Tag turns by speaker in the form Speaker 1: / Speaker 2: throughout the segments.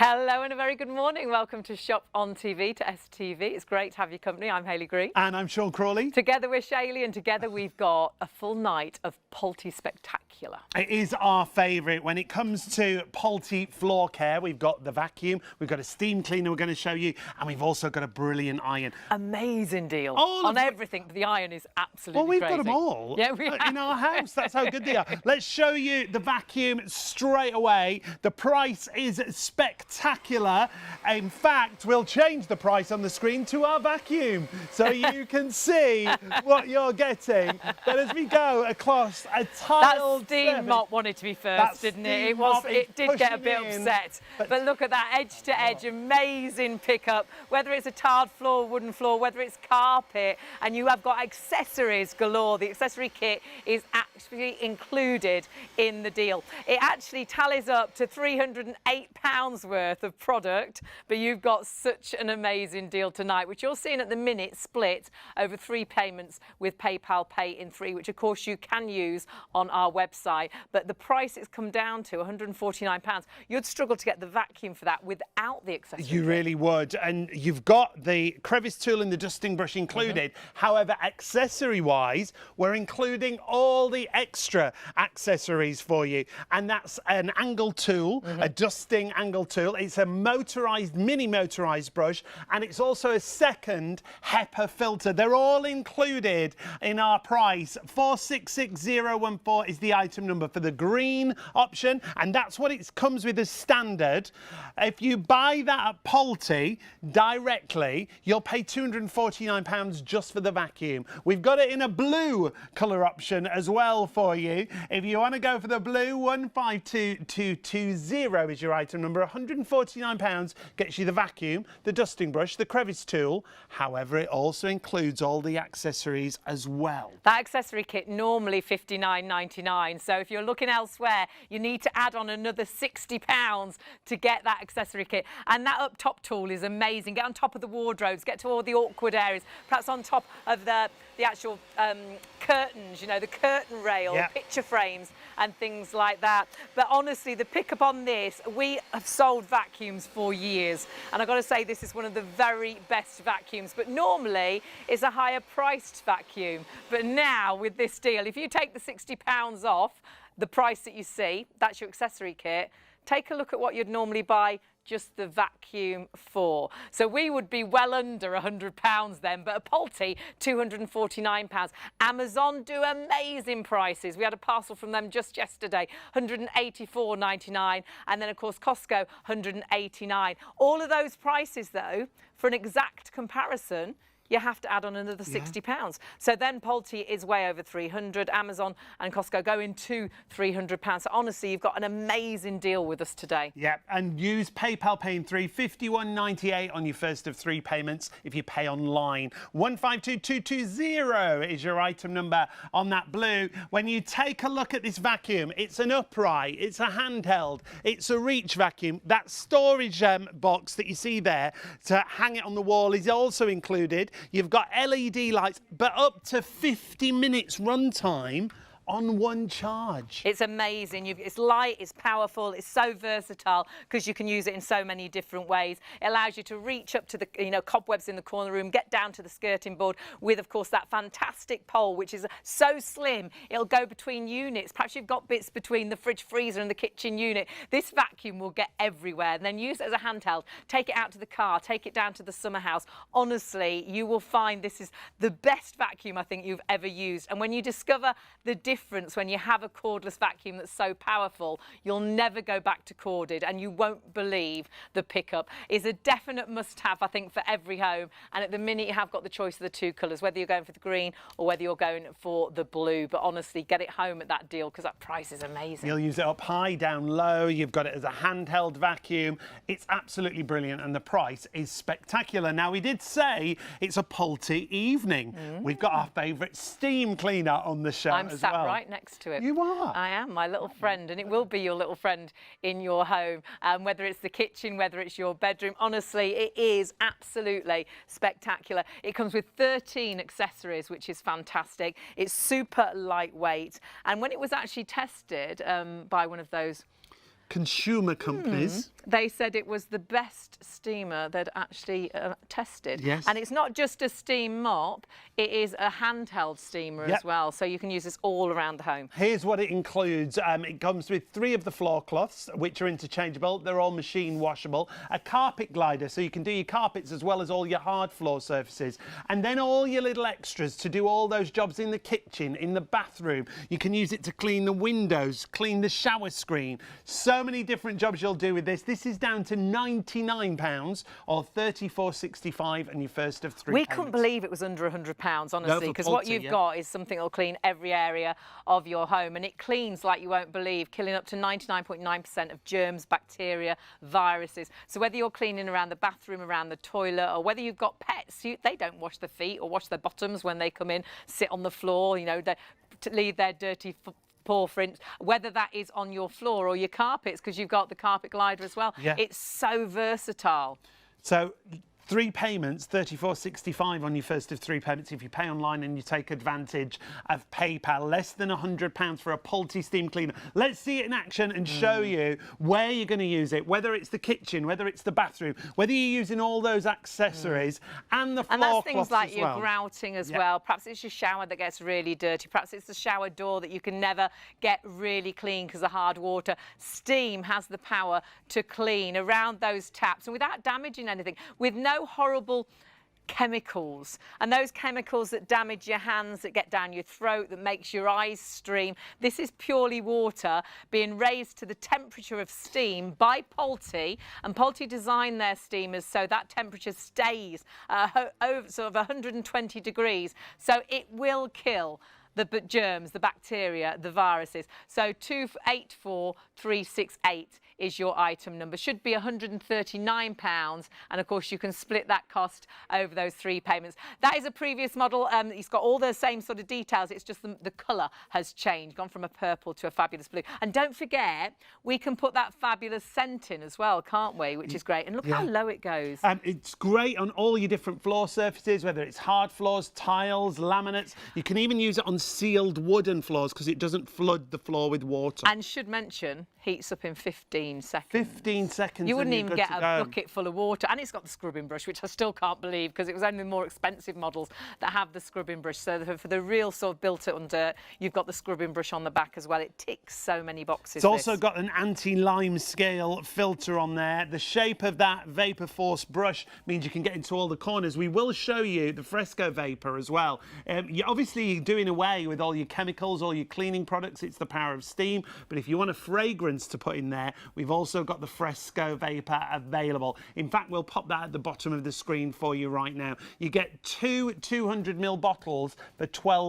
Speaker 1: Hello and a very good morning. Welcome to Shop on TV to STV. It's great to have your company. I'm Hayley Green.
Speaker 2: And I'm Sean Crawley.
Speaker 1: Together we're Shaylee, and together we've got a full night of Polty Spectacular.
Speaker 2: It is our favourite. When it comes to Polty floor care, we've got the vacuum, we've got a steam cleaner we're going to show you, and we've also got a brilliant iron.
Speaker 1: Amazing deal on everything, but the iron is absolutely
Speaker 2: crazy. Got them all in our house. That's how good they are. Let's show you the vacuum straight away. The price is spectacular. In fact, we'll change the price on the screen to our vacuum so you can see what you're getting. But as we go across a tiled
Speaker 1: that steam mop wanted to be first, didn't it? It did get a bit upset. But look at that edge to edge, amazing pickup. Whether it's a tiled floor, wooden floor, whether it's carpet, and you have got accessories galore. The accessory kit is actually included in the deal. It actually tallies up to £308 worth of product, but you've got such an amazing deal tonight, which you're seeing at the minute split over 3 payments with PayPal Pay in 3, which of course you can use on our website. But the price it's come down to £149. You'd struggle to get the vacuum for that without the accessory kit.
Speaker 2: Really would. And you've got the crevice tool and the dusting brush included. However, accessory wise, we're including all the extra accessories for you, and that's an angle tool, a dusting angle tool. It's a motorized, mini motorized brush, and it's also a second HEPA filter. They're all included in our price. 466014 is the item number for the green option, and that's what it comes with as standard. If you buy that at Polty directly, you'll pay £249 just for the vacuum. We've got it in a blue colour option as well for you. If you want to go for the blue, 152220 is your item number. £149 gets you the vacuum, the dusting brush, the crevice tool. However, it also includes all the accessories as well.
Speaker 1: That accessory kit normally £59.99. So if you're looking elsewhere, you need to add on another £60 to get that accessory kit. And that up top tool is amazing. Get on top of the wardrobes, get to all the awkward areas, perhaps on top of the actual curtains, you know, the curtain rail, picture frames and things like that. But honestly, the pickup on this, we have sold vacuums for years, and I've got to say this is one of the very best vacuums, but normally it's a higher priced vacuum. But now with this deal, if you take the £60 off the price that you see, that's your accessory kit, take a look at what you'd normally buy just the vacuum for. So we would be well under £100 then, but at Polty, £249. Amazon do amazing prices. We had a parcel from them just yesterday, £184.99, and then of course Costco, £189. All of those prices though, for an exact comparison, you have to add on another £60. So then Polty is way over 300. Amazon and Costco go into £300. So honestly, you've got an amazing deal with us today.
Speaker 2: Yeah, and use PayPal Pay in 3, £51.98 on your first of 3 payments if you pay online. 152220 is your item number on that blue. When you take a look at this vacuum, it's an upright, it's a handheld, it's a reach vacuum. That storage box that you see there to hang it on the wall is also included. You've got LED lights, but up to 50 minutes run time on one charge.
Speaker 1: It's amazing. It's light, it's powerful, it's so versatile because you can use it in so many different ways. It allows you to reach up to the cobwebs in the corner room, get down to the skirting board with, of course, that fantastic pole, which is so slim. It'll go between units. Perhaps you've got bits between the fridge freezer and the kitchen unit. This vacuum will get everywhere, and then use it as a handheld. Take it out to the car, take it down to the summer house. Honestly, you will find this is the best vacuum I think you've ever used. And when you discover the difference when you have a cordless vacuum that's so powerful, you'll never go back to corded, and you won't believe the pickup. Is a definite must-have, I think, for every home. And at the minute, you have got the choice of the 2 colours, whether you're going for the green or whether you're going for the blue. But honestly, get it home at that deal because that price is amazing.
Speaker 2: You'll use it up high, down low. You've got it as a handheld vacuum. It's absolutely brilliant, and the price is spectacular. Now, we did say it's a Polty evening. We've got our favourite steam cleaner on the show as well.
Speaker 1: I'm sat right next to it.
Speaker 2: You are?
Speaker 1: I am, my little friend, and it will be your little friend in your home, whether it's the kitchen, whether it's your bedroom. Honestly, it is absolutely spectacular. It comes with 13 accessories, which is fantastic. It's super lightweight, and when it was actually tested by one of those
Speaker 2: consumer companies.
Speaker 1: They said it was the best steamer they'd actually tested.
Speaker 2: Yes.
Speaker 1: And it's not just a steam mop, it is a handheld steamer as well. So you can use this all around the home.
Speaker 2: Here's what it includes. It comes with 3 of the floor cloths, which are interchangeable. They're all machine washable. A carpet glider, so you can do your carpets as well as all your hard floor surfaces. And then all your little extras to do all those jobs in the kitchen, in the bathroom. You can use it to clean the windows, clean the shower screen. So many different jobs you'll do with this. This is down to £99 or $34.65 and your first of 3
Speaker 1: We
Speaker 2: payments.
Speaker 1: couldn't believe it was under £100, honestly, because what you've got is something that'll clean every area of your home, and it cleans like you won't believe, killing up to 99.9% of germs, bacteria, viruses. So whether you're cleaning around the bathroom, around the toilet, or whether you've got pets, they don't wash their feet or wash their bottoms when they come in, sit on the floor, you know, to leave their dirty paw prints, whether that is on your floor or your carpets, because you've got the carpet glider as well.
Speaker 2: Yeah.
Speaker 1: It's so versatile.
Speaker 2: So 3 payments, $34.65 on your first of 3 payments if you pay online and you take advantage of PayPal. Less than £100 for a Pulte steam cleaner. Let's see it in action and show you where you're going to use it, whether it's the kitchen, whether it's the bathroom, whether you're using all those accessories and the floor
Speaker 1: And that's
Speaker 2: cloths
Speaker 1: things like
Speaker 2: as
Speaker 1: your
Speaker 2: well.
Speaker 1: grouting as well. Perhaps it's your shower that gets really dirty. Perhaps it's the shower door that you can never get really clean because of hard water. Steam has the power to clean around those taps and without damaging anything, with no horrible chemicals, and those chemicals that damage your hands, that get down your throat, that makes your eyes stream. This is purely water being raised to the temperature of steam by Pulte, and Pulte designed their steamers so that temperature stays over sort of 120 degrees, so it will kill the germs, the bacteria, the viruses. So 284368 is your item number. Should be £139, and of course you can split that cost over those 3 payments. That is a previous model. It's got all the same sort of details. It's just the colour has changed, gone from a purple to a fabulous blue. And don't forget, we can put that fabulous scent in as well, can't we? Which is great. And look how low it goes.
Speaker 2: It's great on all your different floor surfaces, whether it's hard floors, tiles, laminates. You can even use it on sealed wooden floors because it doesn't flood the floor with water.
Speaker 1: And should mention, heats up in 15 seconds.
Speaker 2: 15 seconds.
Speaker 1: You wouldn't
Speaker 2: and
Speaker 1: even
Speaker 2: you're
Speaker 1: get
Speaker 2: good
Speaker 1: a
Speaker 2: to go.
Speaker 1: bucket full of water. And it's got the scrubbing brush, which I still can't believe because it was only the more expensive models that have the scrubbing brush. So for the real sort of built-it on dirt, you've got the scrubbing brush on the back as well. It ticks so many boxes.
Speaker 2: It's also got an anti-lime scale filter on there. The shape of that Vapor Force brush means you can get into all the corners. We will show you the Fresco Vapor as well. You're obviously doing away with all your chemicals, all your cleaning products. It's the power of steam. But if you want a fragrance to put in there, we've also got the Fresco Vapor available. In fact, we'll pop that at the bottom of the screen for you right now. You get 2 200ml bottles for £12.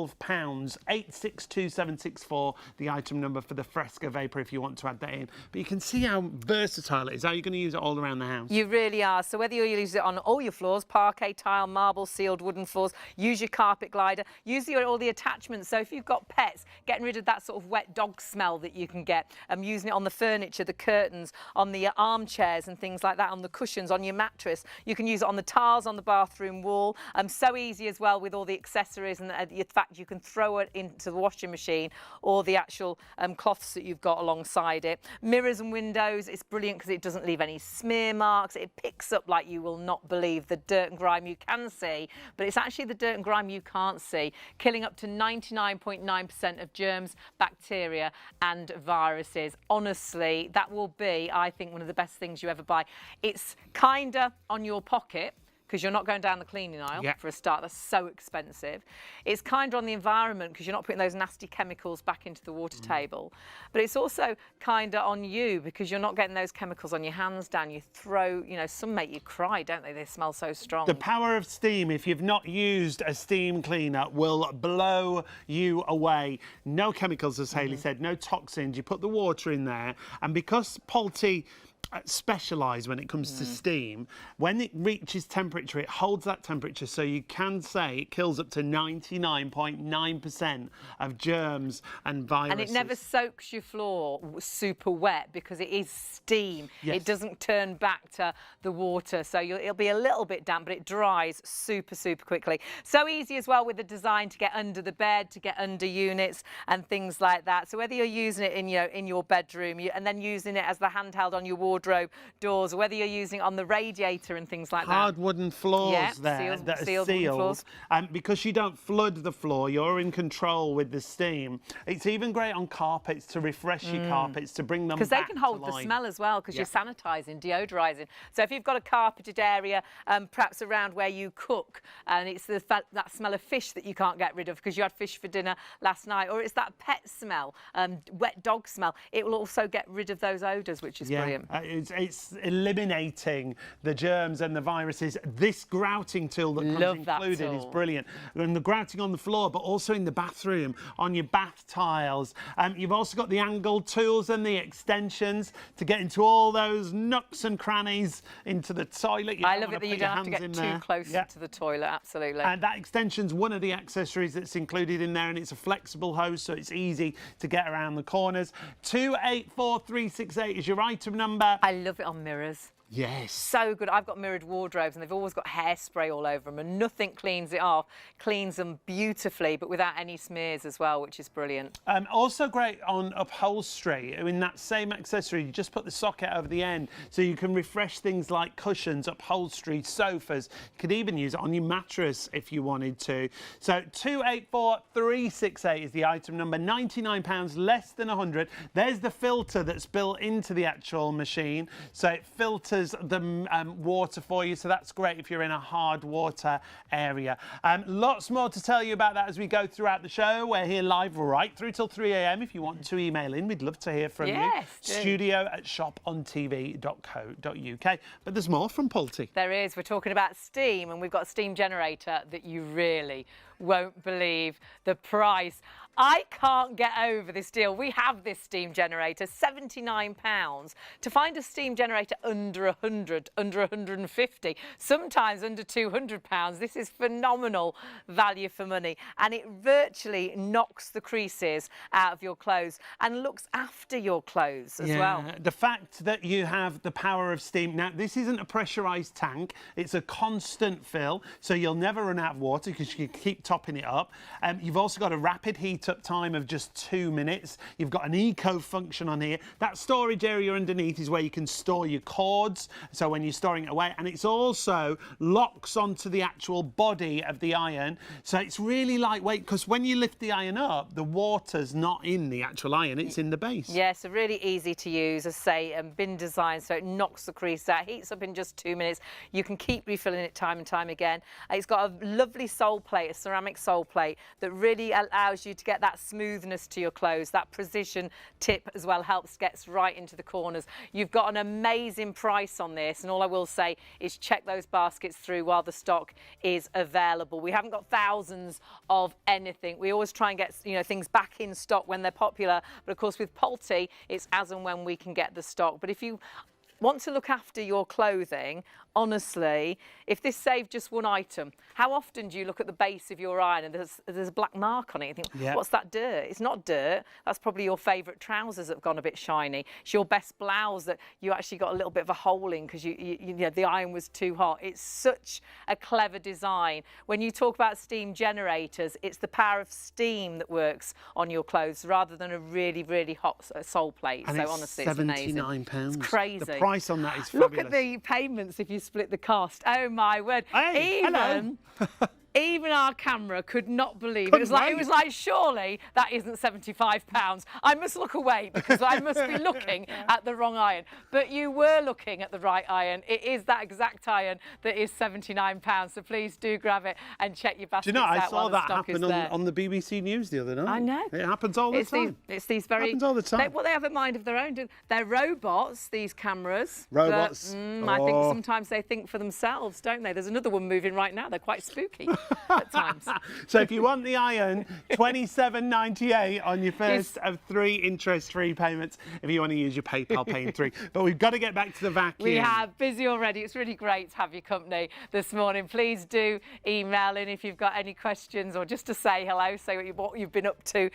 Speaker 2: 862764, the item number for the Fresco Vapor if you want to add that in. But you can see how versatile it is, how you're going to use it all around the house.
Speaker 1: You really are. So whether you use it on all your floors, parquet, tile, marble, sealed wooden floors, use your carpet glider, use all the attachments. So if you've got pets, getting rid of that sort of wet dog smell that you can get, using it on the furniture, the curtains, on the armchairs and things like that, on the cushions, on your mattress. You can use it on the tiles, on the bathroom wall. So easy as well with all the accessories, and the fact you can throw it into the washing machine or the actual cloths that you've got alongside it. Mirrors and windows, it's brilliant because it doesn't leave any smear marks. It picks up like you will not believe the dirt and grime you can see, but it's actually the dirt and grime you can't see, killing up to 99.9% of germs, bacteria and viruses. Honestly, that will be, I think, one of the best things you ever buy. It's kinda on your pocket, because you're not going down the cleaning aisle for a start. That's so expensive. It's kind of on the environment because you're not putting those nasty chemicals back into the water table. But it's also kind of on you because you're not getting those chemicals on your hands, down your throat. You know, some make you cry, don't they? They smell so strong.
Speaker 2: The power of steam, if you've not used a steam cleaner, will blow you away. No chemicals, as Hayley said, no toxins. You put the water in there, and because Pulte specialised when it comes to steam. When it reaches temperature, it holds that temperature, so you can say it kills up to 99.9% of germs and viruses.
Speaker 1: And it never soaks your floor super wet because it is steam.
Speaker 2: Yes.
Speaker 1: It doesn't turn back to the water, so it'll be a little bit damp, but it dries super quickly. So easy as well with the design to get under the bed, to get under units and things like that. So whether you're using it in your bedroom and then using it as the handheld on your wardrobe doors, or whether you're using it on the radiator and things like that.
Speaker 2: Hard wooden floors that are sealed. Because you don't flood the floor, you're in control with the steam. It's even great on carpets to refresh your carpets, to bring them back to life.
Speaker 1: Because they can hold the smell as well, because you're sanitising, deodorising. So if you've got a carpeted area, perhaps around where you cook, and it's that smell of fish that you can't get rid of because you had fish for dinner last night, or it's that pet smell, wet dog smell, it will also get rid of those odours, which is brilliant.
Speaker 2: It's eliminating the germs and the viruses. This grouting tool that comes included is brilliant. And the grouting on the floor, but also in the bathroom, on your bath tiles. You've also got the angled tools and the extensions to get into all those nooks and crannies into the toilet.
Speaker 1: I love it that you don't have to get too close to the toilet, absolutely.
Speaker 2: And that extension's one of the accessories that's included in there, and it's a flexible hose, so it's easy to get around the corners. 284368 is your item number.
Speaker 1: I love it on mirrors.
Speaker 2: Yes.
Speaker 1: So good. I've got mirrored wardrobes and they've always got hairspray all over them and nothing cleans it off. Cleans them beautifully, but without any smears as well, which is brilliant.
Speaker 2: Also great on upholstery. In that same accessory, you just put the socket over the end so you can refresh things like cushions, upholstery, sofas. You could even use it on your mattress if you wanted to. So 284368 is the item number. £99, less than 100. There's the filter that's built into the actual machine, so it filters the water for you, so that's great if you're in a hard water area. Lots more to tell you about that as we go throughout the show. We're here live right through till 3 a.m. If you want to email in, we'd love to hear from you. studio@shopontv.co.uk. But there's more from Pulty.
Speaker 1: There is. We're talking about steam, and we've got a steam generator that you really won't believe the price. I can't get over this deal. We have this steam generator, £79. To find a steam generator under 100, under 150, sometimes under £200, this is phenomenal value for money. And it virtually knocks the creases out of your clothes and looks after your clothes as well.
Speaker 2: The fact that you have the power of steam. Now, this isn't a pressurised tank. It's a constant fill, so you'll never run out of water because you keep topping it up. You've also got a rapid heat up time of just 2 minutes. You've got an eco function on here. That storage area underneath is where you can store your cords, so when you're storing it away, and it's also locks onto the actual body of the iron, so it's really lightweight, because when you lift the iron up, the water's not in the actual iron, it's in the base.
Speaker 1: Yeah, so really easy to use, as I say, bin design, so it knocks the crease out, heats up in just 2 minutes. You can keep refilling it time and time again. It's got a lovely sole plate, a ceramic sole plate, that really allows you to get that smoothness to your clothes. That precision tip as well gets right into the corners. You've got an amazing price on this, and all I will say is check those baskets through while the stock is available. We haven't got thousands of anything. We always try and get things back in stock when they're popular, but of course with Pulty it's as and when we can get the stock. But if you want to look after your clothing, honestly, if this saved just one item, how often do you look at the base of your iron and there's a black mark on it? You think, what's that dirt? It's not dirt. That's probably your favourite trousers that have gone a bit shiny. It's your best blouse that you actually got a little bit of a hole in because the iron was too hot. It's such a clever design. When you talk about steam generators, it's the power of steam that works on your clothes rather than a really, really hot sole plate.
Speaker 2: And
Speaker 1: so
Speaker 2: it's
Speaker 1: honestly, it's amazing.
Speaker 2: £79.
Speaker 1: It's crazy.
Speaker 2: The price on that is fabulous.
Speaker 1: Look at the payments if you split the cost. Oh my word.
Speaker 2: Hey, hello.
Speaker 1: Even our camera could not believe it. It was like, surely that isn't £75. I must look away because I must be looking at the wrong iron. But you were looking at the right iron. It is that exact iron that is £79. So please do grab it and check your baskets out.
Speaker 2: I saw that happen
Speaker 1: on
Speaker 2: the BBC News the other night.
Speaker 1: I know.
Speaker 2: It happens all the time.
Speaker 1: It's these very...
Speaker 2: It happens all the time.
Speaker 1: They have a mind of their own. They're robots, these cameras.
Speaker 2: Robots.
Speaker 1: But, I think sometimes they think for themselves, don't they? There's another one moving right now. They're quite spooky. at times.
Speaker 2: So if you want the iron, $27.98 on your first of 3 interest-free payments if you want to use your PayPal paying 3. But we've got to get back to the vacuum.
Speaker 1: We have busy already. It's really great to have your company this morning. Please do email in if you've got any questions or just to say hello, say what you've been up to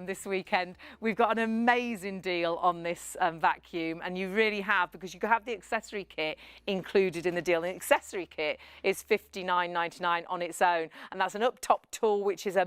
Speaker 1: this weekend. We've got an amazing deal on this vacuum, and you really have, because you can have the accessory kit included in the deal. And the accessory kit is $59.99 on its own, and that's an up-top tool which is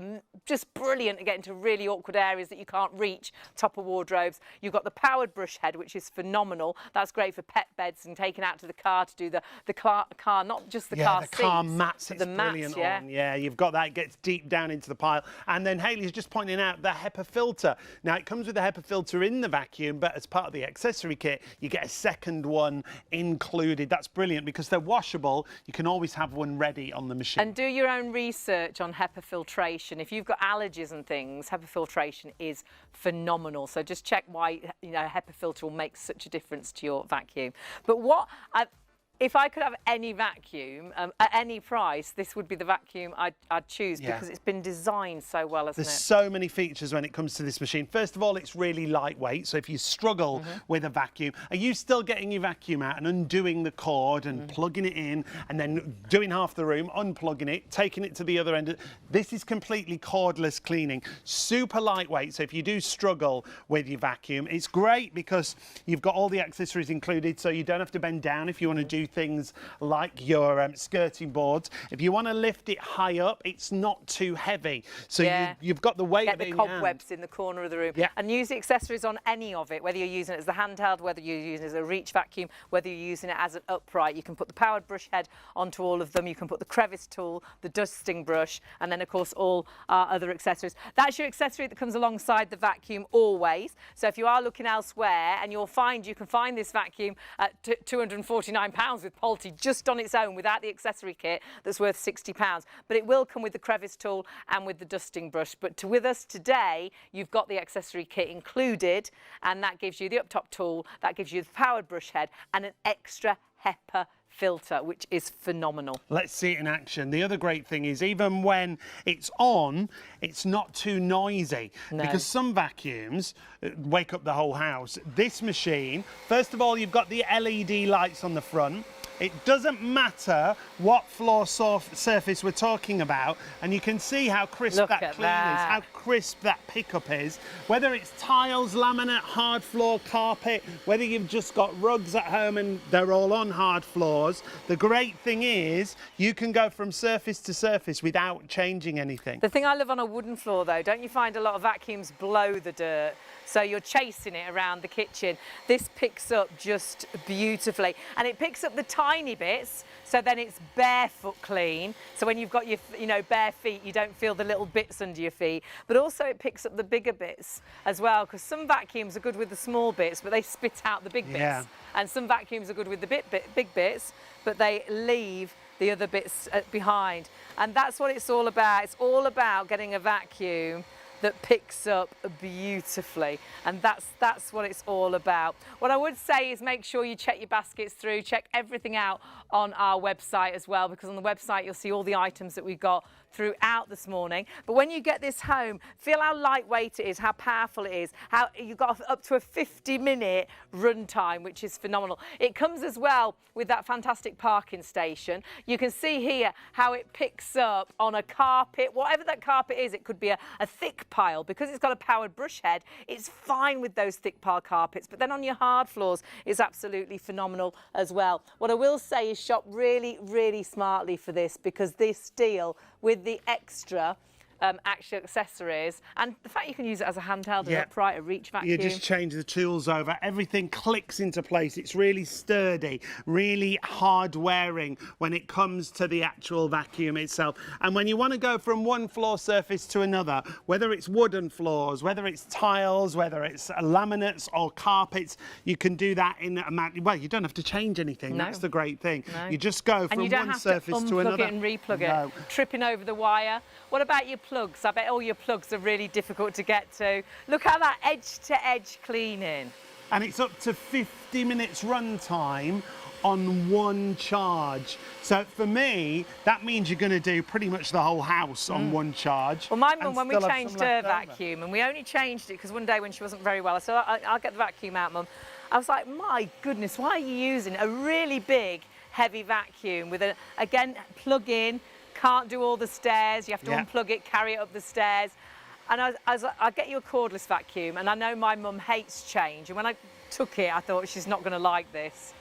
Speaker 1: just brilliant to get into really awkward areas that you can't reach, top of wardrobes. You've got the powered brush head, which is phenomenal. That's great for pet beds and taking out to the car to do the car, not just the car seats.
Speaker 2: Yeah, the car mats, it's
Speaker 1: the
Speaker 2: brilliant
Speaker 1: mats,
Speaker 2: on. Yeah, you've got that, it gets deep down into the pile. And then Hayley's just pointing out the HEPA filter. Now, it comes with the HEPA filter in the vacuum, but as part of the accessory kit, you get a second one included. That's brilliant because they're washable. You can always have one ready on the machine.
Speaker 1: And do your own research on HEPA filtration. If you've got allergies and things, HEPA filtration is phenomenal. So just check why HEPA filter will make such a difference to your vacuum. But if I could have any vacuum at any price, this would be the vacuum I'd choose because it's been designed so well, hasn't it?
Speaker 2: There's so many features when it comes to this machine. First of all, it's really lightweight. So if you struggle with a vacuum, are you still getting your vacuum out and undoing the cord and plugging it in and then doing half the room, unplugging it, taking it to the other end? This is completely cordless cleaning. Super lightweight. So if you do struggle with your vacuum, it's great because you've got all the accessories included, so you don't have to bend down if you want to do things like your skirting boards. If you want to lift it high up, it's not too heavy. So you've got the weight of it in your hand.
Speaker 1: Get the cobwebs in the corner of the room.
Speaker 2: Yeah.
Speaker 1: And use the accessories on any of it, whether you're using it as the handheld, whether you're using it as a reach vacuum, whether you're using it as an upright. You can put the powered brush head onto all of them. You can put the crevice tool, the dusting brush, and then, of course, all our other accessories. That's your accessory that comes alongside the vacuum always. So if you are looking elsewhere, and you can find this vacuum at £249 with Polty just on its own without the accessory kit, that's worth £60. But it will come with the crevice tool and with the dusting brush. But with us today, you've got the accessory kit included, and that gives you the up-top tool, that gives you the powered brush head and an extra HEPA filter, which is phenomenal.
Speaker 2: Let's see it in action. The other great thing is even when it's on, it's not too noisy because some vacuums wake up the whole house. This machine, first of all, you've got the LED lights on the front. It doesn't matter what floor surface we're talking about, and you can see how crisp that clean is, how crisp that pickup is. Whether it's tiles, laminate, hard floor, carpet, whether you've just got rugs at home and they're all on hard floors, the great thing is you can go from surface to surface without changing anything.
Speaker 1: The thing I love on a wooden floor, though, don't you find a lot of vacuums blow the dirt? So you're chasing it around the kitchen. This picks up just beautifully, and it picks up the tiny bits, so then it's barefoot clean. So when you've got your bare feet, you don't feel the little bits under your feet. But also it picks up the bigger bits as well, because some vacuums are good with the small bits, but they spit out the big bits. And some vacuums are good with the big bits, but they leave the other bits behind. And that's what it's all about. It's all about getting a vacuum that picks up beautifully, and that's what it's all about. What I would say is make sure you check your baskets through, check everything out on our website as well, because on the website you'll see all the items that we've got throughout this morning. But when you get this home, feel how lightweight it is, how powerful it is, how you've got up to a 50-minute run time, which is phenomenal. It comes as well with that fantastic parking station. You can see here how it picks up on a carpet, whatever that carpet is. It could be a thick pile. Because it's got a powered brush head, it's fine with those thick pile carpets, but then on your hard floors, it's absolutely phenomenal as well. What I will say is shop really, really smartly for this, because this deal with the extra actual accessories and the fact you can use it as a handheld and upright, a reach vacuum.
Speaker 2: You just change the tools over, everything clicks into place. It's really sturdy, really hard wearing when it comes to the actual vacuum itself. And when you want to go from one floor surface to another, whether it's wooden floors, whether it's tiles, whether it's laminates or carpets, you can do that in a matter. Well, you don't have to change anything. That's the great thing. You just go from one surface to another.
Speaker 1: And you don't have to unplug it and replug it, tripping over the wire. What about your plugs? I bet all your plugs are really difficult to get to. Look at that edge-to-edge cleaning.
Speaker 2: And it's up to 50 minutes run time on one charge. So for me, that means you're going to do pretty much the whole house on one charge.
Speaker 1: Well, my mum,
Speaker 2: and
Speaker 1: when we
Speaker 2: still have
Speaker 1: changed
Speaker 2: some
Speaker 1: her
Speaker 2: left over.
Speaker 1: vacuum, and we only changed it because one day when she wasn't very well, I said, I'll get the vacuum out, Mum. I was like, my goodness, why are you using a really big, heavy vacuum with again, plug in, can't do all the stairs, you have to unplug it, carry it up the stairs. And I was like, I'll get you a cordless vacuum, and I know my mum hates change, and when I took it, I thought, she's not going to like this.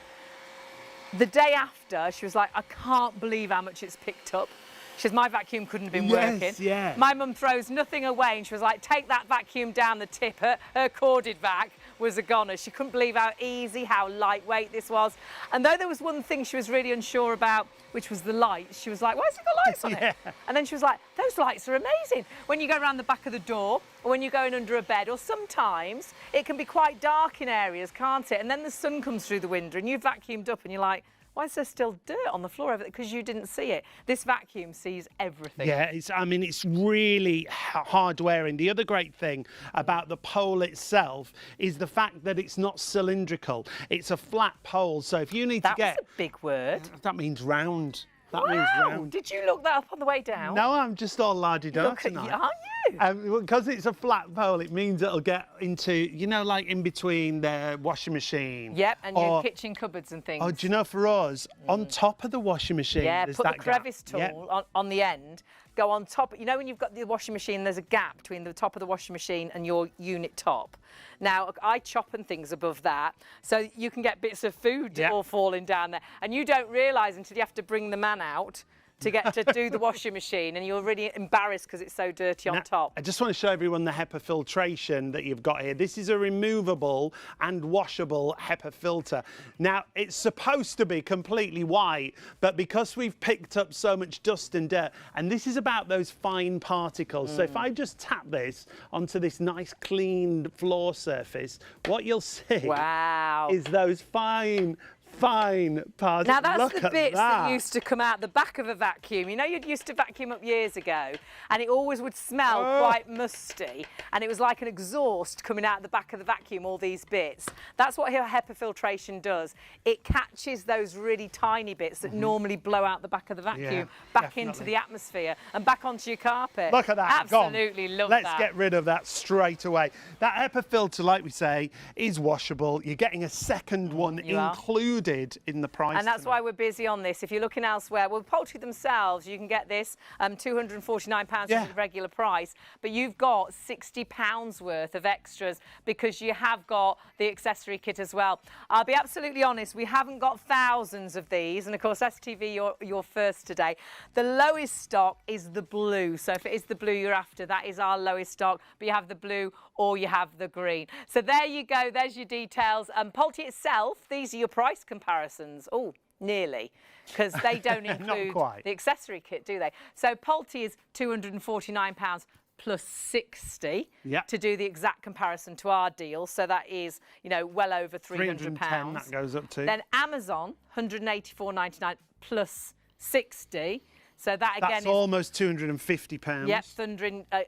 Speaker 1: The day after, she was like, I can't believe how much it's picked up. She says, my vacuum couldn't have been working.
Speaker 2: Yeah.
Speaker 1: My mum throws nothing away, and she was like, take that vacuum down the tip. Her corded vac was a goner. She couldn't believe how easy, how lightweight this was. And though there was one thing she was really unsure about, which was the lights, she was like, why has it got lights on it? And then she was like, those lights are amazing. When you go around the back of the door, or when you're going under a bed, or sometimes it can be quite dark in areas, can't it? And then the sun comes through the window and you vacuumed up and you're like, why is there still dirt on the floor over there? Because you didn't see it. This vacuum sees everything.
Speaker 2: Yeah, I mean, it's really hard wearing. The other great thing about the pole itself is the fact that it's not cylindrical. It's a flat pole. So if you need to get...
Speaker 1: That was a big word.
Speaker 2: That means round. That
Speaker 1: Wow.
Speaker 2: means round.
Speaker 1: Did you look that up on the way down?
Speaker 2: No, I'm just all la-di-da
Speaker 1: Look at
Speaker 2: tonight.
Speaker 1: you, are you?
Speaker 2: Because it's a flat pole, it means it'll get into, you know, like in between the washing machine.
Speaker 1: Yep, and your kitchen cupboards and things.
Speaker 2: Oh, do you know, for us, on top of the washing machine,
Speaker 1: Yeah,
Speaker 2: there's
Speaker 1: put the
Speaker 2: that gap.
Speaker 1: crevice tool on the end, go on top. You know when you've got the washing machine, there's a gap between the top of the washing machine and your unit top. Now, I chop and things above that, so you can get bits of food all falling down there. And you don't realise until you have to bring the man out to get to do the washing machine, and you're really embarrassed because it's so dirty on top.
Speaker 2: I just want to show everyone the HEPA filtration that you've got here. This is a removable and washable HEPA filter. Now, it's supposed to be completely white, but because we've picked up so much dust and dirt, and this is about those fine particles. So if I just tap this onto this nice clean floor surface, what you'll see is those fine particles.
Speaker 1: Now that's
Speaker 2: Look
Speaker 1: the
Speaker 2: at
Speaker 1: bits
Speaker 2: that.
Speaker 1: that used to come out the back of a vacuum. You know, you'd used to vacuum up years ago, and it always would smell quite musty, and it was like an exhaust coming out the back of the vacuum, all these bits. That's what HEPA filtration does. It catches those really tiny bits that normally blow out the back of the vacuum back into the atmosphere and back onto your carpet.
Speaker 2: Look at that.
Speaker 1: Absolutely love that.
Speaker 2: Let's get rid of that straight away. That HEPA filter, like we say, is washable. You're getting a second one included in the price.
Speaker 1: And that's why we're busy on this. If you're looking elsewhere, well, poultry themselves, you can get this £249 for the regular price, but you've got £60 worth of extras because you have got the accessory kit as well. I'll be absolutely honest, we haven't got thousands of these, and of course, STV, you're first today. The lowest stock is the blue, so if it is the blue you're after, that is our lowest stock, but you have the blue or you have the green. So there you go, there's your details. Poultry itself, these are your price comparisons. Oh, nearly, because they don't include the accessory kit, do they? So poultry is £249 plus 60 to do the exact comparison to our deal. So that is, you know, well over £300.
Speaker 2: That goes up to.
Speaker 1: Then Amazon, £184.99 plus 60. So that again
Speaker 2: that's almost £250.
Speaker 1: Yep,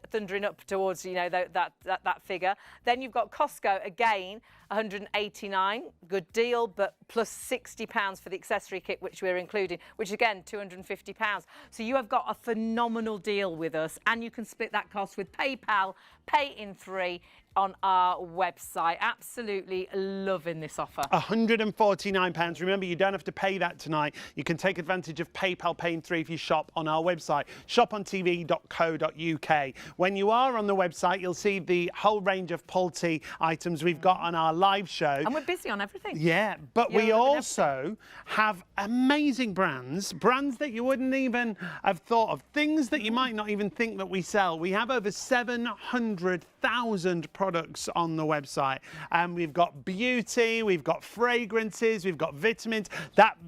Speaker 1: thundering up towards, you know, that figure. Then you've got Costco again, 189, good deal, but plus £60 for the accessory kit, which we're including, which again £250. So you have got a phenomenal deal with us, and you can split that cost with PayPal, pay in 3 on our website. Absolutely loving this offer.
Speaker 2: £149. Remember, you don't have to pay that tonight. You can take advantage of PayPal Pay in 3 if you shop on our website, ShopOnTV.co.uk. When you are on the website, you'll see the whole range of poultry items we've got on our live show.
Speaker 1: And we're busy on everything.
Speaker 2: Yeah, but we also have amazing brands that you wouldn't even have thought of, things that you might not even think that we sell. We have over 700,000 products on the website, and we've got beauty, we've got fragrances, we've got vitamins. That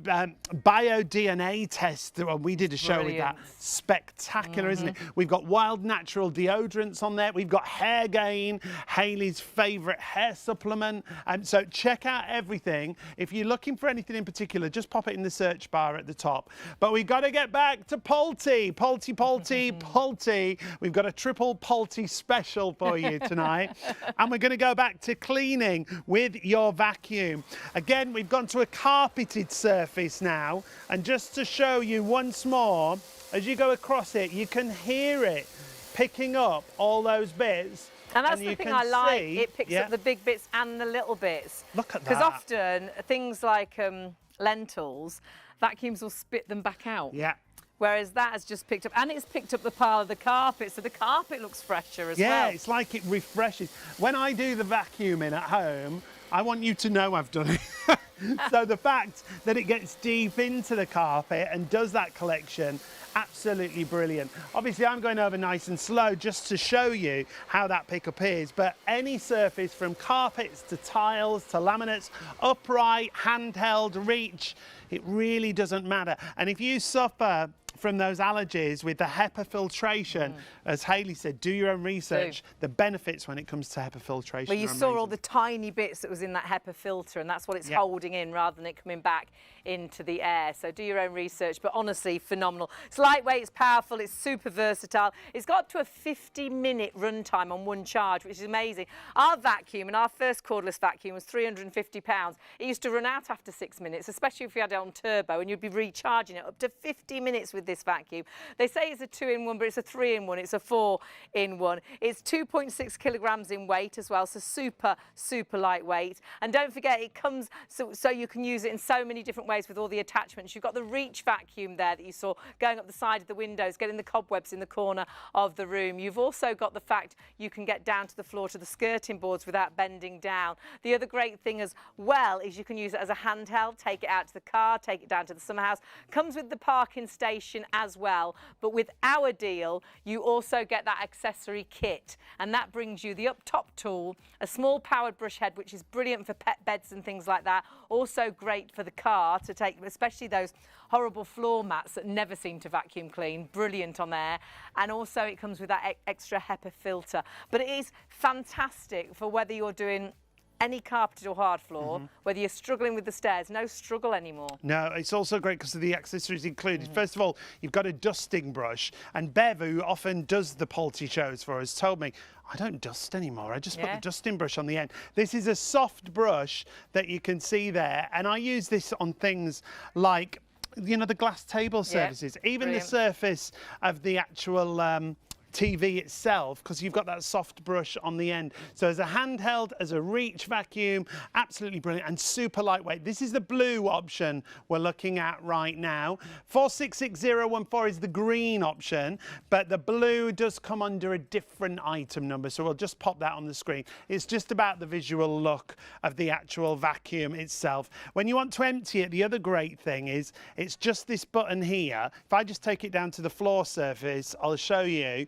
Speaker 2: bio DNA test, we did a show with that, spectacular, isn't it? We've got wild natural deodorants on there. We've got Hair Gain, Hayley's favourite hair supplement. So check out everything. If you're looking for anything in particular, just pop it in the search bar at the top. But we've got to get back to poultry. We've got a triple poultry special for you tonight. And we're going to go back to cleaning with your vacuum. Again, we've gone to a carpeted surface now. And just to show you once more, as you go across it, you can hear it picking up all those bits.
Speaker 1: And that's the thing I like, it picks up the big bits and the little bits.
Speaker 2: Look at that.
Speaker 1: Because often, things like lentils, vacuums will spit them back out.
Speaker 2: Yeah.
Speaker 1: Whereas that has just picked up, and it's picked up the pile of the carpet, so the carpet looks fresher as well.
Speaker 2: Yeah, it's like it refreshes. When I do the vacuuming at home, I want you to know I've done it. So the fact that it gets deep into the carpet and does that collection, absolutely brilliant. Obviously, I'm going over nice and slow just to show you how that pickup is, but any surface from carpets to tiles to laminates, upright, handheld, reach, it really doesn't matter. And if you suffer from those allergies with the HEPA filtration, as Hayley said, do your own research. The benefits when it comes to HEPA filtration.
Speaker 1: Well, you saw all the tiny bits that was in that HEPA filter, and that's what it's holding in rather than it coming back into the air. So do your own research, but honestly, phenomenal. It's lightweight, it's powerful, it's super versatile. It's got up to a 50-minute runtime on one charge, which is amazing. Our vacuum, and our first cordless vacuum, was £350. It used to run out after 6 minutes, especially if you had it on turbo, and you'd be recharging it up to 50 minutes with this vacuum. They say it's a 2-in-1, but it's a 3-in-1. It's a 4-in-1. It's 2.6 kilograms in weight as well, so super, super lightweight. And don't forget, it comes so you can use it in so many different ways with all the attachments. You've got the reach vacuum there that you saw going up the side of the windows, getting the cobwebs in the corner of the room. You've also got the fact you can get down to the floor to the skirting boards without bending down. The other great thing as well is you can use it as a handheld, take it out to the car, take it down to the summer house. Comes with the parking station as well, but with our deal you also get that accessory kit, and that brings you the up top tool, a small powered brush head, which is brilliant for pet beds and things like that, also great for the car to take, especially those horrible floor mats that never seem to vacuum clean, brilliant on there. And also it comes with that extra HEPA filter, but it is fantastic for whether you're doing any carpeted or hard floor, whether you're struggling with the stairs, no struggle anymore. No,
Speaker 2: it's also great because of the accessories included. First of all, you've got a dusting brush, and Bev, who often does the Polty shows for us, told me, I don't dust anymore, I just put the dusting brush on the end. This is a soft brush that you can see there, and I use this on things like, you know, the glass table surfaces, even the surface of the actual TV itself, because you've got that soft brush on the end. So as a handheld, as a reach vacuum, absolutely brilliant and super lightweight. This is the blue option we're looking at right now. 466014 is the green option, but the blue does come under a different item number, so we'll just pop that on the screen. It's just about the visual look of the actual vacuum itself. When you want to empty it, the other great thing is it's just this button here. If I just take it down to the floor surface, I'll show you.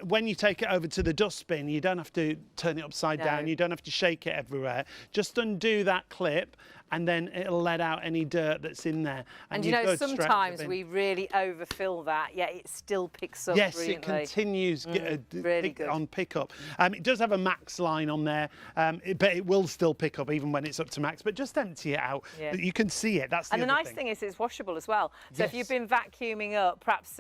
Speaker 2: When you take it over to the dustbin, you don't have to turn it upside down, you don't have to shake it everywhere. Just undo that clip and then it'll let out any dirt that's in there.
Speaker 1: And you know, sometimes we really overfill that, yet it still picks up brilliantly.
Speaker 2: It continues
Speaker 1: really good
Speaker 2: on pickup. It does have a max line on there, but it will still pick up even when it's up to max, but just empty it out. You can see it, that's the other thing.
Speaker 1: And the nice thing is it's washable as well. So if you've been vacuuming up, perhaps,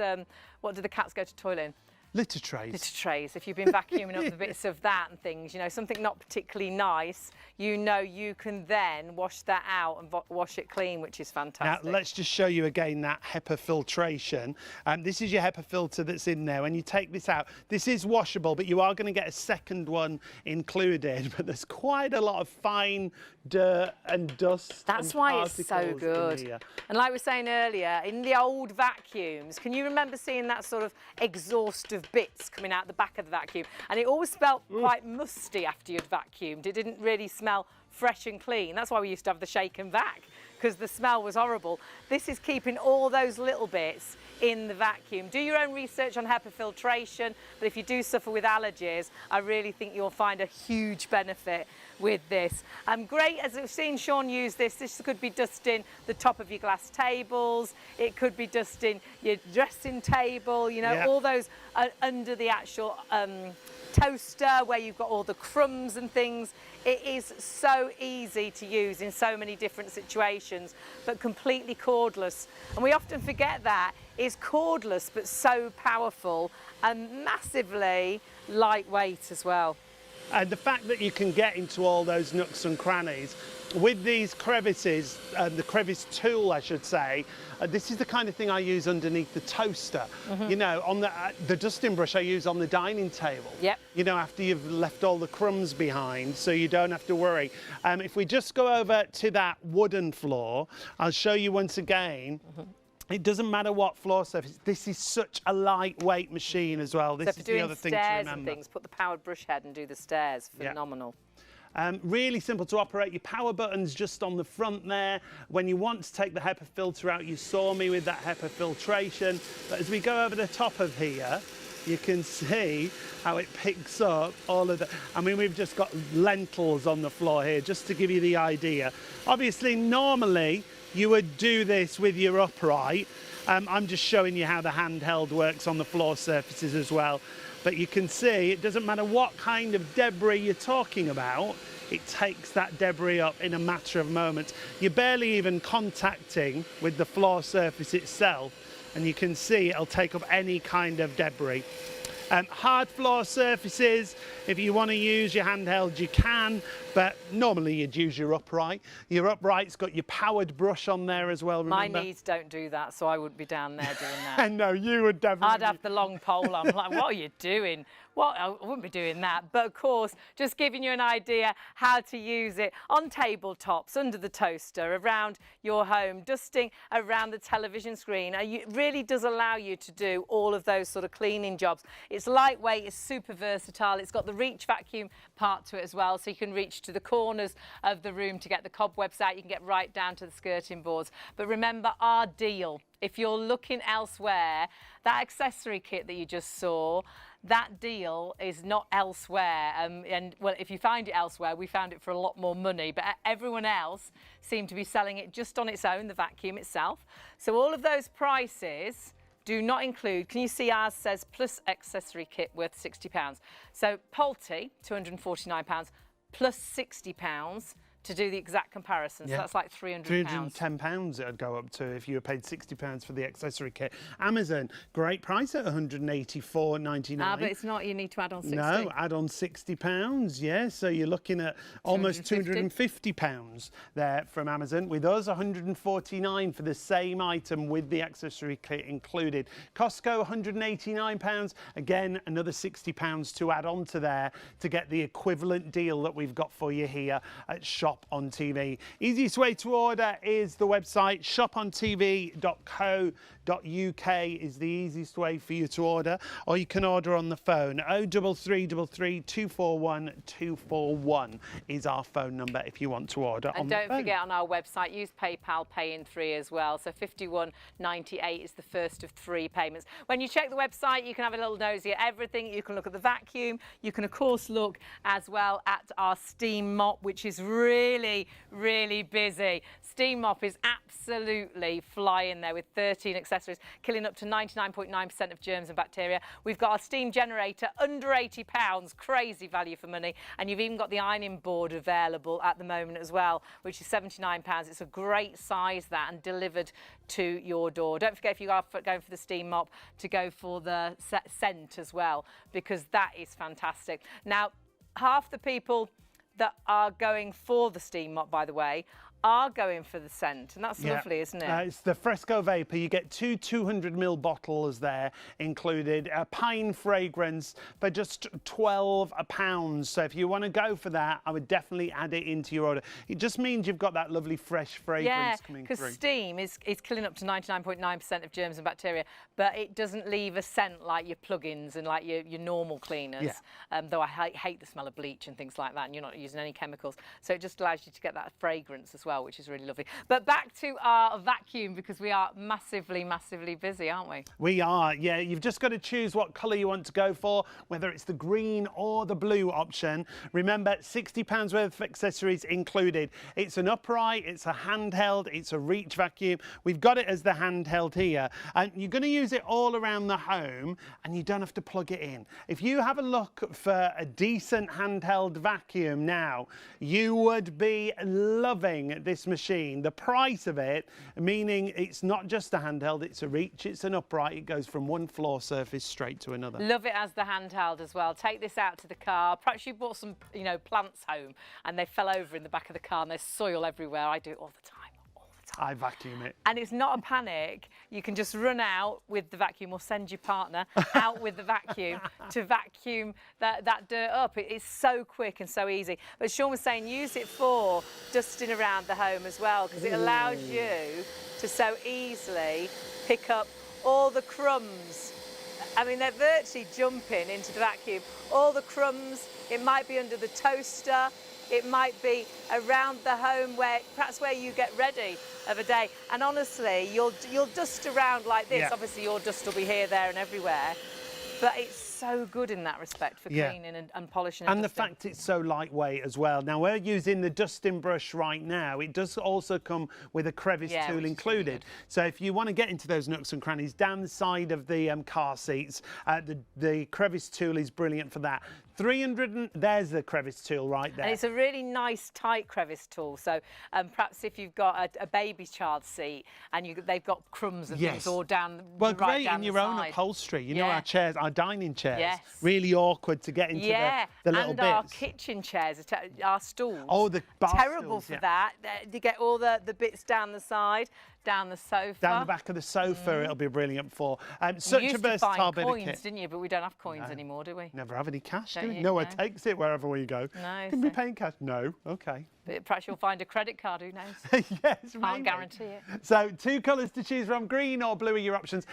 Speaker 1: what do the cats go to toilet in?
Speaker 2: Litter trays.
Speaker 1: Litter trays. If you've been vacuuming up the bits of that and things, you know, something not particularly nice, you know, you can then wash that out and wash it clean, which is fantastic.
Speaker 2: Now, let's just show you again that HEPA filtration. This is your HEPA filter that's in there. When you take this out, this is washable, but you are going to get a second one included. But there's quite a lot of fine dirt and dust.
Speaker 1: That's why it's so good. And like we were saying earlier, in the old vacuums, can you remember seeing that sort of exhaust of bits coming out the back of the vacuum? And it always felt quite musty after you'd vacuumed. It didn't really smell fresh and clean. That's why we used to have the shake and vac, because the smell was horrible. This is keeping all those little bits in the vacuum. Do your own research on HEPA filtration, but if you do suffer with allergies, I really think you'll find a huge benefit with this. Great, as we've seen Sean use this could be dusting the top of your glass tables, it could be dusting your dressing table, you know, all those under the actual toaster where you've got all the crumbs and things. It is so easy to use in so many different situations, but completely cordless. And we often forget that. It's cordless, but so powerful and massively lightweight as well.
Speaker 2: And the fact that you can get into all those nooks and crannies with these crevices, the crevice tool, I should say, this is the kind of thing I use underneath the toaster. You know, on the dusting brush I use on the dining table.
Speaker 1: Yep.
Speaker 2: You know, after you've left all the crumbs behind, so you don't have to worry. If we just go over to that wooden floor, I'll show you once again. It doesn't matter what floor surface. This is such a lightweight machine as well. This is the other thing to remember.
Speaker 1: And things, put the powered brush head and do the stairs. Phenomenal.
Speaker 2: Really simple to operate. Your power button's just on the front there. When you want to take the HEPA filter out, you saw me with that HEPA filtration. But as we go over the top of here, you can see how it picks up all of the... I mean, we've just got lentils on the floor here, just to give you the idea. Obviously, normally, you would do this with your upright. I'm just showing you how the handheld works on the floor surfaces as well. But you can see it doesn't matter what kind of debris you're talking about, it takes that debris up in a matter of moments. You're barely even contacting with the floor surface itself, and you can see it'll take up any kind of debris. Hard floor surfaces, if you want to use your handheld, you can, but normally you'd use your upright. Your upright's got your powered brush on there as well, remember?
Speaker 1: My knees don't do that, so I wouldn't be down there doing that.
Speaker 2: No, you would definitely...
Speaker 1: I'd have the long pole on. Like, what are you doing? What? I wouldn't be doing that. But of course, just giving you an idea how to use it on tabletops, under the toaster, around your home, dusting around the television screen. It really does allow you to do all of those sort of cleaning jobs. It's lightweight, it's super versatile. It's got the reach vacuum part to it as well, so you can reach to the corners of the room to get the cobwebs out. You can get right down to the skirting boards. But remember our deal. If you're looking elsewhere, that accessory kit that you just saw, that deal is not elsewhere. And well, if you find it elsewhere, we found it for a lot more money, but everyone else seemed to be selling it just on its own, the vacuum itself. So all of those prices do not include, can you see ours says plus accessory kit worth £60. So Polty, £249, plus £60 to do the exact comparison. So that's like £300.
Speaker 2: £310 it'd go up to if you were paid £60 for the accessory kit. Amazon, great price at £184.99.
Speaker 1: Ah, but it's not, you need to add on 60.
Speaker 2: No, add on £60, yeah. So you're looking at almost £250 there from Amazon. With us, £149 for the same item with the accessory kit included. Costco, £189. Again, another £60 to add on to there to get the equivalent deal that we've got for you here at ShopOnTV. Easiest way to order is the website shopontv.co.uk is the easiest way for you to order, or you can order on the phone. 03333 241 241 is our phone number if you want to order on the phone. And
Speaker 1: don't forget, on our website, use PayPal Pay in 3 as well. So £51.98 is the first of 3 payments. When you check the website, you can have a little nosy at everything. You can look at the vacuum. You can, of course, look as well at our steam mop, which is really, really busy. Steam mop is absolutely flying there with 13 accessories, killing up to 99.9% of germs and bacteria. We've got our steam generator under £80, crazy value for money. And you've even got the ironing board available at the moment as well, which is £79. It's a great size, that, and delivered to your door. Don't forget, if you are going for the steam mop, to go for the scent as well, because that is fantastic. Now, half the people that are going for the steam mop, by the way, are going for the scent, and that's lovely, isn't it?
Speaker 2: It's the Fresco Vapor. You get two 200ml bottles there included, a pine fragrance for just £12. So if you want to go for that, I would definitely add it into your order. It just means you've got that lovely fresh fragrance coming through.
Speaker 1: Because steam is killing up to 99.9% of germs and bacteria, but it doesn't leave a scent like your plugins and like your normal cleaners. Though I hate the smell of bleach and things like that, and you're not using any chemicals. So it just allows you to get that fragrance as well, which is really lovely. But back to our vacuum, because we are massively, massively busy, aren't we?
Speaker 2: We are, yeah. You've just got to choose what colour you want to go for, whether it's the green or the blue option. Remember, £60 worth of accessories included. It's an upright, it's a handheld, it's a reach vacuum. We've got it as the handheld here. And you're going to use it all around the home, and you don't have to plug it in. If you have a look for a decent handheld vacuum now, you would be loving at this machine, the price of it, meaning it's not just a handheld, it's a reach, it's an upright, it goes from one floor surface straight to another.
Speaker 1: Love it as the handheld as well. Take this out to the car. Perhaps you brought some, you know, plants home and they fell over in the back of the car and there's soil everywhere. I do it all the time.
Speaker 2: I vacuum it.
Speaker 1: And it's not a panic. You can just run out with the vacuum or send your partner out with the vacuum to vacuum that dirt up. It's so quick and so easy. But Sean was saying use it for dusting around the home as well, because it allows you to so easily pick up all the crumbs. I mean, they're virtually jumping into the vacuum. All the crumbs, it might be under the toaster, it might be around the home perhaps where you get ready of a day. And honestly, you'll dust around like this.
Speaker 2: Yeah.
Speaker 1: Obviously, your dust will be here, there, and everywhere. But it's so good in that respect for cleaning and polishing.
Speaker 2: And the
Speaker 1: dusting.
Speaker 2: fact it's so lightweight as well. Now, we're using the dusting brush right now. It does also come with a crevice tool included. So if you want to get into those nooks and crannies down the side of the car seats, the crevice tool is brilliant for that. There's the crevice tool right there.
Speaker 1: And it's a really nice tight crevice tool. So perhaps if you've got a baby child seat and they've got crumbs and things all down
Speaker 2: well,
Speaker 1: right
Speaker 2: great
Speaker 1: down
Speaker 2: in your
Speaker 1: the
Speaker 2: own
Speaker 1: side.
Speaker 2: upholstery. You know, our chairs, our dining chairs, really awkward to get into the little bits.
Speaker 1: And our kitchen chairs, our stools.
Speaker 2: Oh, the bar
Speaker 1: terrible
Speaker 2: stools,
Speaker 1: for that. You get all the bits down the side, down the sofa.
Speaker 2: Down the back of the sofa, it'll be brilliant for. Such a versatile bit of kit.
Speaker 1: Coins, didn't you? But we don't have coins anymore, do we?
Speaker 2: Never have any cash, do we?
Speaker 1: you?
Speaker 2: No one
Speaker 1: No.
Speaker 2: takes it wherever we go.
Speaker 1: No,
Speaker 2: Can we pay in cash? No. Okay.
Speaker 1: But perhaps you'll find a credit card, who knows?
Speaker 2: Yes,
Speaker 1: Can't guarantee it.
Speaker 2: So 2 colours to choose from, green or blue are your options.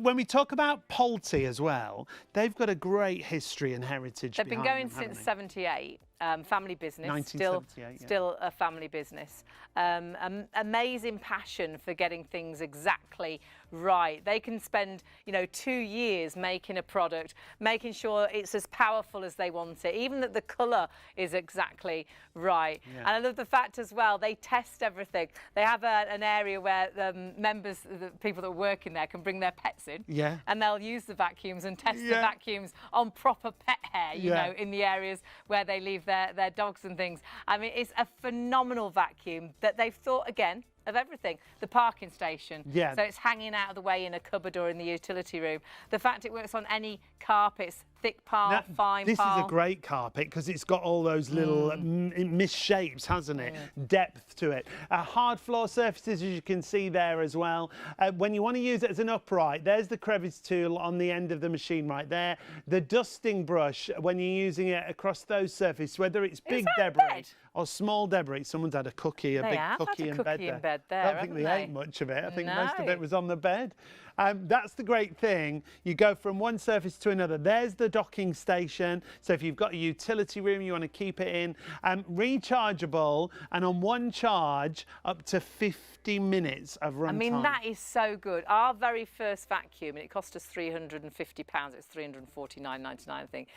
Speaker 2: When we talk about Pulte as well, they've got a great history and heritage.
Speaker 1: They've been going
Speaker 2: behind them,
Speaker 1: since
Speaker 2: haven't they?
Speaker 1: '78. Family business,
Speaker 2: 1978,
Speaker 1: still a family business. Amazing passion for getting things exactly right. They can spend, 2 years making a product, making sure it's as powerful as they want it, even that the colour is exactly right.
Speaker 2: Yeah.
Speaker 1: And I love the fact as well, they test everything. They have an area where the people that work in there can bring their pets in, and they'll use the vacuums and test the vacuums on proper pet hair, you know, in the areas where they leave their dogs and things. I mean, it's a phenomenal vacuum that they've thought, again, of everything. The parking station, so it's hanging out of the way in a cupboard or in the utility room. The fact it works on any carpets, thick pile, fine
Speaker 2: this
Speaker 1: pile.
Speaker 2: Is a great carpet because it's got all those little misshapes, hasn't it? Depth to it. Hard floor surfaces, as you can see there as well. When you want to use it as an upright, there's the crevice tool on the end of the machine right there. The dusting brush, when you're using it across those surfaces, whether it's big debris or small debris. Someone's had a cookie, a big cookie in bed there. I don't think they ate much of it. I think most of it was on the bed. That's the great thing. You go from one surface to another. There's the docking station. So if you've got a utility room, you want to keep it in. Rechargeable, and on one charge, up to 50 minutes of runtime.
Speaker 1: I mean, that is so good. Our very first vacuum, and it cost us £350. It's £349.99, I think.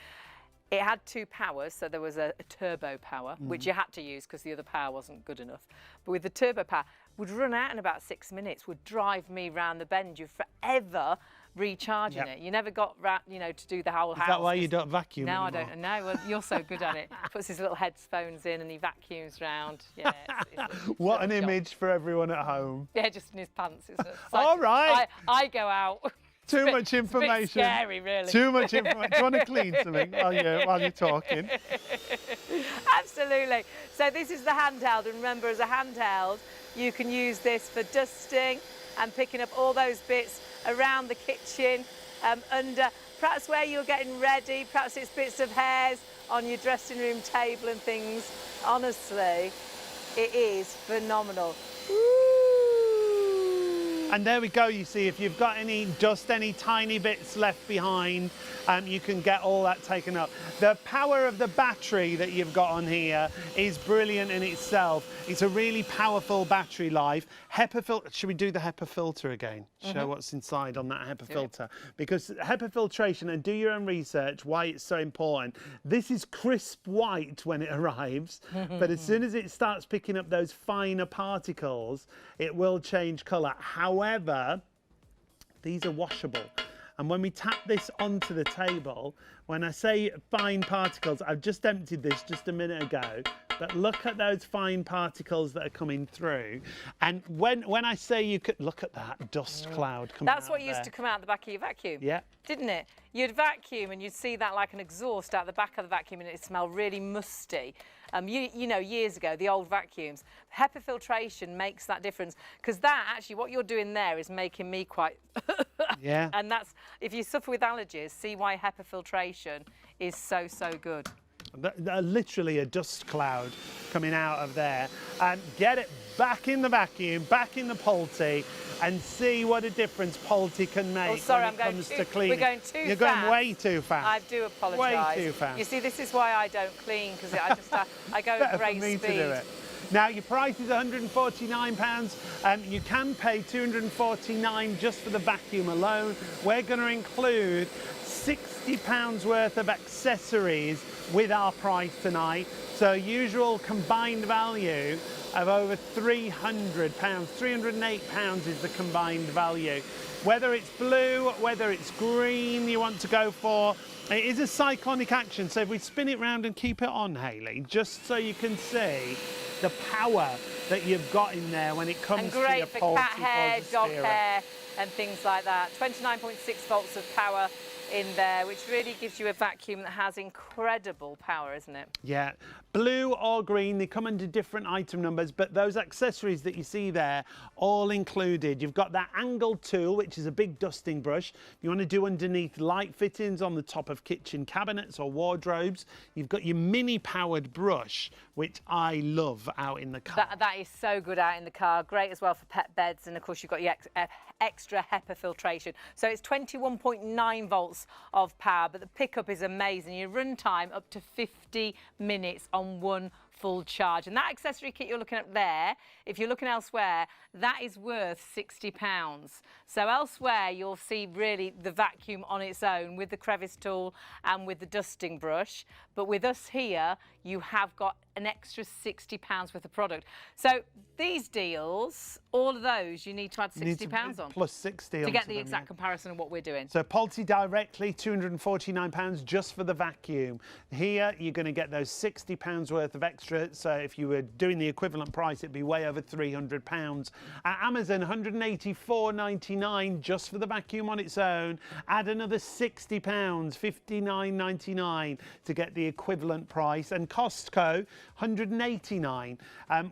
Speaker 1: It had 2 powers, so there was a turbo power, which you had to use because the other power wasn't good enough. But with the turbo power, would run out in about 6 minutes, would drive me round the bend. You're forever recharging it. You never got, to do the whole house.
Speaker 2: Is that why you don't vacuum
Speaker 1: No,
Speaker 2: anymore?
Speaker 1: I don't. No, well, you're so good at it. Puts his little headphones in and he vacuums round. Yeah.
Speaker 2: What an image for everyone at home.
Speaker 1: Yeah, just in his pants. It's
Speaker 2: all right.
Speaker 1: I go out.
Speaker 2: Too much information.
Speaker 1: It's a bit scary, really.
Speaker 2: Too much information. Do you want to clean something while you're talking?
Speaker 1: Absolutely. So this is the handheld, and remember, as a handheld, you can use this for dusting and picking up all those bits around the kitchen, under, perhaps where you're getting ready, perhaps it's bits of hairs on your dressing room table and things. Honestly, it is phenomenal.
Speaker 2: And there we go, you see, if you've got any dust, any tiny bits left behind, you can get all that taken up. The power of the battery that you've got on here is brilliant in itself. It's a really powerful battery life. HEPA filter, should we do the HEPA filter again? Show what's inside on that HEPA filter. Because HEPA filtration, and do your own research why it's so important. This is crisp white when it arrives, but as soon as it starts picking up those finer particles, it will change colour. However, these are washable. And when we tap this onto the table, when I say fine particles, I've just emptied this just a minute ago. But look at those fine particles that are coming through. And when I say you could look at that dust cloud coming out.
Speaker 1: That's what used to come out the back of your vacuum.
Speaker 2: Yeah.
Speaker 1: Didn't it? You'd vacuum and you'd see that like an exhaust out the back of the vacuum and it smelled really musty. You know, years ago, the old vacuums. HEPA filtration makes that difference because that actually, what you're doing there is making me quite...
Speaker 2: Yeah.
Speaker 1: And that's, if you suffer with allergies, see why HEPA filtration is so, so good.
Speaker 2: Literally a dust cloud coming out of there. And get it back in the vacuum, back in the Polti, and see what a difference Polti can make when it comes to cleaning.
Speaker 1: We're going too fast.
Speaker 2: You're going way too fast.
Speaker 1: I do apologise.
Speaker 2: Way too fast.
Speaker 1: You see, this is why I don't clean, because I go at great speed.
Speaker 2: To do it. Now, your price is £149. You can pay £249 just for the vacuum alone. We're going to include £60 worth of accessories with our price tonight. So usual combined value of over £300. £308 is the combined value. Whether it's blue, whether it's green you want to go for, it is a cyclonic action. So if we spin it round and keep it on, Hayley, just so you can see the power that you've got in there when it comes to your
Speaker 1: And great for cat hair, dog hair and things like that. 29.6 volts of power in there, which really gives you a vacuum that has incredible power, isn't it?
Speaker 2: Yeah, blue or green, they come under different item numbers, but those accessories that you see there, all included. You've got that angled tool, which is a big dusting brush. You want to do underneath light fittings on the top of kitchen cabinets or wardrobes. You've got your mini powered brush, which I love out in the car.
Speaker 1: That is so good out in the car. Great as well for pet beds, and of course you've got your extra HEPA filtration. So it's 21.9 volts of power, but the pickup is amazing. Your run time up to 50 minutes on one full charge. And that accessory kit you're looking at there, if you're looking elsewhere, that is worth £60. So elsewhere you'll see really the vacuum on its own with the crevice tool and with the dusting brush. But with us here, you have got an extra £60 worth of product. So these deals, all of those, you need to add £60 on.
Speaker 2: Plus 60
Speaker 1: to get the exact comparison of what we're doing.
Speaker 2: So Polti directly, £249 just for the vacuum. Here, you're going to get those £60 worth of extra. So if you were doing the equivalent price, it'd be way over £300. At Amazon, £184.99 just for the vacuum on its own. Add another £60, $59.99 to get the equivalent price. And Costco, £189.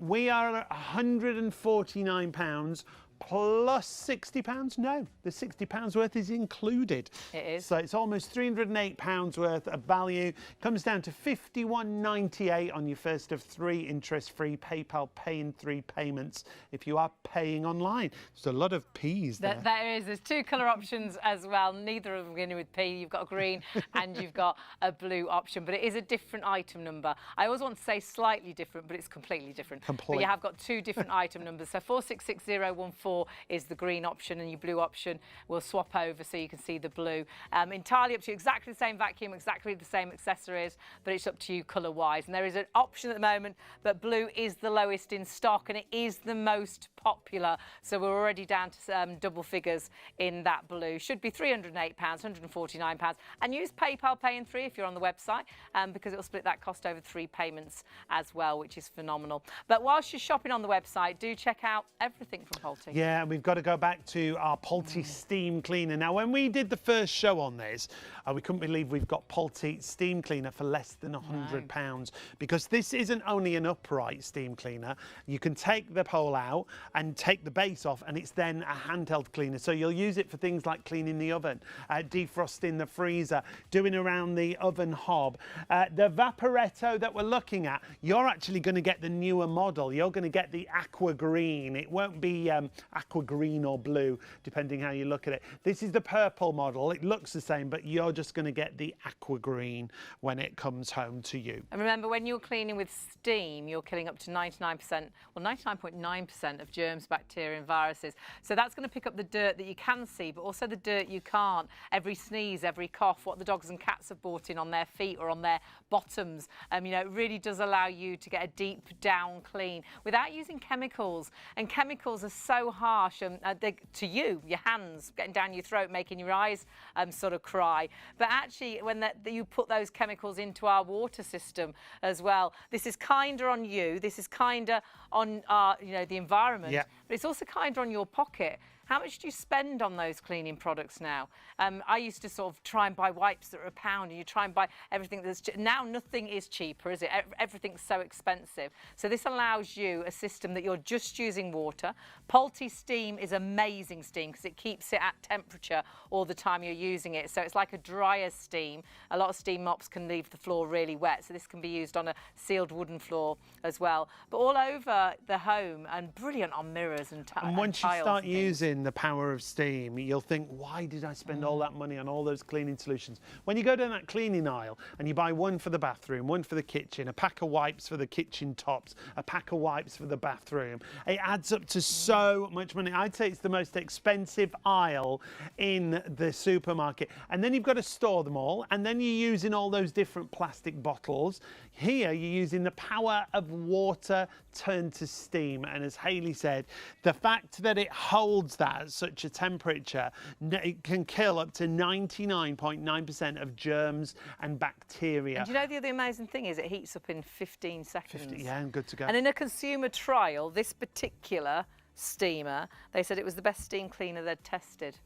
Speaker 2: We are at £149 plus £60. No, the £60 worth is included.
Speaker 1: It is.
Speaker 2: So it's almost £308 worth of value. Comes down to £51.98 on your first of 3 interest-free PayPal Pay in 3 payments if you are paying online. There's a lot of P's there.
Speaker 1: There is. There's 2 colour options as well. Neither of them beginning with P. You've got a green and you've got a blue option, but it is a different item number. I always want to say slightly different, but it's completely different. But you have got 2 different item numbers. So 466014 is the green option, and your blue option will swap over so you can see the blue. Entirely up to you. Exactly the same vacuum, exactly the same accessories, but it's up to you colour-wise. And there is an option at the moment, but blue is the lowest in stock and it is the most popular. So we're already down to double figures in that blue. Should be £308, £149. And use PayPal Pay in 3 if you're on the website, because it will split that cost over 3 payments as well, which is phenomenal. But whilst you're shopping on the website, do check out everything from Polti.
Speaker 2: Yeah, we've got to go back to our Polti steam cleaner. Now, when we did the first show on this, we couldn't believe we've got Polti steam cleaner for less than £100, because this isn't only an upright steam cleaner. You can take the pole out and take the base off, and it's then a handheld cleaner. So you'll use it for things like cleaning the oven, defrosting the freezer, doing around the oven hob. The Vaporetto that we're looking at, you're actually going to get the newer model. You're going to get the aqua green. It won't be aqua green or blue, depending how you look at it. This is the purple model. It looks the same, but you're just going to get the aqua green when it comes home to you.
Speaker 1: And remember, when you're cleaning with steam, you're killing up to 99%, well, 99.9% of germs, bacteria and viruses. So that's going to pick up the dirt that you can see, but also the dirt you can't. Every sneeze, every cough, what the dogs and cats have brought in on their feet or on their bottoms. You know, it really does allow you to get a deep down clean without using chemicals. And chemicals are so harsh to you, your hands getting down your throat, making your eyes sort of cry. But actually, when you put those chemicals into our water system as well, this is kinder on you. This is kinder on our, the environment.
Speaker 2: Yeah.
Speaker 1: But it's also kinder on your pocket. How much do you spend on those cleaning products now? I used to sort of try and buy wipes that are £1, and you try and buy everything that's now nothing is cheaper, is it? Everything's so expensive. So this allows you a system that you're just using water. Polty steam is amazing steam because it keeps it at temperature all the time you're using it. So it's like a drier steam. A lot of steam mops can leave the floor really wet, so this can be used on a sealed wooden floor as well. But all over the home, and brilliant on mirrors and tiles.
Speaker 2: And once you start using the power of steam, you'll think, why did I spend all that money on all those cleaning solutions? When you go down that cleaning aisle and you buy one for the bathroom, one for the kitchen, a pack of wipes for the kitchen tops, a pack of wipes for the bathroom, it adds up to so much money. I'd say it's the most expensive aisle in the supermarket. And then you've got to store them all, and then you're using all those different plastic bottles. Here you're using the power of water turned to steam, and as Hayley said, the fact that it holds that at such a temperature, it can kill up to 99.9% of germs and bacteria.
Speaker 1: And do you know the other amazing thing is it heats up in 15 seconds.
Speaker 2: Yeah, and good to go.
Speaker 1: And in a consumer trial, this particular steamer, they said it was the best steam cleaner they'd tested.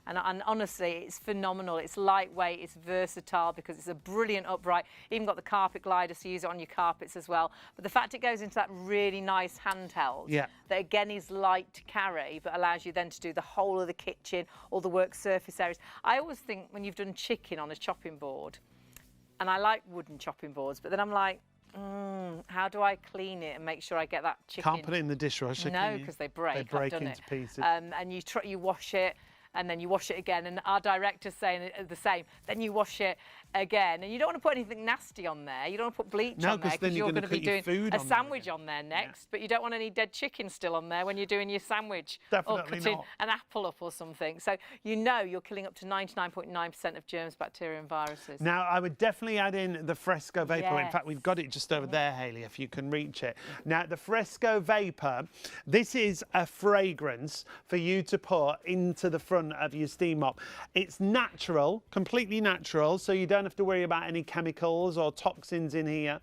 Speaker 1: And honestly, it's phenomenal. It's lightweight, it's versatile because it's a brilliant upright. Even got the carpet glider, so you use it on your carpets as well. But the fact it goes into that really nice handheld, that again is light to carry, but allows you then to do the whole of the kitchen, all the work surface areas. I always think when you've done chicken on a chopping board, and I like wooden chopping boards, but then I'm like, how do I clean it and make sure I get that chicken?
Speaker 2: Can't put it in the dishwasher.
Speaker 1: No, because they break.
Speaker 2: They break
Speaker 1: I've done
Speaker 2: into
Speaker 1: it.
Speaker 2: pieces.
Speaker 1: And you wash it, and then you wash it again, and our director's saying the same. Then you wash it again, and you don't want to put anything nasty on there. You don't want to put bleach on there because you're going to be doing a sandwich on there next. But you don't want any dead chicken still on there when you're doing your sandwich.
Speaker 2: Definitely
Speaker 1: or cutting
Speaker 2: not.
Speaker 1: an apple up or something. So you're killing up to 99.9% of germs, bacteria, and viruses.
Speaker 2: Now, I would definitely add in the Fresco Vapor.
Speaker 1: Yes.
Speaker 2: In fact, we've got it just over there, Hayley, if you can reach it. Now, the Fresco Vapor, this is a fragrance for you to put into the front of your steam mop. It's natural, completely natural, so you don't have to worry about any chemicals or toxins in here.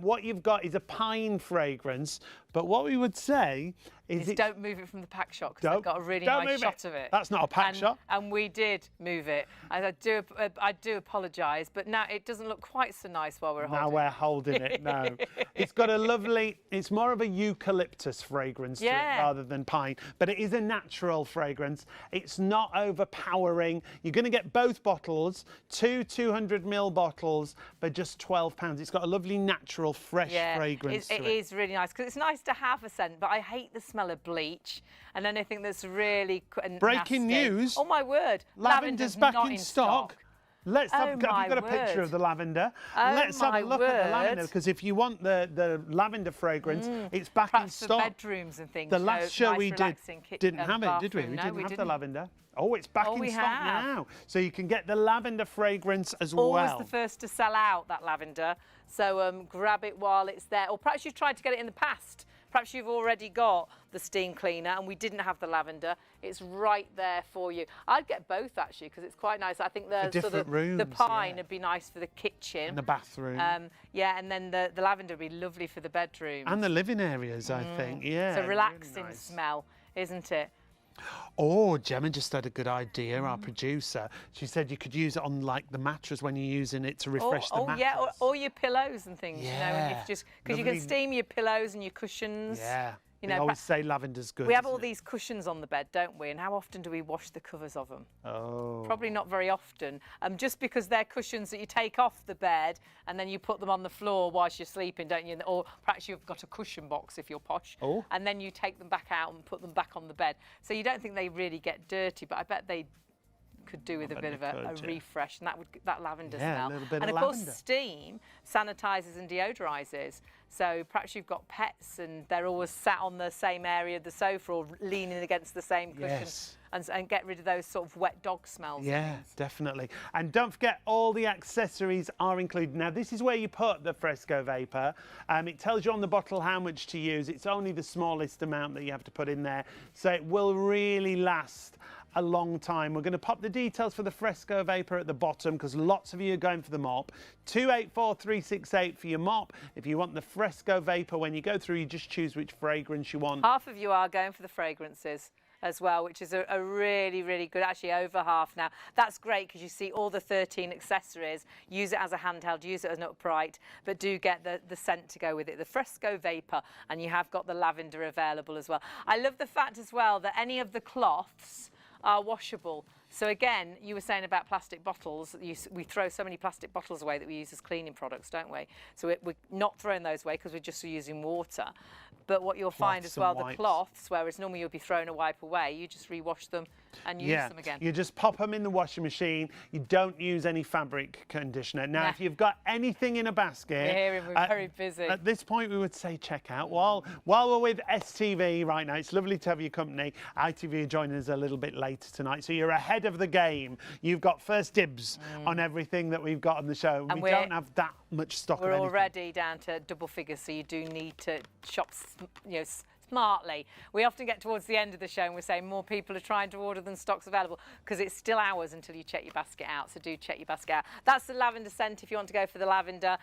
Speaker 2: What you've got is a pine fragrance, but what we would say is
Speaker 1: don't move it from the pack shot because they've got a really nice shot of it.
Speaker 2: That's not a pack shot.
Speaker 1: And we did move it. I do apologise, but now it doesn't look quite so nice while we're holding it.
Speaker 2: Now we're holding it, no. It's got a lovely, it's more of a eucalyptus fragrance to it rather than pine, but it is a natural fragrance. It's not overpowering. You're going to get both bottles, two 200ml bottles, for just £12. It's got a lovely natural fresh fragrance to it. It
Speaker 1: is really nice because it's nice to have a scent, but I hate the smell of bleach and anything that's really
Speaker 2: Breaking
Speaker 1: nasty.
Speaker 2: news.
Speaker 1: Oh my word.
Speaker 2: Lavender's back in stock. Let's have, have you got a picture of the lavender? Let's have a look at the lavender, because if you want the lavender fragrance, it's back in stock.
Speaker 1: For bedrooms and things.
Speaker 2: The last show we didn't have it, did we? We didn't have the lavender. Oh, it's back in stock now. So you can get the lavender fragrance as well.
Speaker 1: Always the first to sell out, that lavender. So grab it while it's there. Or perhaps you've tried to get it in the past. Perhaps you've already got the steam cleaner and we didn't have the lavender. It's right there for you. I'd get both actually because it's quite nice. I think the sort of the pine would be nice for the kitchen
Speaker 2: and the bathroom.
Speaker 1: Yeah, and then the lavender would be lovely for the bedroom
Speaker 2: and the living areas. I think. Yeah.
Speaker 1: It's a relaxing smell, isn't it?
Speaker 2: Oh, Gemma just had a good idea, our producer. She said you could use it on like the mattress when you're using it to refresh the mattress.
Speaker 1: Yeah, or your pillows and things, you know, and because you can steam your pillows and your cushions.
Speaker 2: Yeah.
Speaker 1: You know,
Speaker 2: I always say lavender's good.
Speaker 1: We have all these cushions on the bed, don't we? And how often do we wash the covers of them?
Speaker 2: Oh.
Speaker 1: Probably not very often. Just because they're cushions that you take off the bed and then you put them on the floor whilst you're sleeping, don't you? Or perhaps you've got a cushion box if you're posh.
Speaker 2: Oh.
Speaker 1: And then you take them back out and put them back on the bed. So you don't think they really get dirty, but I bet they could do with a bit of a refresh, and that lavender
Speaker 2: Yeah,
Speaker 1: smell.
Speaker 2: a little bit
Speaker 1: and
Speaker 2: of
Speaker 1: of course,
Speaker 2: lavender.
Speaker 1: steam sanitizes and deodorizes. So perhaps you've got pets and they're always sat on the same area of the sofa or leaning against the same cushion.
Speaker 2: Yes.
Speaker 1: And get rid of those sort of wet dog smells.
Speaker 2: Yeah, definitely. And don't forget, all the accessories are included. Now, this is where you put the Fresco Vapor. It tells you on the bottle how much to use. It's only the smallest amount that you have to put in there. So it will really last a long time. We're going to pop the details for the Fresco Vapor at the bottom because lots of you are going for the mop. 284368 for your mop. If you want the Fresco Vapor, when you go through, you just choose which fragrance you want.
Speaker 1: Half of you are going for the fragrances as well, which is a really, really good, actually over half now. That's great because you see all the 13 accessories. Use it as a handheld, use it as an upright, but do get the scent to go with it, the Fresco Vapor, and you have got the lavender available as well. I love the fact as well that any of the cloths are washable. So again, you were saying about plastic bottles. We throw so many plastic bottles away that we use as cleaning products, don't we? So we're not throwing those away because we're just using water. But what you'll find as well, the cloths, whereas normally you'll be throwing a wipe away, you just rewash them and use them again.
Speaker 2: You just pop them in the washing machine. You don't use any fabric conditioner. Now, if you've got anything in a basket,
Speaker 1: we're hearing we're very busy.
Speaker 2: At this point, we would say check out. While we're with STV right now, it's lovely to have your company. ITV are joining us a little bit later tonight, so you're ahead of the game. You've got first dibs on everything that we've got on the show. And we don't have that much stock of anything.
Speaker 1: We're already down to double figures, so you do need to shop, smartly. We often get towards the end of the show and we're saying more people are trying to order than stock's available because it's still hours until you check your basket out, so do check your basket out. That's the lavender scent if you want to go for the lavender.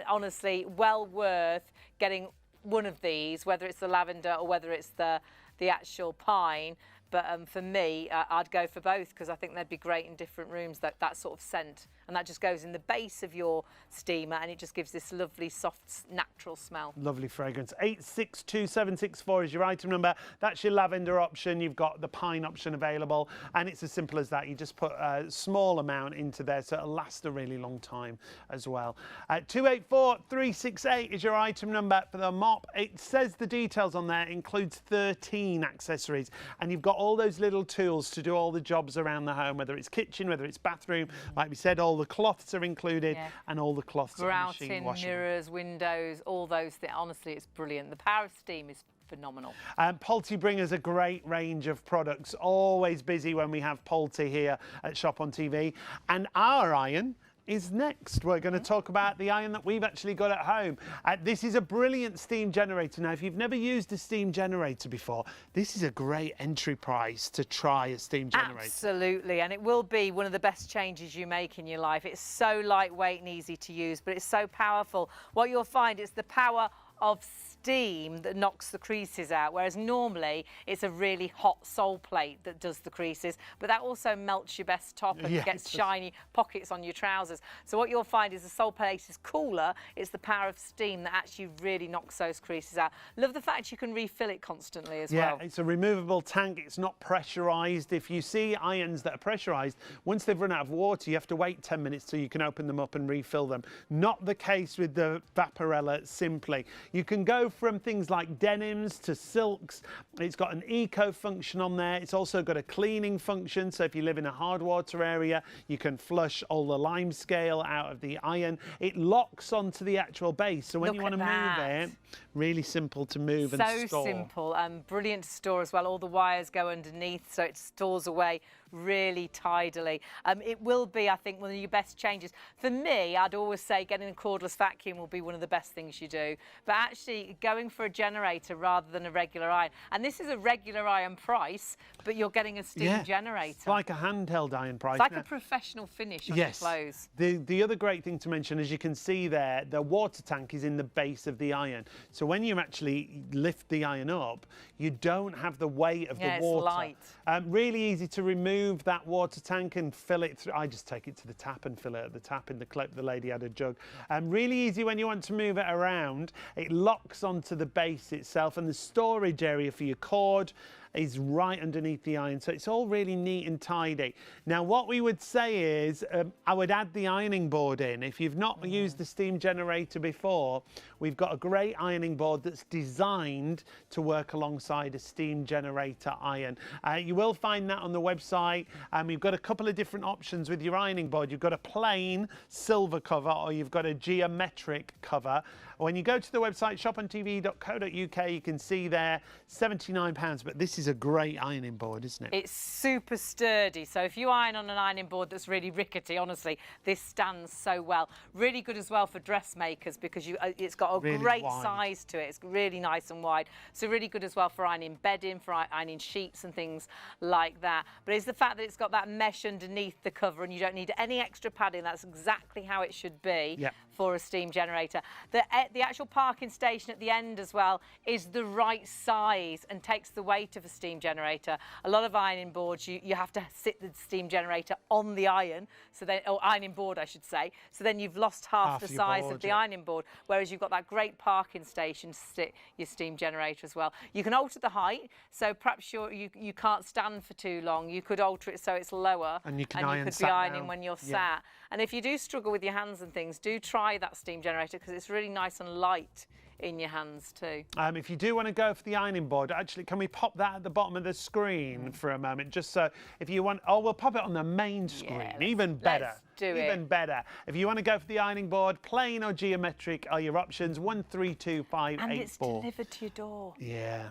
Speaker 1: Honestly, well worth getting one of these, whether it's the lavender or whether it's the actual pine. But for me, I'd go for both because I think they'd be great in different rooms, that sort of scent. And that just goes in the base of your steamer and it just gives this lovely, soft, natural smell.
Speaker 2: Lovely fragrance. 862764 is your item number. That's your lavender option. You've got the pine option available. And it's as simple as that. You just put a small amount into there so it'll last a really long time as well. 284368 is your item number for the mop. It says the details on there. It includes 13 accessories. And you've got all those little tools to do all the jobs around the home, whether it's kitchen, whether it's bathroom. Like we said, all the cloths are included and all the cloths are machine washable.
Speaker 1: Mirrors, windows, all those things. Honestly, it's brilliant. The power of steam is phenomenal.
Speaker 2: Polty bring us a great range of products. Always busy when we have Polty here at ShopOnTV. And our iron is next. We're going to talk about the iron that we've actually got at home. This is a brilliant steam generator. Now, if you've never used a steam generator before, this is a great entry price to try a steam generator.
Speaker 1: Absolutely, and it will be one of the best changes you make in your life. It's so lightweight and easy to use, but it's so powerful. What you'll find is the power of steam that knocks the creases out, whereas normally it's a really hot sole plate that does the creases, but that also melts your best top and gets shiny pockets on your trousers. So what you'll find is the sole plate is cooler. It's the power of steam that actually really knocks those creases out. Love the fact you can refill it constantly as well.
Speaker 2: Yeah, it's a removable tank. It's not pressurised. If you see irons that are pressurised, once they've run out of water, you have to wait 10 minutes till you can open them up and refill them. Not the case with the Vaporella Simply. You can go from things like denims to silks. It's got an eco function on there. It's also got a cleaning function. So if you live in a hard water area, you can flush all the lime scale out of the iron. It locks onto the actual base. So when you want to move it, really simple to move and store.
Speaker 1: So simple and brilliant to store as well. All the wires go underneath, so it stores away really tidily. It will be, I think, one of your best changes. For me, I'd always say getting a cordless vacuum will be one of the best things you do. But actually going for a generator rather than a regular iron. And this is a regular iron price, but you're getting a steam generator.
Speaker 2: It's like a handheld iron price.
Speaker 1: It's like a professional finish on your clothes.
Speaker 2: The other great thing to mention, as you can see there, the water tank is in the base of the iron. So when you actually lift the iron up, you don't have the weight of the water.
Speaker 1: It's light.
Speaker 2: Really easy to remove that water tank and fill it through. I just take it to the tap and fill it at the tap in the clip. The lady had a jug. Really easy when you want to move it around. It locks onto the base itself and the storage area for your cord. is right underneath the iron, so it's all really neat and tidy. Now what we would say is I would add the ironing board in. If you've not used the steam generator before, we've got a great ironing board that's designed to work alongside a steam generator iron. You will find that on the website. We've got a couple of different options with your ironing board. You've got a plain silver cover, or you've got a geometric cover. When you go to the website shopontv.co.uk, you can see there £79, but this is a great ironing board, isn't it?
Speaker 1: It's super sturdy, so if you iron on an ironing board that's really rickety, honestly, this stands so well. Really good as well for dressmakers, because it's got a
Speaker 2: Really
Speaker 1: great
Speaker 2: wide.
Speaker 1: size to it. It's really nice and wide, so really good as well for ironing bedding, for ironing sheets and things like that. But it's the fact that it's got that mesh underneath the cover and you don't need any extra padding. That's exactly how it should be.
Speaker 2: Yep.
Speaker 1: For a steam generator. The actual parking station at the end as well is the right size and takes the weight of a steam generator. A lot of ironing boards, you have to sit the steam generator on the iron, so then, or ironing board I should say, so then you've lost half the
Speaker 2: your
Speaker 1: size
Speaker 2: board,
Speaker 1: of the
Speaker 2: yeah.
Speaker 1: ironing board, whereas you've got that great parking station to sit your steam generator as well. You can alter the height, so perhaps you can't stand for too long. You could alter it so it's lower,
Speaker 2: And you can
Speaker 1: and
Speaker 2: iron
Speaker 1: you could be
Speaker 2: sat
Speaker 1: ironing
Speaker 2: down.
Speaker 1: when you're
Speaker 2: Yeah.
Speaker 1: sat. And if you do struggle with your hands and things, do try that steam generator, because it's really nice and light in your hands too.
Speaker 2: If you do want to go for the ironing board, actually, can we pop that at the bottom of the screen for a moment? Just so if you want, we'll pop it on the main screen. Even better.
Speaker 1: let's do it.
Speaker 2: Even better. If you want to go for the ironing board, plain or geometric are your options. 132584.
Speaker 1: And it's delivered to your door.
Speaker 2: Yeah.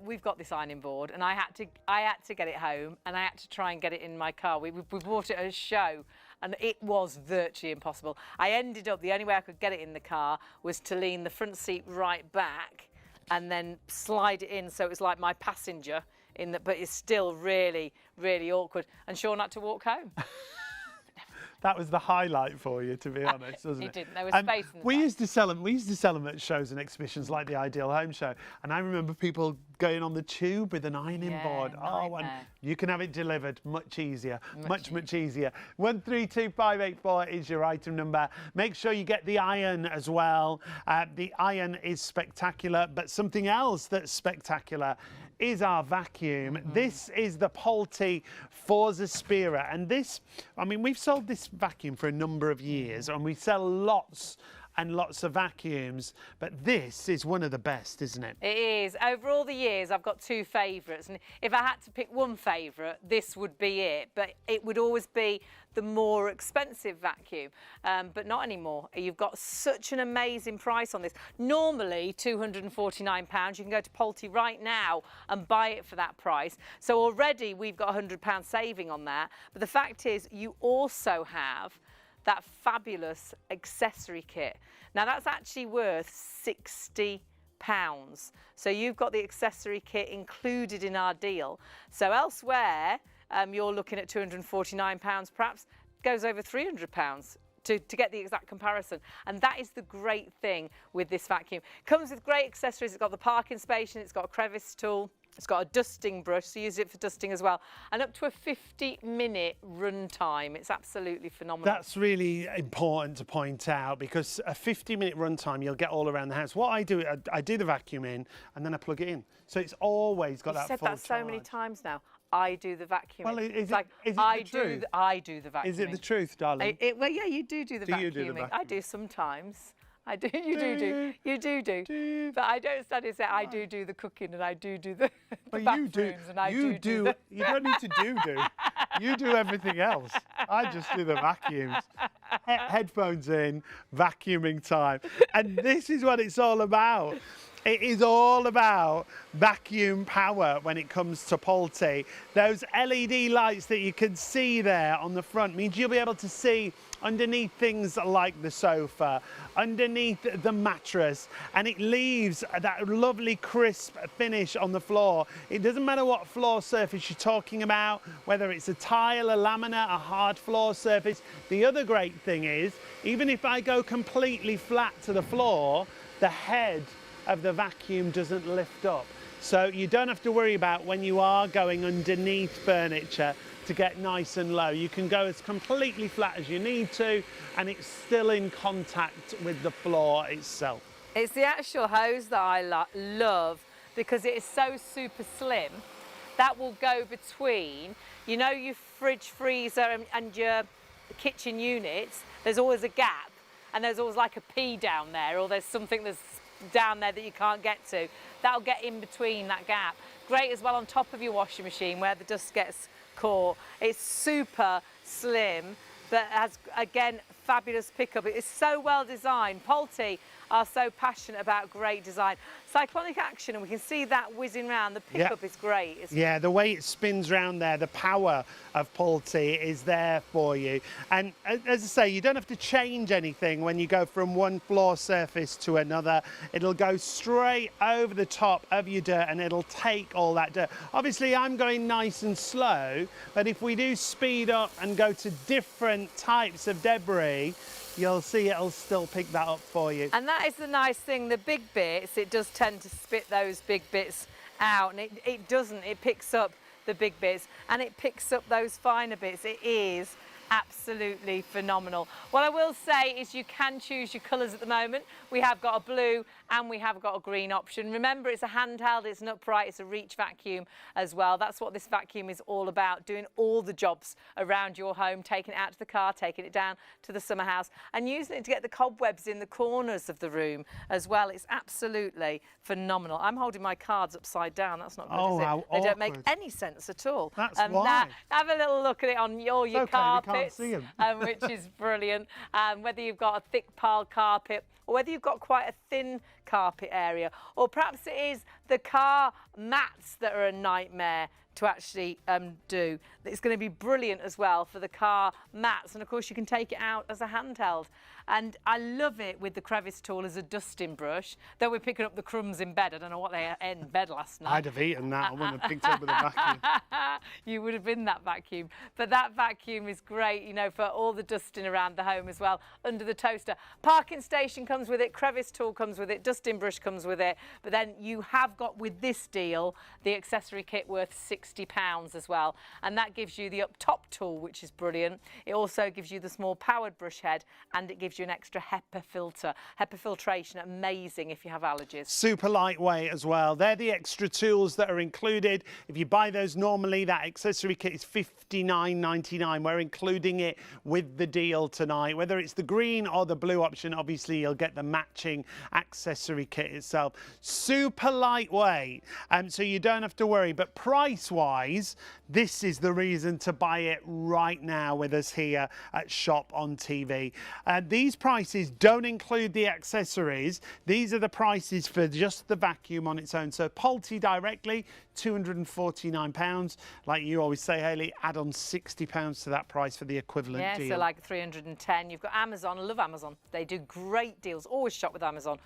Speaker 1: We've got this ironing board, and I had to get it home, and I had to try and get it in my car. We bought it at a show, and it was virtually impossible. I ended up, the only way I could get it in the car was to lean the front seat right back and then slide it in, so it was like my passenger in the, but it's still really, really awkward. And Sean had to walk home.
Speaker 2: That was the highlight for you, to be honest, wasn't it?
Speaker 1: It didn't. There was space in the
Speaker 2: we
Speaker 1: back.
Speaker 2: used to sell them. We used to sell them at shows and exhibitions like the Ideal Home Show. And I remember people going on the tube with an ironing
Speaker 1: Yeah,
Speaker 2: board. Oh, and
Speaker 1: nightmare.
Speaker 2: you can have it delivered much easier, much easier. 132584 is your item number. Make sure you get the iron as well. The iron is spectacular, but something else that's spectacular is our vacuum. This is the Pulte Forza Spira, and this, I mean, we've sold this vacuum for a number of years, and we sell lots and lots of vacuums, but this is one of the best, isn't it?
Speaker 1: It is. Over all the years, I've got two favourites, and if I had to pick one favourite, this would be it. But it would always be the more expensive vacuum, but not anymore. You've got such an amazing price on this. Normally £249. You can go to Pulte right now and buy it for that price. So already we've got £100 saving on that. But the fact is, you also have that fabulous accessory kit. Now that's actually worth £60. So you've got the accessory kit included in our deal. So elsewhere, you're looking at £249, perhaps goes over £300 to get the exact comparison. And that is the great thing with this vacuum. Comes with great accessories. It's got the parking station, it's got a crevice tool, it's got a dusting brush, so use it for dusting as well, and up to a 50-minute run time. It's absolutely phenomenal.
Speaker 2: That's really important to point out, because a 50-minute run time you'll get all around the house. What I do, I do the vacuum in and then I plug it in, so it's always got that
Speaker 1: You've said
Speaker 2: full
Speaker 1: that so many
Speaker 2: charge.
Speaker 1: times now. I do the vacuum.
Speaker 2: Well, is
Speaker 1: like
Speaker 2: it the
Speaker 1: I
Speaker 2: truth?
Speaker 1: I do the vacuum.
Speaker 2: Is it the truth, darling?
Speaker 1: Well, yeah, you do the
Speaker 2: Do
Speaker 1: vacuuming.
Speaker 2: you do the
Speaker 1: I
Speaker 2: vacuum?
Speaker 1: do sometimes. I do.
Speaker 2: Do you?
Speaker 1: You do.
Speaker 2: Do.
Speaker 1: But I don't stand and say I do the cooking, and I do the
Speaker 2: But
Speaker 1: bathrooms,
Speaker 2: you do.
Speaker 1: and I
Speaker 2: You
Speaker 1: do the...
Speaker 2: You don't need to do. You do everything else. I just do the vacuums. Headphones in, vacuuming time, and this is what it's all about. It is all about vacuum power when it comes to Pulte. Those LED lights that you can see there on the front means you'll be able to see underneath things like the sofa, underneath the mattress, and it leaves that lovely crisp finish on the floor. It doesn't matter what floor surface you're talking about, whether it's a tile, a laminate, a hard floor surface. The other great thing is, even if I go completely flat to the floor, the head of the vacuum doesn't lift up. So you don't have to worry about when you are going underneath furniture to get nice and low. You can go as completely flat as you need to, and it's still in contact with the floor itself.
Speaker 1: It's the actual hose that I love, because it is so super slim, that will go between, you know, your fridge, freezer and your kitchen units. There's always a gap, and there's always like a pea down there, or there's something that's down there that you can't get to. That'll get in between that gap. Great as well on top of your washing machine where the dust gets caught. It's super slim, but has, again, fabulous pickup. It is so well designed. Pulte are so passionate about great design. Cyclonic action, and we can see that whizzing round. The pickup is great.
Speaker 2: Yeah, the way it spins round there, the power of Pulte is there for you. And as I say, you don't have to change anything when you go from one floor surface to another. It'll go straight over the top of your dirt and it'll take all that dirt. Obviously, I'm going nice and slow, but if we do speed up and go to different types of debris, you'll see it'll still pick that up for you.
Speaker 1: And that is the nice thing, the big bits, it does tend to spit those big bits out, and it doesn't, it picks up the big bits and it picks up those finer bits. It is absolutely phenomenal. What I will say is you can choose your colours at the moment. We have got a blue and we have got a green option. Remember, it's a handheld, it's an upright, it's a reach vacuum as well. That's what this vacuum is all about, doing all the jobs around your home, taking it out to the car, taking it down to the summer house and using it to get the cobwebs in the corners of the room as well. It's absolutely phenomenal. I'm holding my cards upside down. That's not good, is it?
Speaker 2: How
Speaker 1: They don't
Speaker 2: awkward.
Speaker 1: make any sense at all.
Speaker 2: That's
Speaker 1: Now,
Speaker 2: why.
Speaker 1: have a little look at it on your
Speaker 2: okay,
Speaker 1: carpets,
Speaker 2: we can't see 'em.
Speaker 1: which is brilliant. Whether you've got a thick piled carpet or whether you've got quite a thin carpet area, or perhaps it is the car mats that are a nightmare to actually do. It's going to be brilliant as well for the car mats, and of course you can take it out as a handheld. And I love it with the crevice tool as a dusting brush, though we're picking up the crumbs in bed. I don't know what they ate in bed last night.
Speaker 2: I'd have eaten that. I wouldn't have picked it up with a vacuum.
Speaker 1: You would have been that vacuum. But that vacuum is great, you know, for all the dusting around the home as well, under the toaster. Parking station comes with it, crevice tool comes with it, dusting brush comes with it. But then you have got, with this deal, the accessory kit worth £60 as well. And that gives you the up top tool, which is brilliant. It also gives you the small powered brush head, and it gives you an extra HEPA filter. HEPA filtration, amazing if you have allergies.
Speaker 2: Super lightweight as well. They're the extra tools that are included. If you buy those normally, that accessory kit is $59.99. We're including it with the deal tonight. Whether it's the green or the blue option, obviously you'll get the matching accessory kit itself. Super lightweight, so you don't have to worry. But price-wise, this is the reason to buy it right now with us here at ShopOnTV. These prices don't include the accessories. These are the prices for just the vacuum on its own. So Pulte directly, £249. Like you always say, Hayley, add on £60 to that price for the equivalent deal.
Speaker 1: Yeah, so like 310. You've got Amazon. I love Amazon. They do great deals. Always shop with Amazon.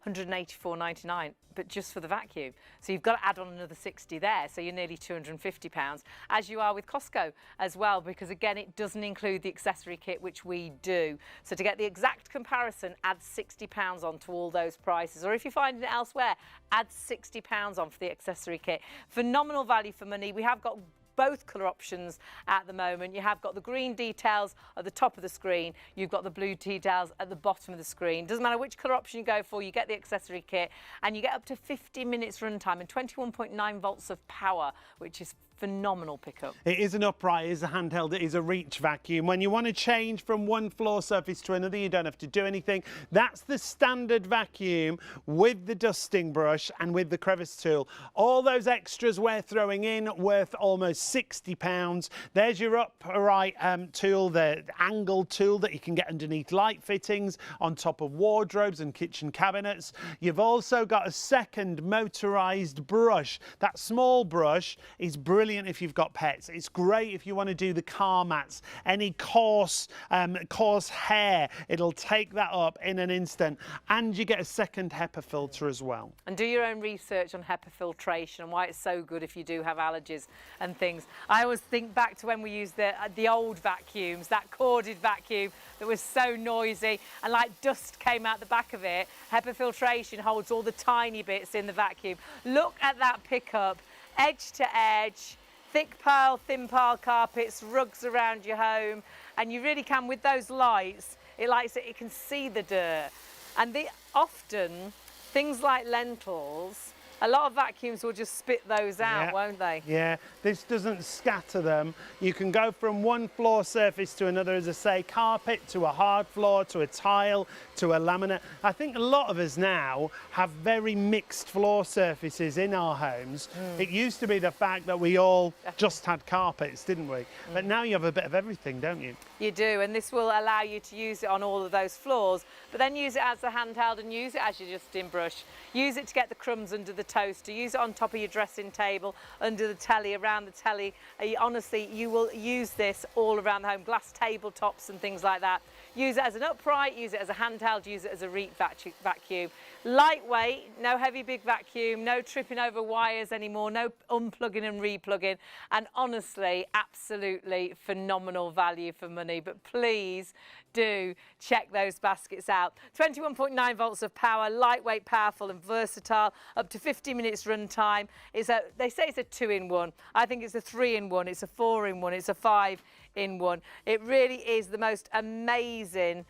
Speaker 1: £184.99, but just for the vacuum. So you've got to add on another 60 there, so you're nearly £250, as you are with Costco as well, because again, it doesn't include the accessory kit, which we do. So to get the exact comparison, add £60 on to all those prices, or if you're finding it elsewhere, add £60 on for the accessory kit. Phenomenal value for money. We have got both colour options at the moment. You have got the green details at the top of the screen, you've got the blue details at the bottom of the screen. Doesn't matter which colour option you go for, you get the accessory kit, and you get up to 50 minutes runtime and 21.9 volts of power, which is phenomenal pickup.
Speaker 2: It is an upright, it is a handheld, it is a reach vacuum. When you want to change from one floor surface to another, you don't have to do anything. That's the standard vacuum with the dusting brush and with the crevice tool. All those extras we're throwing in worth almost £60. There's your upright tool, the angle tool that you can get underneath light fittings, on top of wardrobes and kitchen cabinets. You've also got a second motorised brush. That small brush is brilliant if you've got pets. It's great if you want to do the car mats, any coarse hair. It'll take that up in an instant, and you get a second HEPA filter as well.
Speaker 1: And do your own research on HEPA filtration and why it's so good if you do have allergies and things. I always think back to when we used the old vacuums, that corded vacuum that was so noisy and like dust came out the back of it. HEPA filtration holds all the tiny bits in the vacuum. Look at that pickup. Edge to edge, thick pile, thin pile carpets, rugs around your home, and you really can, with those lights, it can see the dirt. And often things like lentils A lot of vacuums will just spit those out,
Speaker 2: Yeah.
Speaker 1: won't they?
Speaker 2: Yeah, this doesn't scatter them. You can go from one floor surface to another, as I say, carpet to a hard floor, to a tile, to a laminate. I think a lot of us now have very mixed floor surfaces in our homes. It used to be the fact that we all just had carpets, didn't we? But now you have a bit of everything, don't you?
Speaker 1: You do, and this will allow you to use it on all of those floors, but then use it as a handheld and use it as your dusting brush. Use it to get the crumbs under the toaster, use it on top of your dressing table, under the telly, around the telly. Honestly, you will use this all around the home, glass tabletops and things like that. Use it as an upright, use it as a handheld, use it as a reach vacuum. Lightweight, no heavy big vacuum, no tripping over wires anymore, no unplugging and replugging, and honestly, absolutely phenomenal value for money. But please do check those baskets out. 21.9 volts of power, lightweight, powerful and versatile, up to 50 minutes run time. They say it's a 2-in-1. I think it's a 3-in-1, it's a 4-in-1, it's a 5-in-1. It really is the most amazing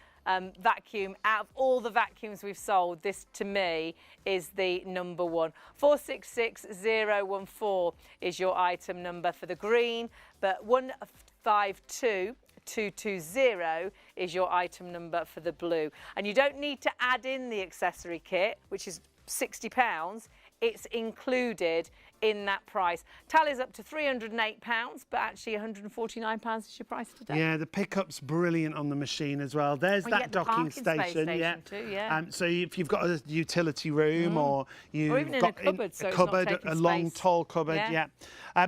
Speaker 1: vacuum out of all the vacuums we've sold. This to me is the number one. 466014 is your item number for the green, but 152220 is your item number for the blue. And you don't need to add in the accessory kit, which is £60. It's included in that price. Tallies up to £308, but actually £149 is your price today.
Speaker 2: Yeah, the pickup's brilliant on the machine as well. There's that docking station. Yeah.
Speaker 1: Too, yeah.
Speaker 2: So if you've got a utility room or you've
Speaker 1: even in
Speaker 2: got
Speaker 1: a cupboard, so
Speaker 2: a
Speaker 1: it's not
Speaker 2: cupboard,
Speaker 1: taking
Speaker 2: a long,
Speaker 1: space.
Speaker 2: tall cupboard,
Speaker 1: Yeah.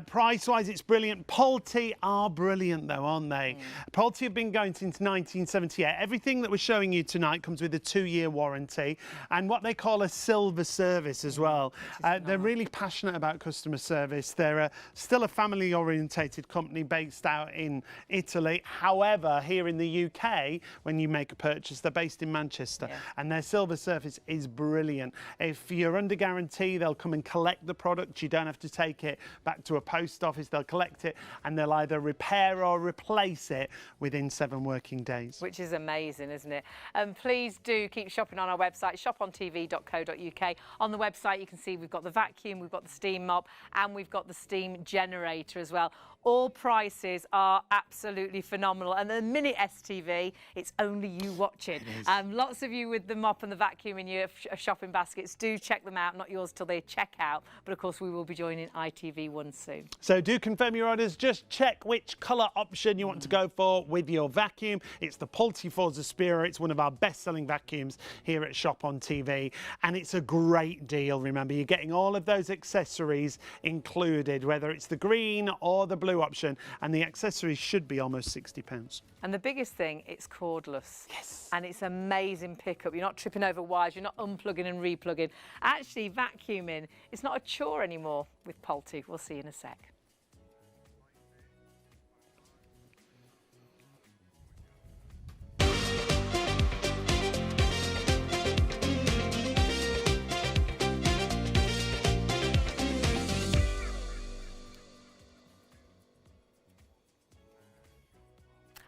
Speaker 2: Price-wise, it's brilliant. Pulte are brilliant, though, aren't they? Pulte have been going since 1978. Everything that we're showing you tonight comes with a 2-year warranty and what they call a silver service as well. They're really passionate about customer service. They're still a family-orientated company based out in Italy. However, here in the UK, when you make a purchase, they're based in Manchester, and their silver service is brilliant. If you're under guarantee, they'll come and collect the product. You don't have to take it back to a post office. They'll collect it and they'll either repair or replace it within 7 working days.
Speaker 1: Which is amazing, isn't it? Please do keep shopping on our website, ShopOnTV.co.uk. On the website, you can see we've got the vacuum, we've got the steam mop, and we've got the steam generator as well. All prices are absolutely phenomenal. And the mini STV, it's only you watching. Lots of you with the mop and the vacuum in your shopping baskets, do check them out. Not yours till they check out. But of course, we will be joining ITV1 soon.
Speaker 2: So do confirm your orders. Just check which colour option you want to go for with your vacuum. It's the Pulte Forza Spira. It's one of our best-selling vacuums here at Shop on TV. And it's a great deal. Remember, you're getting all of those accessories included, whether it's the green or the blue option, and the accessories should be almost £60.
Speaker 1: And the biggest thing, it's cordless.
Speaker 2: Yes.
Speaker 1: And it's amazing pickup. You're not tripping over wires, you're not unplugging and replugging. Actually, vacuuming, it's not a chore anymore with Pulte. We'll see you in a sec.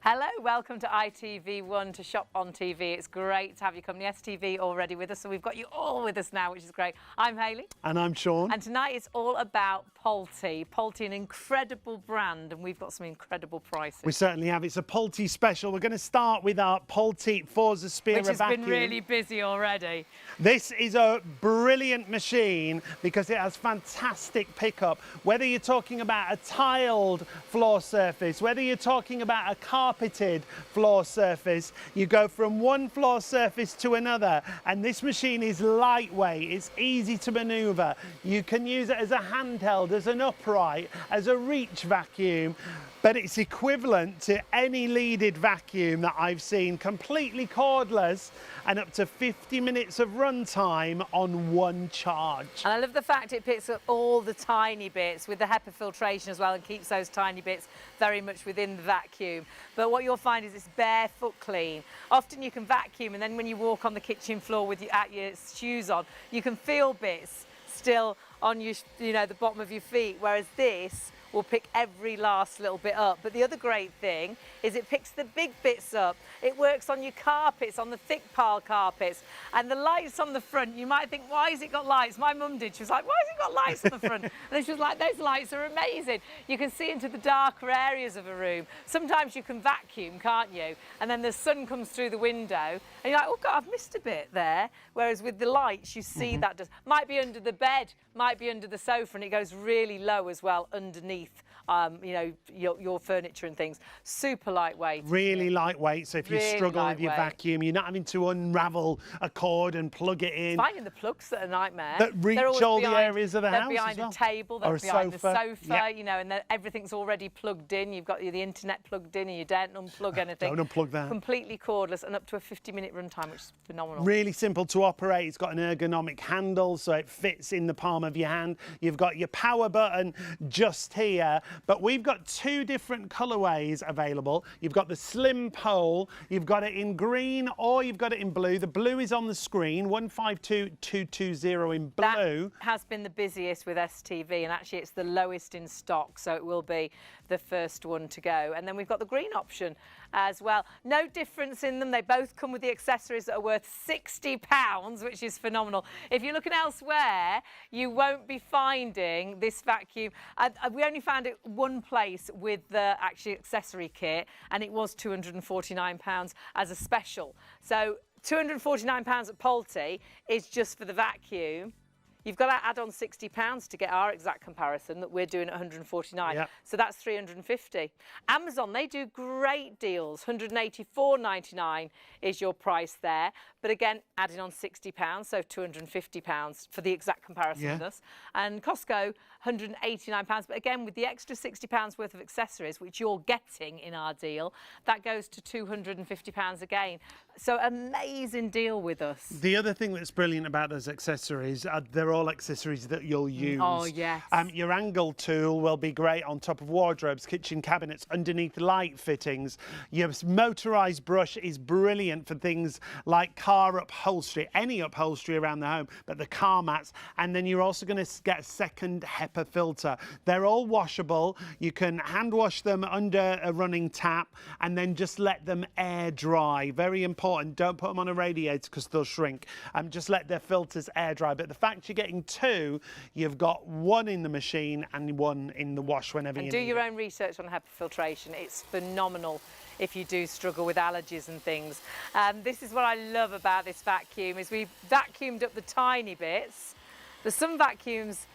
Speaker 1: Hello, welcome to ITV1 to Shop on TV. It's great to have you company. STV already with us, so we've got you all with us now, which is great. I'm Hayley.
Speaker 2: And I'm Sean.
Speaker 1: And tonight it's all about Pulte. Pulte, an incredible brand, and we've got some incredible prices.
Speaker 2: We certainly have. It's a Pulte special. We're going to start with our Pulte Forza Spira
Speaker 1: Which has
Speaker 2: vacuum.
Speaker 1: been really busy already.
Speaker 2: This is a brilliant machine because it has fantastic pickup. Whether you're talking about a tiled floor surface, whether you're talking about a carpeted floor surface, you go from one floor surface to another, and this machine is lightweight, it's easy to maneuver. You can use it as a handheld, as an upright, as a reach vacuum, but it's equivalent to any leaded vacuum that I've seen, completely cordless and up to 50 minutes of run time on one charge.
Speaker 1: And I love the fact it picks up all the tiny bits with the HEPA filtration as well and keeps those tiny bits very much within the vacuum. But what you'll find is it's barefoot clean. Often you can vacuum and then when you walk on the kitchen floor with your shoes on, you can feel bits still on your, the bottom of your feet, whereas this will pick every last little bit up. But the other great thing is it picks the big bits up. It works on your carpets, on the thick pile carpets. And the lights on the front, you might think, why has it got lights? My mum did. She was like, why has it got lights on the front? And then she was like, those lights are amazing. You can see into the darker areas of a room. Sometimes you can vacuum, can't you? And then the sun comes through the window and you're like, oh God, I've missed a bit there. Whereas with the lights, you see that does. Might be under the bed, might be under the sofa, and it goes really low as well underneath you know, your furniture and things. Super lightweight.
Speaker 2: Really lightweight, so if you
Speaker 1: Really
Speaker 2: struggle with your
Speaker 1: lightweight.
Speaker 2: vacuum, you're not having to unravel a cord and plug it in.
Speaker 1: Finding the plugs that are a nightmare.
Speaker 2: That reach
Speaker 1: They're always
Speaker 2: all the
Speaker 1: behind,
Speaker 2: areas of the
Speaker 1: they're
Speaker 2: house
Speaker 1: behind
Speaker 2: as well.
Speaker 1: a table, they're
Speaker 2: Or a
Speaker 1: behind
Speaker 2: sofa.
Speaker 1: the sofa,
Speaker 2: Yep.
Speaker 1: you know, and then everything's already plugged in. You've got the internet plugged in and you don't unplug anything.
Speaker 2: Don't unplug that.
Speaker 1: Completely cordless and up to a 50-minute runtime, which is phenomenal.
Speaker 2: Really simple to operate. It's got an ergonomic handle, so it fits in the palm of your hand. You've got your power button just here, but we've got two different colorways available. You've got the slim pole, you've got it in green, or you've got it in blue. The blue is on the screen, 152220 in blue.
Speaker 1: That has been the busiest with STV, and actually it's the lowest in stock, so it will be the first one to go. And then we've got the green option as well. No difference in them. They both come with the accessories that are worth £60, which is phenomenal. If you're looking elsewhere, you won't be finding this vacuum. We only found it one place with the actual accessory kit, and it was £249 as a special. So £249 at Pulte is just for the vacuum. You've got to add on £60 to get our exact comparison that we're doing at 149.
Speaker 2: Yep.
Speaker 1: So that's 350. Amazon, they do great deals. 184.99 is your price there. But again, adding on £60, so £250 for the exact comparison with us. And Costco, £189. But again, with the extra £60 worth of accessories, which you're getting in our deal, that goes to £250 again. So amazing deal with us.
Speaker 2: The other thing that's brilliant about those accessories, they're all accessories that you'll use.
Speaker 1: Oh, yes.
Speaker 2: Your angle tool will be great on top of wardrobes, kitchen cabinets, underneath light fittings. Your motorised brush is brilliant for things like car upholstery, any upholstery around the home, but the car mats. And then you're also going to get a second HEPA filter. They're all washable. You can hand wash them under a running tap and then just let them air dry. Very important. Don't put them on a radiator because they'll shrink. Just let their filters air dry. But the fact you're getting two, you've got one in the machine and one in the wash whenever you need it.
Speaker 1: And do your own research on HEPA filtration. It's phenomenal if you do struggle with allergies and things. This is what I love about this vacuum, is we've vacuumed up the tiny bits. There's some vacuums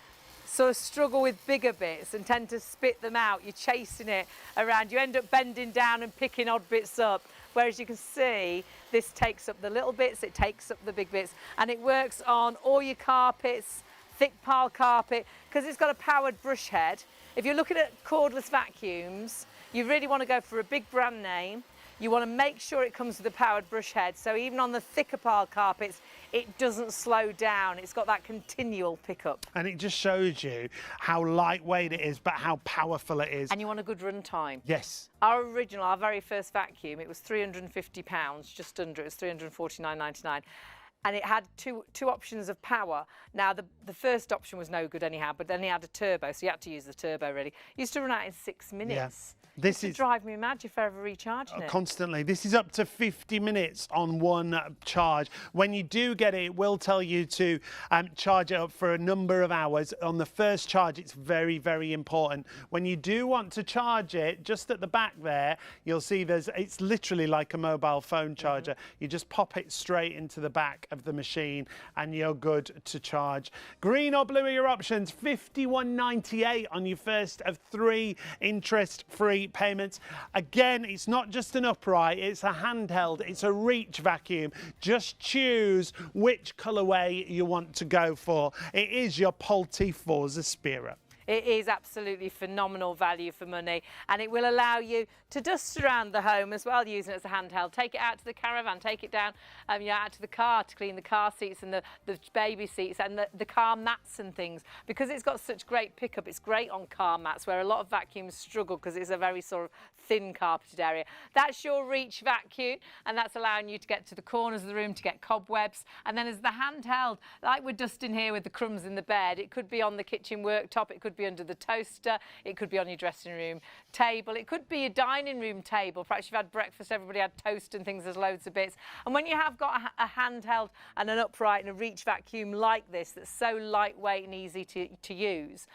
Speaker 1: sort of struggle with bigger bits and tend to spit them out. You're chasing it around. You end up bending down and picking odd bits up. Whereas you can see, this takes up the little bits, it takes up the big bits, and it works on all your carpets, thick pile carpet, because it's got a powered brush head. If you're looking at cordless vacuums, you really want to go for a big brand name. You want to make sure it comes with a powered brush head, so even on the thicker pile carpets, it doesn't slow down. It's got that continual pickup.
Speaker 2: And it just shows you how lightweight it is, but how powerful it is.
Speaker 1: And you want a good run time.
Speaker 2: Yes.
Speaker 1: Our original, our very first vacuum, it was £350, just under. It was £349.99. And it had two options of power. Now, the first option was no good anyhow, but then it had a turbo, so you had to use the turbo, really. It used to run out in 6 minutes.
Speaker 2: Yeah. This
Speaker 1: is drive me mad if ever recharging it.
Speaker 2: Constantly. This is up to 50 minutes on one charge. When you do get it, it will tell you to charge it up for a number of hours. On the first charge, it's very, very important. When you do want to charge it, just at the back there, you'll see it's literally like a mobile phone charger. You just pop it straight into the back of the machine and you're good to charge. Green or blue are your options. $51.98 on your first of 3 interest-free payments. Again, it's not just an upright, it's a handheld, it's a reach vacuum. Just choose which colourway you want to go for. It is your Pulte Forza Spirit.
Speaker 1: It is absolutely phenomenal value for money, and it will allow you to dust around the home as well, using it as a handheld. Take it out to the caravan, take it down out to the car to clean the car seats and the baby seats and the car mats and things. Because it's got such great pickup, it's great on car mats where a lot of vacuums struggle because it's a very sort of thin carpeted area. That's your reach vacuum, and that's allowing you to get to the corners of the room to get cobwebs. And then as the handheld, like we're dusting here with the crumbs in the bed, it could be on the kitchen worktop, it could be under the toaster, it could be on your dressing room table, it could be your dining room table. Perhaps you've had breakfast, everybody had toast and things, there's loads of bits. And when you have got a handheld and an upright and a reach vacuum like this, that's so lightweight and easy to use,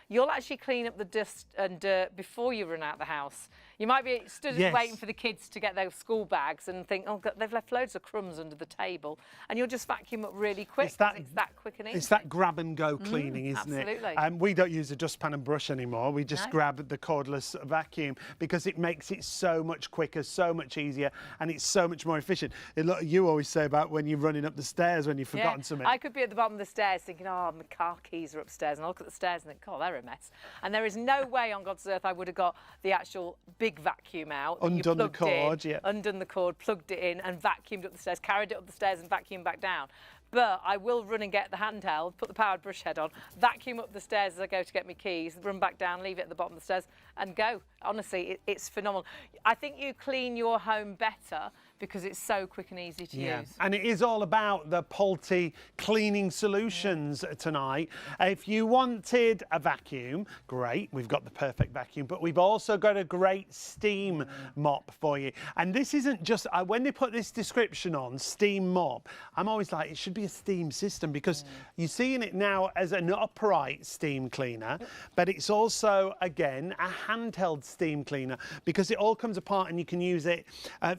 Speaker 1: you'll actually clean up the dust and dirt before you run out the house. You might be stood waiting for the kids to get their school bags and think, oh, God, they've left loads of crumbs under the table, and you'll just vacuum up really quick. It's that quick and easy.
Speaker 2: It's that grab and go cleaning, isn't
Speaker 1: absolutely.
Speaker 2: it? We don't use a dustpan and brush anymore. We just grab the cordless vacuum because it makes it so much quicker, so much easier, and it's so much more efficient. You always say about when you're running up the stairs when you've forgotten something.
Speaker 1: I could be at the bottom of the stairs thinking, oh, my car keys are upstairs, and I look at the stairs and think, oh, they're a mess. And there is no way on God's earth I would have got the actual big vacuum out.
Speaker 2: Undone the cord,
Speaker 1: undone the cord, plugged it in and vacuumed up the stairs, carried it up the stairs and vacuumed back down. But I will run and get the handheld, put the powered brush head on, vacuum up the stairs as I go to get my keys, run back down, leave it at the bottom of the stairs and go. Honestly, it's phenomenal. I think you clean your home better because it's so quick and easy to use.
Speaker 2: And it is all about the Pulte cleaning solutions tonight. If you wanted a vacuum, great, we've got the perfect vacuum, but we've also got a great steam mop for you. And this isn't just, when they put this description on, steam mop, I'm always like, it should be a steam system because you're seeing it now as an upright steam cleaner, but it's also, again, a handheld steam cleaner because it all comes apart and you can use it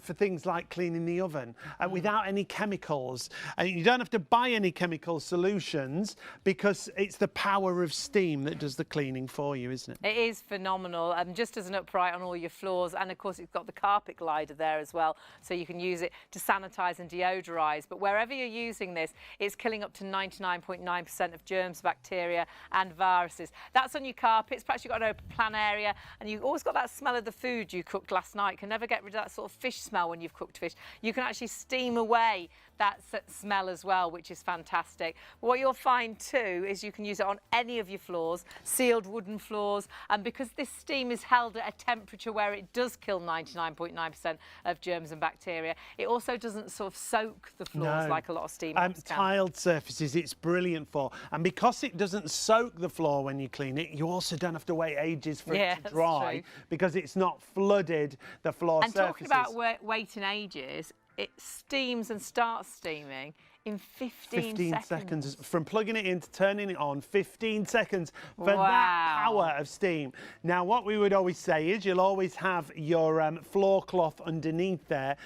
Speaker 2: for things like cleaning the oven without any chemicals. And you don't have to buy any chemical solutions because it's the power of steam that does the cleaning for you, isn't it?
Speaker 1: It is phenomenal, just as an upright on all your floors, and of course it's got the carpet glider there as well, so you can use it to sanitize and deodorize. But wherever you're using this, it's killing up to 99.9% of germs, bacteria and viruses. That's on your carpets. Perhaps you've got an open plan area and you've always got that smell of the food you cooked last night. Can never get rid of that sort of fish smell when you've cooked fish. You can actually steam away that smell as well, which is fantastic. What you'll find too is you can use it on any of your floors, sealed wooden floors, and because this steam is held at a temperature where it does kill 99.9% of germs and bacteria, it also doesn't sort of soak the floors like a lot of steam mops can.
Speaker 2: Tiled surfaces, it's brilliant for, and because it doesn't soak the floor when you clean it, you also don't have to wait ages for it to dry because it's not flooded the floor surfaces.
Speaker 1: And talking about waiting ages, it steams and starts steaming in 15 seconds.
Speaker 2: From plugging it in to turning it on, 15 seconds for that power of steam. Now, what we would always say is you'll always have your floor cloth underneath there.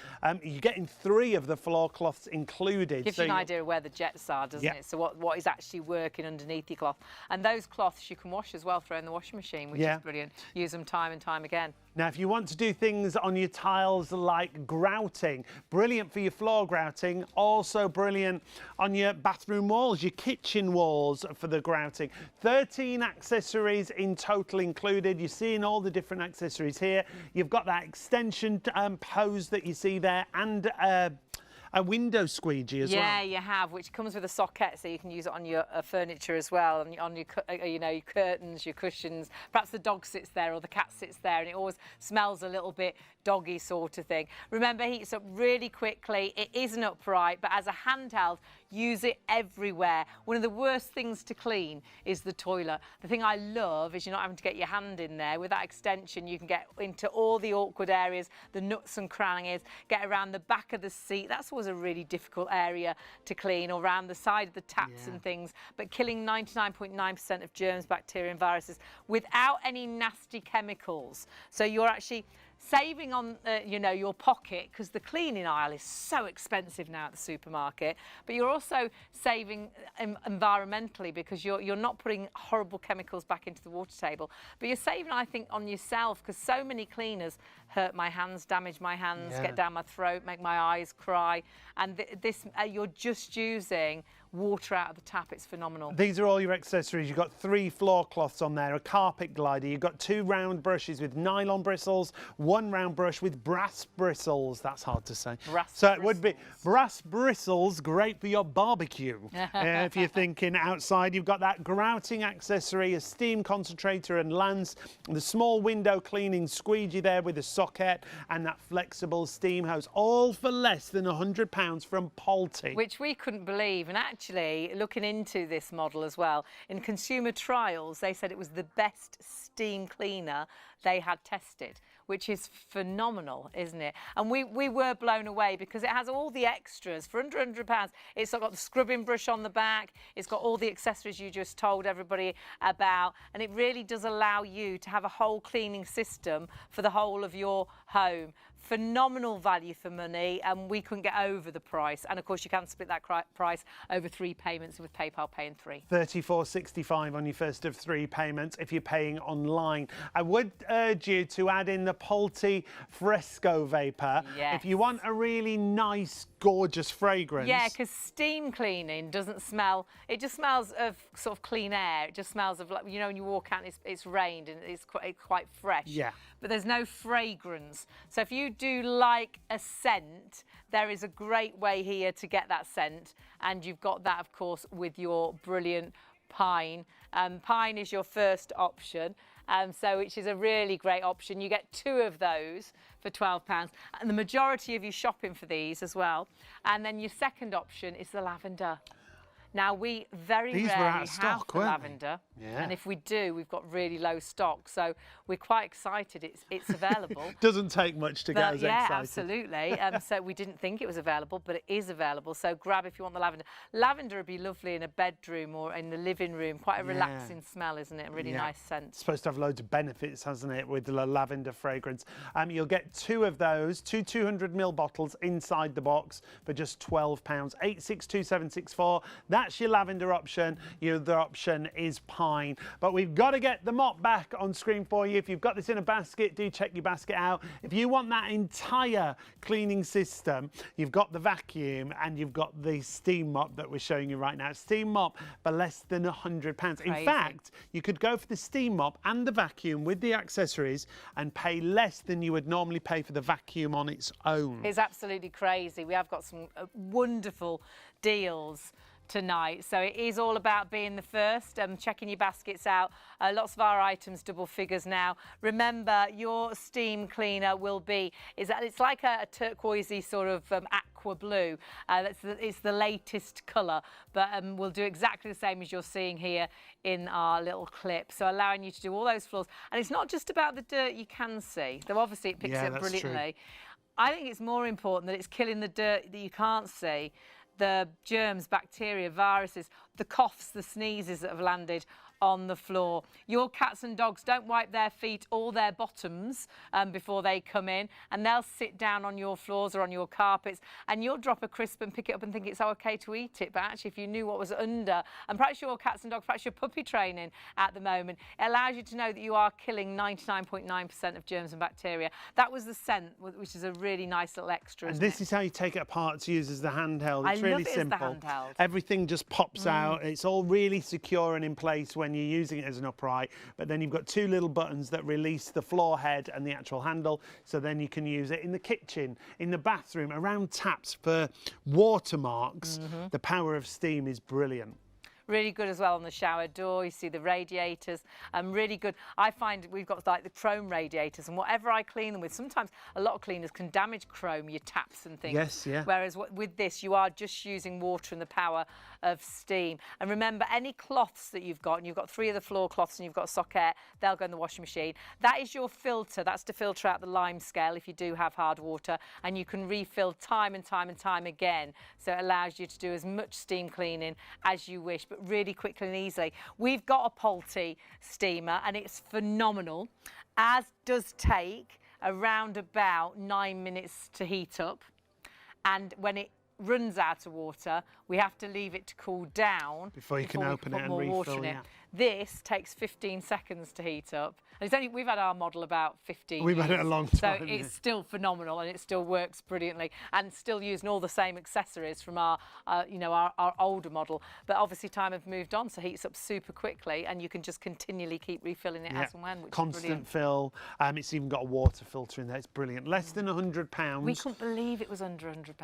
Speaker 2: You're getting 3 of the floor cloths included.
Speaker 1: Gives you an idea of where the jets are, doesn't it? So what is actually working underneath your cloth. And those cloths you can wash as well, throw in the washing machine, which is brilliant. Use them time and time again.
Speaker 2: Now, if you want to do things on your tiles like grouting, brilliant for your floor grouting, also brilliant on your bathroom walls, your kitchen walls for the grouting. 13 accessories in total included. You're seeing all the different accessories here. You've got that extension hose that you see there and a window squeegee as well.
Speaker 1: Yeah, you have, which comes with a socket, so you can use it on your furniture as well, and on your, your curtains, your cushions. Perhaps the dog sits there or the cat sits there, and it always smells a little bit doggy sort of thing. Remember, heats up really quickly. It isn't upright, but as a handheld, use it everywhere. One of the worst things to clean is the toilet. The thing I love is you're not having to get your hand in there. With that extension, you can get into all the awkward areas, the nooks and crannies, get around the back of the seat. That's always a really difficult area to clean, or around the side of the taps and things, but killing 99.9% of germs, bacteria and viruses without any nasty chemicals. So you're actually saving on, your pocket, because the cleaning aisle is so expensive now at the supermarket, but you're also saving environmentally because you're not putting horrible chemicals back into the water table, but you're saving, I think, on yourself, because so many cleaners hurt my hands, damage my hands, get down my throat, make my eyes cry, and this you're just using water out of the tap. It's phenomenal.
Speaker 2: These are all your accessories. You've got 3 floor cloths on there, a carpet glider. You've got 2 round brushes with nylon bristles, 1 round brush with brass bristles. That's hard to say. It would be brass bristles, great for your barbecue. If you're thinking outside, you've got that grouting accessory, a steam concentrator and lance, the small window cleaning squeegee there with a socket, and that flexible steam hose, all for less than £100 from Pulte.
Speaker 1: Which we couldn't believe. And actually, looking into this model as well, in consumer trials, they said it was the best steam cleaner they had tested, which is phenomenal, isn't it? And we were blown away because it has all the extras for under £100. It's got the scrubbing brush on the back. It's got all the accessories you just told everybody about. And it really does allow you to have a whole cleaning system for the whole of your home. Phenomenal value for money, and we couldn't get over the price. And of course, you can split that price over 3 payments with PayPal Pay in 3.
Speaker 2: $34.65 on your first of 3 payments if you're paying online. I would urge you to add in the Pulte Fresco Vapor if you want a really nice, gorgeous fragrance.
Speaker 1: Yeah, because steam cleaning doesn't smell. It just smells of sort of clean air. It just smells of, like, you know, when you walk out and it's rained and it's quite fresh.
Speaker 2: Yeah.
Speaker 1: But there's no fragrance. So if you do like a scent, there is a great way here to get that scent. And you've got that, of course, with your brilliant pine. Pine is your first option, which is a really great option. You get 2 of those for £12, and the majority of you shopping for these as well. And then your second option is the lavender. Now, we very rarely have the lavender, and if we do, we've got really low stock. So we're quite excited it's available.
Speaker 2: Doesn't take much to get us excited.
Speaker 1: Yeah, absolutely. So we didn't think it was available, but it is available. So grab if you want the lavender. Lavender would be lovely in a bedroom or in the living room. Quite a relaxing smell, isn't it? A really nice scent.
Speaker 2: It's supposed to have loads of benefits, hasn't it, with the lavender fragrance. You'll get 2 of those, 2 200ml bottles inside the box for just £12. 862764. That's your lavender option. Your other option is pine. But we've got to get the mop back on screen for you. If you've got this in a basket, do check your basket out. If you want that entire cleaning system, you've got the vacuum and you've got the steam mop that we're showing you right now. Steam mop for less than £100. In fact, you could go for the steam mop and the vacuum with the accessories and pay less than you would normally pay for the vacuum on its own.
Speaker 1: It's absolutely crazy. We have got some wonderful deals tonight, so it is all about being the first, checking your baskets out. Lots of our items double figures now. Remember, your steam cleaner will be it's like a turquoisey sort of aqua blue. It's the latest colour, but we'll do exactly the same as you're seeing here in our little clip, so allowing you to do all those floors. And it's not just about the dirt you can see, though obviously it picks it up brilliantly. I think it's more important that it's killing the dirt that you can't see. The germs, bacteria, viruses, the coughs, the sneezes that have landed on the floor. Your cats and dogs don't wipe their feet or their bottoms before they come in, and they'll sit down on your floors or on your carpets, and you'll drop a crisp and pick it up and think it's okay to eat it. But actually, if you knew what was under, and perhaps your cats and dogs, perhaps your puppy training at the moment, it allows you to know that you are killing 99.9% of germs and bacteria. That was the scent, which is a really nice little extra.
Speaker 2: And this is how you take it apart to use as the handheld. It's really simple.
Speaker 1: As the handheld.
Speaker 2: Everything just pops out. It's all really secure and in place when you're using it as an upright, but then you've got 2 little buttons that release the floor head and the actual handle, so then you can use it in the kitchen, in the bathroom, around taps for watermarks. The power of steam is brilliant.
Speaker 1: Really good as well on the shower door. You see the radiators, really good. I find we've got like the chrome radiators, and whatever I clean them with, sometimes a lot of cleaners can damage chrome, your taps and things.
Speaker 2: Yes, yeah.
Speaker 1: Whereas with this, you are just using water and the power of steam. And remember, any cloths that you've got, and you've got 3 of the floor cloths and you've got socket, they'll go in the washing machine. That is your filter. That's to filter out the lime scale if you do have hard water, and you can refill time and time and time again. So it allows you to do as much steam cleaning as you wish, but really quickly and easily. We've got a Pulte steamer, and it's phenomenal, as does take around about 9 minutes to heat up. And when it runs out of water, we have to leave it to cool down
Speaker 2: before you can open it and refill it.
Speaker 1: This takes 15 seconds to heat up. And it's only, we've had our model about 15
Speaker 2: We've
Speaker 1: years.
Speaker 2: had it a long time.
Speaker 1: So it's still phenomenal and it still works brilliantly and still using all the same accessories from our, you know, our older model. But obviously time has moved on, so it heats up super quickly and you can just continually keep refilling it as and when, which is
Speaker 2: constant
Speaker 1: brilliant.
Speaker 2: fill. It's even got a water filter in there. It's brilliant. Less than £100.
Speaker 1: We couldn't believe it was under £100.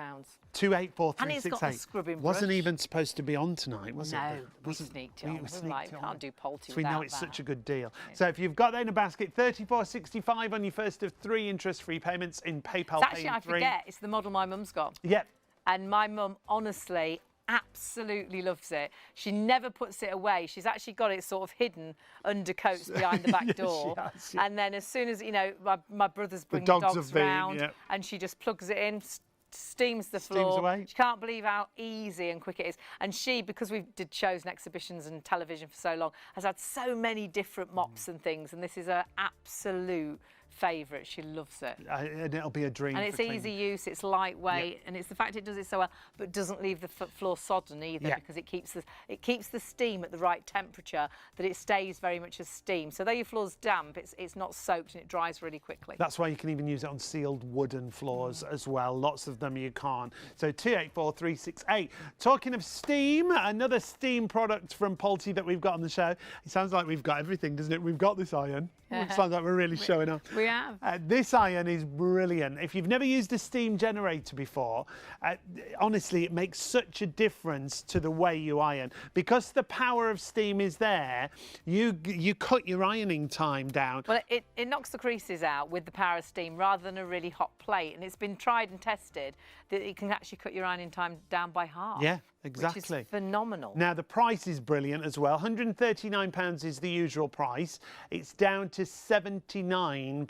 Speaker 2: 284368.
Speaker 1: And it's got the scrubbing
Speaker 2: Wasn't
Speaker 1: brush.
Speaker 2: even supposed to be on tonight, was it?
Speaker 1: No, we
Speaker 2: Wasn't-
Speaker 1: sneaked it
Speaker 2: we
Speaker 1: on.
Speaker 2: were
Speaker 1: We were
Speaker 2: sneaked
Speaker 1: like,
Speaker 2: it on.
Speaker 1: can't do Poulty
Speaker 2: So we know
Speaker 1: without
Speaker 2: it's
Speaker 1: that.
Speaker 2: such a good deal. So if you've got that in a basket, 34.65 on your first of 3 interest-free payments in PayPal.
Speaker 1: It's actually,
Speaker 2: Pay in
Speaker 1: I
Speaker 2: 3.
Speaker 1: forget, it's the model my mum's got.
Speaker 2: Yep.
Speaker 1: And my mum, honestly, absolutely loves it. She never puts it away. She's actually got it sort of hidden under coats behind the back
Speaker 2: Yes,
Speaker 1: door.
Speaker 2: she has, yeah.
Speaker 1: And then as soon as, you know, my brothers bring the
Speaker 2: dogs
Speaker 1: dogs
Speaker 2: have been,
Speaker 1: round
Speaker 2: yeah.
Speaker 1: and she just plugs it in, steams the
Speaker 2: Steams
Speaker 1: floor.
Speaker 2: away.
Speaker 1: She can't believe how easy and quick it is. And she, because we did shows and exhibitions and television for so long, has had so many different mops and things. And this is her absolute favourite. She loves it.
Speaker 2: And it'll be a dream.
Speaker 1: And it's
Speaker 2: for cleaning.
Speaker 1: easy use, it's lightweight, and it's the fact it does it so well, but doesn't leave the floor sodden either,
Speaker 2: Yeah.
Speaker 1: because it keeps the steam at the right temperature, that it stays very much as steam. So though your floor's damp, it's not soaked and it dries really quickly.
Speaker 2: That's why you can even use it on sealed wooden floors as well. Lots of them you can't. So 284368. Talking of steam, another steam product from Pulte that we've got on the show. It sounds like we've got everything, doesn't it? We've got this iron. It sounds like we're really showing off.
Speaker 1: We have.
Speaker 2: This iron is brilliant. If you've never used a steam generator before, honestly, it makes such a difference to the way you iron. Because the power of steam is there, you cut your ironing time down.
Speaker 1: Well, it knocks the creases out with the power of steam rather than a really hot plate, and it's been tried and tested that it can actually cut your ironing time down by half.
Speaker 2: Yeah, exactly.
Speaker 1: Which is phenomenal.
Speaker 2: Now, the price is brilliant as well. £139 is the usual price. It's down to £79.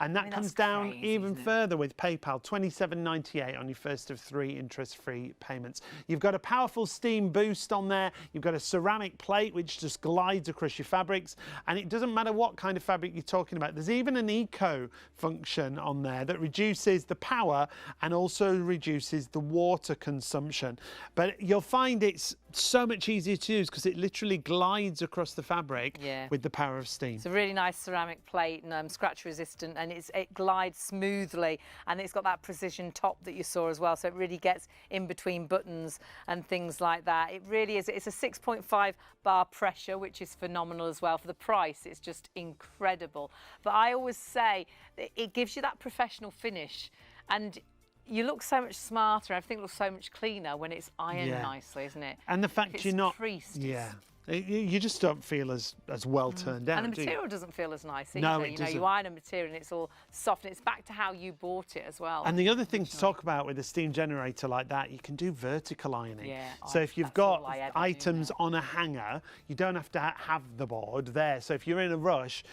Speaker 2: And that comes
Speaker 1: that's
Speaker 2: down
Speaker 1: crazy,
Speaker 2: even
Speaker 1: isn't it?
Speaker 2: further with PayPal, £27.98 on your first of 3 interest-free payments. You've got a powerful steam boost on there. You've got a ceramic plate which just glides across your fabrics. And it doesn't matter what kind of fabric you're talking about. There's even an eco function on there that reduces the power and also reduces the water consumption. But you'll find it's so much easier to use because it literally glides across the fabric with the power of steam.
Speaker 1: It's a really nice ceramic plate and scratch resistant, and it glides smoothly, and it's got that precision top that you saw as well, so it really gets in between buttons and things like that. It really is. It's a 6.5 bar pressure, which is phenomenal as well. For the price, it's just incredible. But I always say that it gives you that professional finish, and you look so much smarter, everything looks so much cleaner when it's ironed nicely, isn't it?
Speaker 2: And the fact
Speaker 1: If
Speaker 2: you're
Speaker 1: it's
Speaker 2: not
Speaker 1: creased,
Speaker 2: you just don't feel as well turned out.
Speaker 1: and the
Speaker 2: do you?
Speaker 1: material doesn't feel as nice either.
Speaker 2: No, it
Speaker 1: you know,
Speaker 2: doesn't.
Speaker 1: you iron a material and it's all soft, and it's back to how you bought it as well.
Speaker 2: And the other thing to talk about with a steam generator like that, you can do vertical ironing.
Speaker 1: Yeah,
Speaker 2: so if you've
Speaker 1: that's all
Speaker 2: got
Speaker 1: I ever do
Speaker 2: items
Speaker 1: now.
Speaker 2: on a hanger, you don't have to have the board there. So if you're in a rush,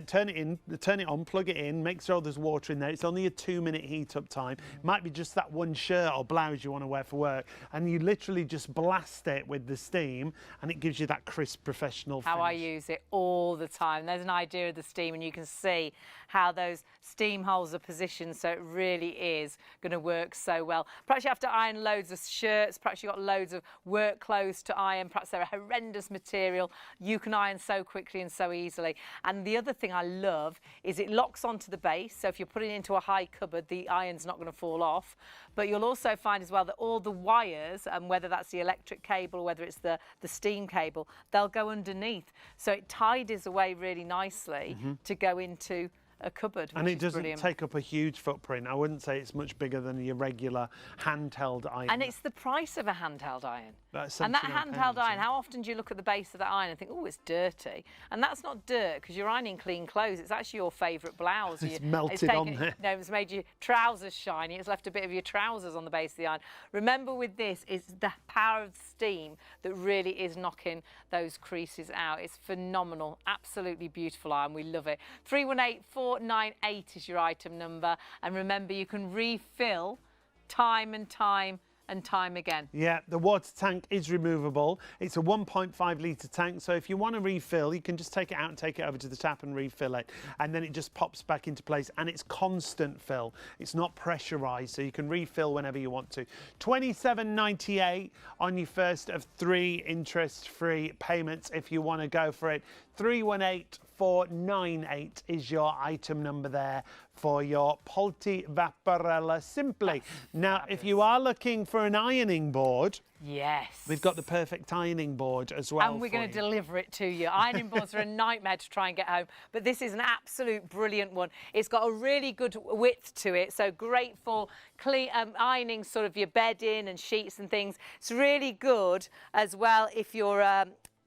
Speaker 2: turn it on, plug it in, make sure there's water in there. It's only a 2-minute heat up time. Might be just that one shirt or blouse you want to wear for work, and you literally just blast it with the steam, and it gives you that crisp professional
Speaker 1: How I
Speaker 2: finish.
Speaker 1: use it all the time. There's an idea of the steam, and you can see how those steam holes are positioned, so it really is going to work so well. Perhaps you have to iron loads of shirts, perhaps you've got loads of work clothes to iron, perhaps they're a horrendous material. You can iron so quickly and so easily. And the other thing I love is it locks onto the base, so if you're putting it into a high cupboard, the iron's not going to fall off. But you'll also find as well that all the wires, and whether that's the electric cable or whether it's the steam cable, they'll go underneath. So it tidies away really nicely to go into a cupboard,
Speaker 2: And
Speaker 1: which
Speaker 2: it
Speaker 1: is
Speaker 2: doesn't
Speaker 1: brilliant.
Speaker 2: take up a huge footprint. I wouldn't say it's much bigger than your regular handheld iron.
Speaker 1: And it's the price of a handheld iron.
Speaker 2: That's
Speaker 1: And that
Speaker 2: £79,
Speaker 1: handheld iron,
Speaker 2: yeah.
Speaker 1: how often do you look at the base of that iron and think, oh, it's dirty? And that's not dirt, because you're ironing clean clothes. It's actually your favourite blouse.
Speaker 2: It's melted on there.
Speaker 1: No, it's made your trousers shiny. It's left a bit of your trousers on the base of the iron. Remember with this, it's the power of steam that really is knocking those creases out. It's phenomenal. Absolutely beautiful iron. We love it. 318498 is your item number. And remember, you can refill time and time and time again.
Speaker 2: Yeah, the water tank is removable. It's a 1.5 litre tank, so if you want to refill, you can just take it out and take it over to the tap and refill it. And then it just pops back into place, and it's constant fill. It's not pressurised, so you can refill whenever you want to. £27.98 on your first of 3 interest-free payments if you want to go for it. 318498 is your item number there for your Polti Vaporella Simply. Now, if you are looking for an ironing board,
Speaker 1: yes,
Speaker 2: we've got the perfect ironing board as well.
Speaker 1: And we're going to deliver it to you. Ironing boards are a nightmare to try and get home, but this is an absolute brilliant one. It's got a really good width to it, so great for clean, ironing sort of your bedding and sheets and things. It's really good as well if you're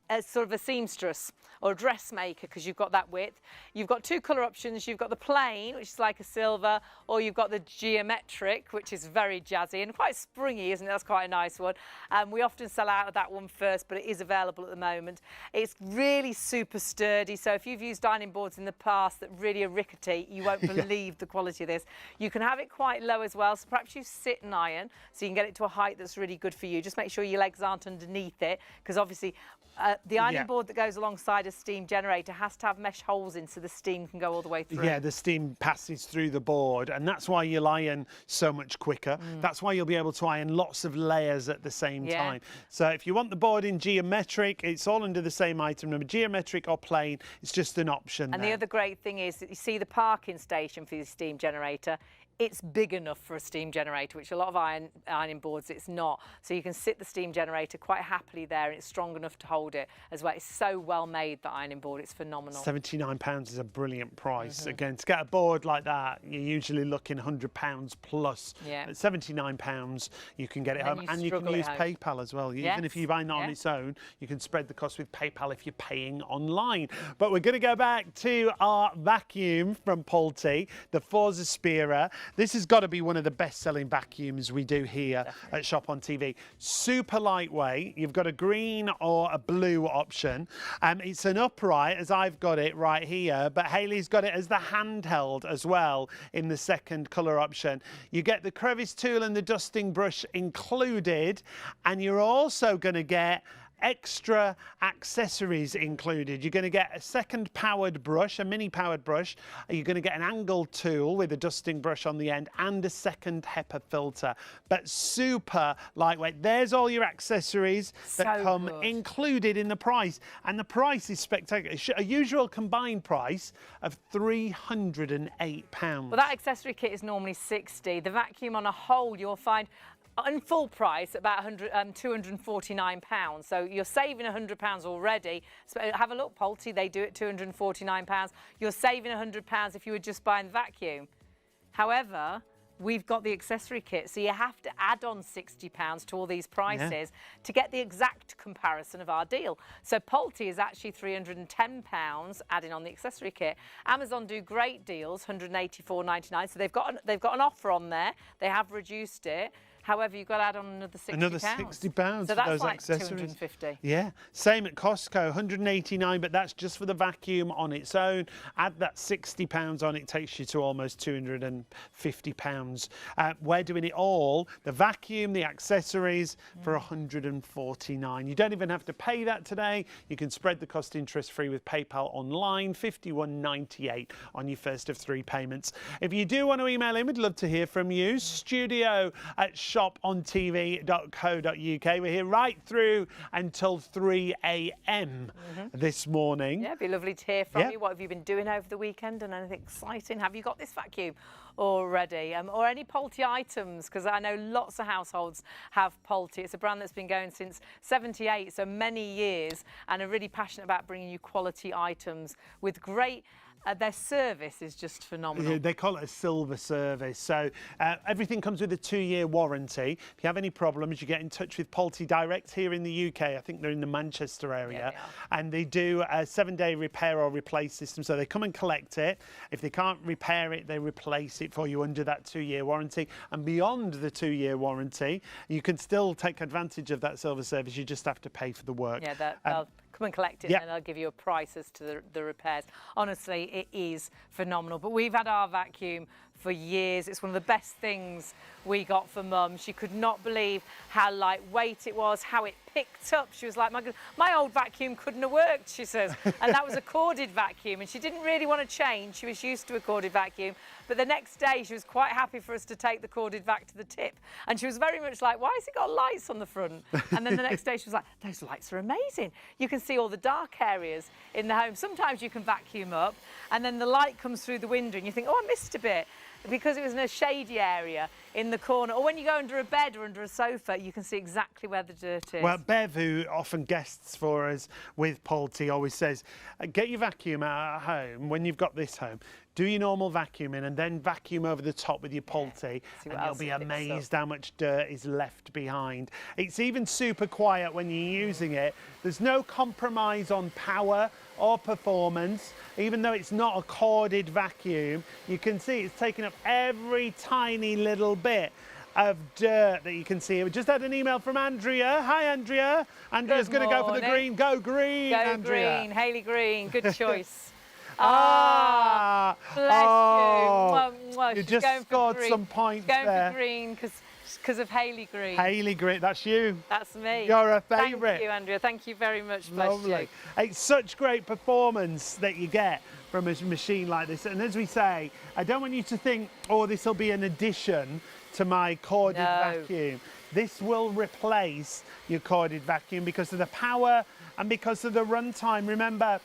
Speaker 1: as sort of a seamstress or a dressmaker, because you've got that width. You've got 2 colour options. You've got the plain, which is like a silver, or you've got the geometric, which is very jazzy and quite springy, isn't it? That's quite a nice one. We often sell out of that one first, but it is available at the moment. It's really super sturdy, so if you've used dining boards in the past that really are rickety, you won't believe the quality of this. You can have it quite low as well, so perhaps you sit and iron, so you can get it to a height that's really good for you. Just make sure your legs aren't underneath it, because obviously the ironing board that goes alongside a steam generator has to have mesh holes in so the steam can go all the way through.
Speaker 2: Yeah, the steam passes through the board, and that's why you'll iron so much quicker. That's why you'll be able to iron lots of layers at the same time. So if you want the board in geometric, it's all under the same item number. Geometric or plain, it's just an option.
Speaker 1: And the other great thing is that you see the parking station for your steam generator. It's big enough for a steam generator, which a lot of ironing boards it's not. So you can sit the steam generator quite happily there, and it's strong enough to hold it as well. It's so well made, the ironing board, it's phenomenal.
Speaker 2: £79 is a brilliant price. Again, to get a board like that, you're usually looking £100 plus. At £79, you can get it home, and you can use PayPal as well. Even if you buy it on its own, you can spread the cost with PayPal if you're paying online. But we're going to go back to our vacuum from Polti, the Forza Spira. This has got to be one of the best-selling vacuums we do here at ShopOnTV. Super lightweight. You've got a green or a blue option. It's an upright, as I've got it right here, but Hayley's got it as the handheld as well in the second colour option. You get the crevice tool and the dusting brush included, and you're also going to get extra accessories included. You're going to get a second powered brush, a mini powered brush. You're going to get an angle tool with a dusting brush on the end and a second HEPA filter. But super lightweight. There's all your accessories that come included in the price. And the price is spectacular. A usual combined price of £308.
Speaker 1: Well, that accessory kit is normally £60. The vacuum on a whole, you'll find in full price about £249. So you're saving £100 already. So have a look, Polti, they do it £249. You're saving £100 if you were just buying the vacuum. However, we've got the accessory kit, so you have to add on £60 to all these prices to get the exact comparison of our deal. So Polti is actually £310 adding on the accessory kit. Amazon do great deals, £184.99. So they've got an offer on there. They have reduced it. However, you've got to add on another £60.
Speaker 2: Another £60
Speaker 1: so
Speaker 2: for
Speaker 1: that's
Speaker 2: those
Speaker 1: like
Speaker 2: accessories.
Speaker 1: £250.
Speaker 2: Yeah, same at Costco, £189, but that's just for the vacuum on its own. Add that £60 on, it takes you to almost £250. We're doing it all, the vacuum, the accessories, for £149. You don't even have to pay that today. You can spread the cost interest-free with PayPal online, £51.98 on your first of 3 payments. If you do want to email in, we'd love to hear from you. Studio at ShopOnTV.co.uk. We're here right through until 3 a.m. this morning. Yeah,
Speaker 1: it'd be lovely to hear from you. What have you been doing over the weekend, and anything exciting? Have you got this vacuum already? Or any Polti items? Because I know lots of households have Polti. It's a brand that's been going since '78, so many years, and are really passionate about bringing you quality items with great their service is just phenomenal.
Speaker 2: Yeah, they call it a silver service. So everything comes with a 2-year warranty. If you have any problems, you get in touch with Polti Direct here in the UK. I think they're in the Manchester area. And they do a 7-day repair or replace system. So they come and collect it. If they can't repair it, they replace it for you under that 2-year warranty. And beyond the 2-year warranty, you can still take advantage of that silver service. You just have to pay for the work.
Speaker 1: Yeah, they'll come and collect it, and they'll give you a price as to the repairs. Honestly, it is phenomenal. But we've had our vacuum for years. It's one of the best things we got for Mum. She could not believe how lightweight it was, how it picked up. She was like, my old vacuum couldn't have worked, she says. And that was a corded vacuum, and she didn't really want to change. She was used to a corded vacuum. But the next day, she was quite happy for us to take the corded vac to the tip. And she was very much like, why has it got lights on the front? And then the next day, she was like, those lights are amazing. You can see all the dark areas in the home. Sometimes you can vacuum up, and then the light comes through the window, and you think, oh, I missed a bit. Because it was in a shady area in the corner, or when you go under a bed or under a sofa, you can see exactly where the dirt is.
Speaker 2: Well, Bev, who often guests for us with Polty, always says, get your vacuum out at home when you've got this home. Do your normal vacuuming and then vacuum over the top with your Polty, and you'll be amazed how much dirt is left behind. It's even super quiet when you're using it. There's no compromise on power or performance. Even though it's not a corded vacuum, you can see it's taking up every tiny little bit of dirt that you can see. We just had an email from Andrea. Hi, Andrea. Andrea's going to go for the green. Go green, Andrea.
Speaker 1: Go green, Hayley Green. Good choice.
Speaker 2: Bless
Speaker 1: you. Mwah,
Speaker 2: you just scored some points there.
Speaker 1: Going for green because of Hayley Green.
Speaker 2: Hayley Green, that's you.
Speaker 1: That's me.
Speaker 2: You're a favourite.
Speaker 1: Thank you, Andrea. Thank you very much.
Speaker 2: Lovely.
Speaker 1: Bless you.
Speaker 2: It's such great performance that you get from a machine like this. And as we say, I don't want you to think, oh, this will be an addition to my corded vacuum. This will replace your corded vacuum because of the power and because of the runtime. Remember,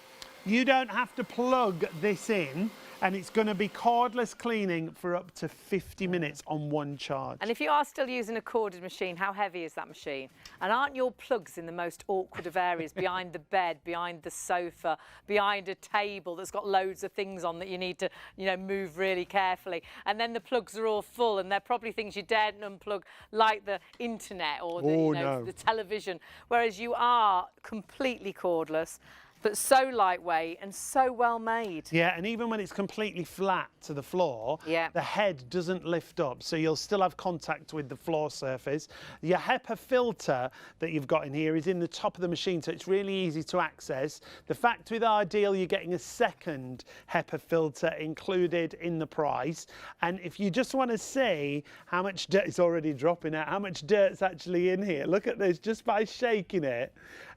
Speaker 2: you don't have to plug this in, and it's going to be cordless cleaning for up to 50 minutes on one charge.
Speaker 1: And if you are still using a corded machine, how heavy is that machine? And aren't your plugs in the most awkward of areas, behind the bed, behind the sofa, behind a table that's got loads of things on that you need to, move really carefully? And then the plugs are all full, and they're probably things you daren't unplug, like the internet or the television. Whereas you are completely cordless, but so lightweight and so well made.
Speaker 2: Yeah, and even when it's completely flat to the floor, the head doesn't lift up, so you'll still have contact with the floor surface. Your HEPA filter that you've got in here is in the top of the machine, so it's really easy to access. The fact with Ideal, you're getting a second HEPA filter included in the price. And if you just want to see how much dirt is already dropping out, how much dirt's actually in here, look at this, just by shaking it.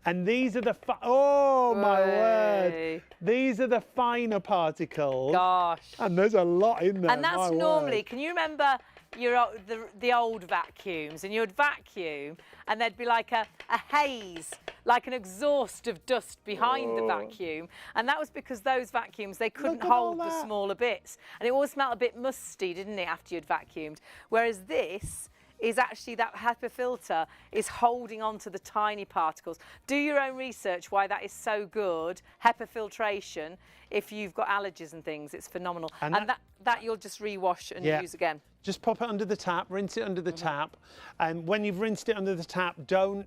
Speaker 2: And these are the, oh my word, these are the finer particles.
Speaker 1: Gosh.
Speaker 2: And there's a lot in there.
Speaker 1: And that's normally, can you remember the old vacuums? And you'd vacuum and there'd be like a haze, like an exhaust of dust behind the vacuum. And that was because those vacuums, they couldn't hold the smaller bits. And it always smelled a bit musty, didn't it, after you'd vacuumed? Whereas this is actually, that HEPA filter is holding on to the tiny particles. Do your own research why that is so good, HEPA filtration. If you've got allergies and things, it's phenomenal. And that you'll just rewash and use again.
Speaker 2: Just pop it under the tap, rinse it under the tap. And when you've rinsed it under the tap, don't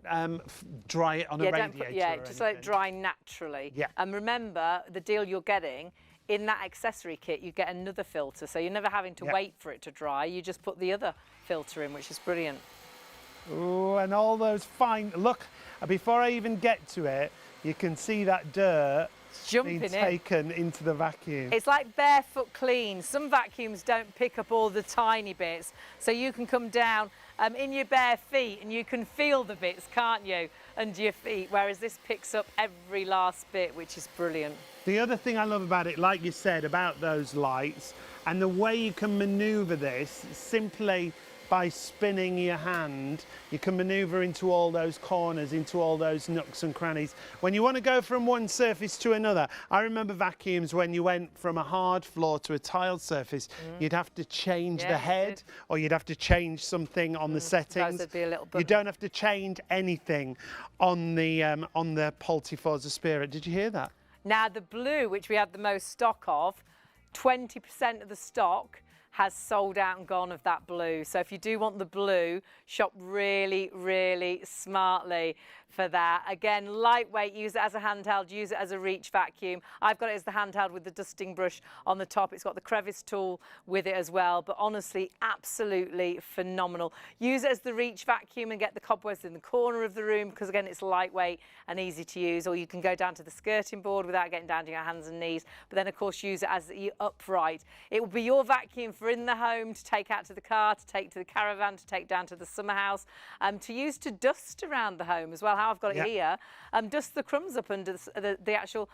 Speaker 2: dry it on a radiator.
Speaker 1: Just let it dry naturally. And remember, the deal you're getting, in that accessory kit, you get another filter, so you're never having to wait for it to dry. You just put the other filter in, which is brilliant.
Speaker 2: Ooh, and all those fine, look, before I even get to it, you can see that dirt being taken into the vacuum.
Speaker 1: It's like barefoot clean. Some vacuums don't pick up all the tiny bits, so you can come down in your bare feet and you can feel the bits, can't you, under your feet, whereas this picks up every last bit, which is brilliant.
Speaker 2: The other thing I love about it, like you said, about those lights, and the way you can manoeuvre this, simply by spinning your hand, you can manoeuvre into all those corners, into all those nooks and crannies. When you want to go from one surface to another, I remember vacuums when you went from a hard floor to a tiled surface, you'd have to change the head, or you'd have to change something on the settings.
Speaker 1: Be a little
Speaker 2: you don't have to change anything on the Polty Forza Spirit. Did you hear that?
Speaker 1: Now the blue, which we had the most stock of, 20% of the stock has sold out and gone of that blue. So if you do want the blue, shop really, really smartly for that. Again, lightweight, use it as a handheld, use it as a reach vacuum. I've got it as the handheld with the dusting brush on the top. It's got the crevice tool with it as well, but honestly, absolutely phenomenal. Use it as the reach vacuum and get the cobwebs in the corner of the room, because again, it's lightweight and easy to use, or you can go down to the skirting board without getting down to your hands and knees, but then of course use it as the upright. It will be your vacuum for in the home, to take out to the car, to take to the caravan, to take down to the summer house, to use to dust around the home as well. How I've got it here, dust the crumbs up under the actual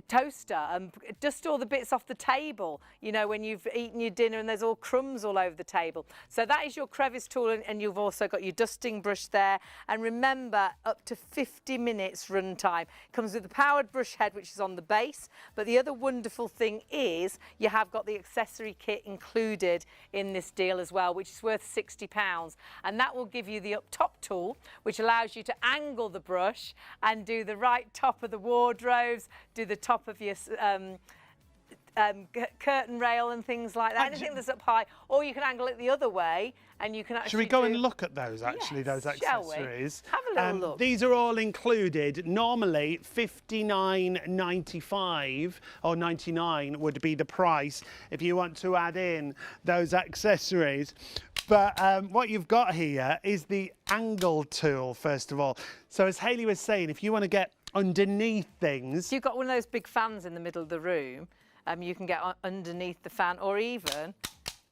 Speaker 1: toaster, dust all the bits off the table, you know, when you've eaten your dinner and there's all crumbs all over the table. So that is your crevice tool, and you've also got your dusting brush there. And remember, up to 50 minutes run time. Comes with the powered brush head, which is on the base, but the other wonderful thing is you have got the accessory kit included in this deal as well, which is worth £60, and that will give you the up top tool, which allows you to angle the brush and do the right top of the wardrobes, do the top of your curtain rail and things like that. Anything that's up high, or you can angle it the other way, and you can actually.
Speaker 2: Should we go and look at those? Actually,
Speaker 1: yes,
Speaker 2: those accessories.
Speaker 1: Have a little look.
Speaker 2: These are all included. Normally, $59.95 or $99 would be the price if you want to add in those accessories. But what you've got here is the angle tool, first of all. So as Hayley was saying, if you want to get underneath things.
Speaker 1: If you've got one of those big fans in the middle of the room, you can get underneath the fan, or even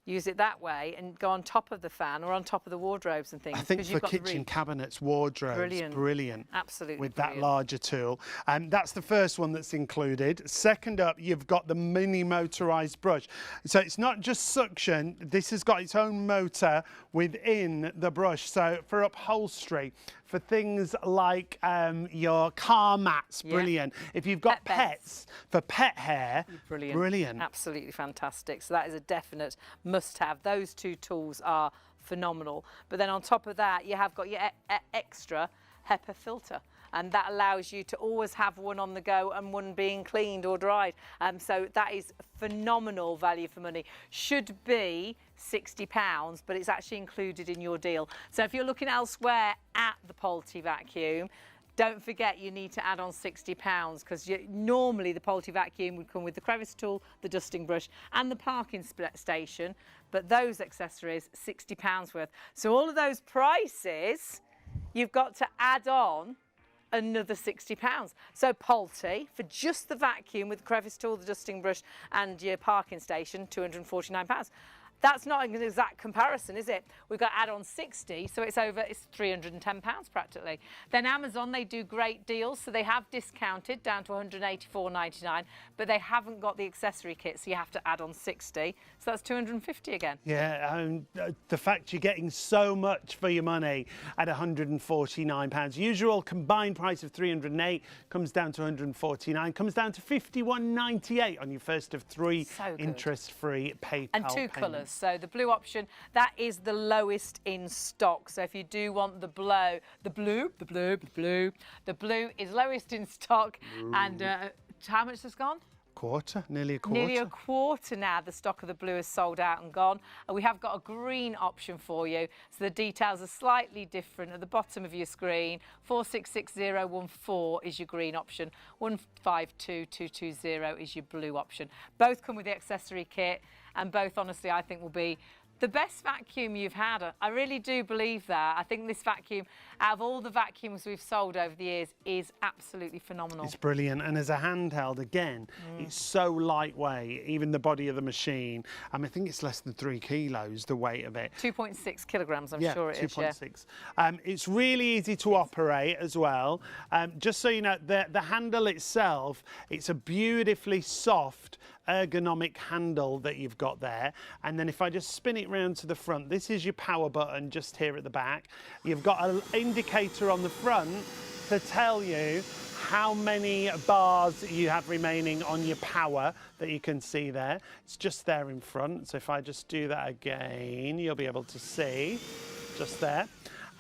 Speaker 1: use it that way and go on top of the fan or on top of the wardrobes and things.
Speaker 2: I think for kitchen cabinets, wardrobes, brilliant.
Speaker 1: Absolutely
Speaker 2: with
Speaker 1: brilliant.
Speaker 2: That larger tool. That's the first one that's included. Second up, you've got the mini motorised brush. So it's not just suction, this has got its own motor within the brush. So for upholstery, for things like your car mats, brilliant. If you've got pets, for pet hair, brilliant.
Speaker 1: Absolutely fantastic. So that is a definite must-have. Those two tools are phenomenal. But then on top of that, you have got your extra HEPA filter, and that allows you to always have one on the go and one being cleaned or dried. So that is phenomenal value for money. Should be £60, but it's actually included in your deal. So if you're looking elsewhere at the Polty vacuum, don't forget you need to add on £60, because normally the Polty vacuum would come with the crevice tool, the dusting brush and the parking station, but those accessories, £60 worth. So all of those prices, you've got to add on another £60. So Polty, for just the vacuum with the crevice tool, the dusting brush and your parking station, £249. That's not an exact comparison, is it? We've got to add on 60, so it's £310 practically. Then Amazon, they do great deals, so they have discounted down to £184.99, but they haven't got the accessory kit, so you have to add on 60, so that's £250 again.
Speaker 2: Yeah, the fact you're getting so much for your money at £149. Usual combined price of £308 comes down to £149, comes down to $51.98 on your first of 3 interest-free PayPal
Speaker 1: and 2 colours. So the blue option, that is the lowest in stock. So if you do want the blue is lowest in stock. And how much has gone?
Speaker 2: Nearly a quarter.
Speaker 1: Nearly a quarter now. The stock of the blue is sold out and gone. And we have got a green option for you. So the details are slightly different at the bottom of your screen. 466014 is your green option. 152220 is your blue option. Both come with the accessory kit, and both, honestly, I think will be the best vacuum you've had. I really do believe that. I think this vacuum, out of all the vacuums we've sold over the years, is absolutely phenomenal.
Speaker 2: It's brilliant. And as a handheld, again, it's so lightweight, even the body of the machine. I think it's less than 3 kilos, the weight of it.
Speaker 1: 2.6 kilograms, I'm sure it is.
Speaker 2: 2.6. It's really easy to operate as well. Just so you know, the handle itself, it's a beautifully soft, ergonomic handle that you've got there. And then if I just spin it round to the front, this is your power button just here at the back. You've got an indicator on the front to tell you how many bars you have remaining on your power that you can see there. It's just there in front. So if I just do that again, you'll be able to see just there.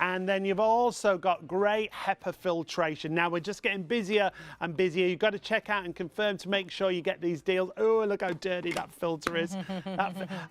Speaker 2: And then you've also got great HEPA filtration. Now we're just getting busier and busier. You've got to check out and confirm to make sure you get these deals. Oh, look how dirty that filter is.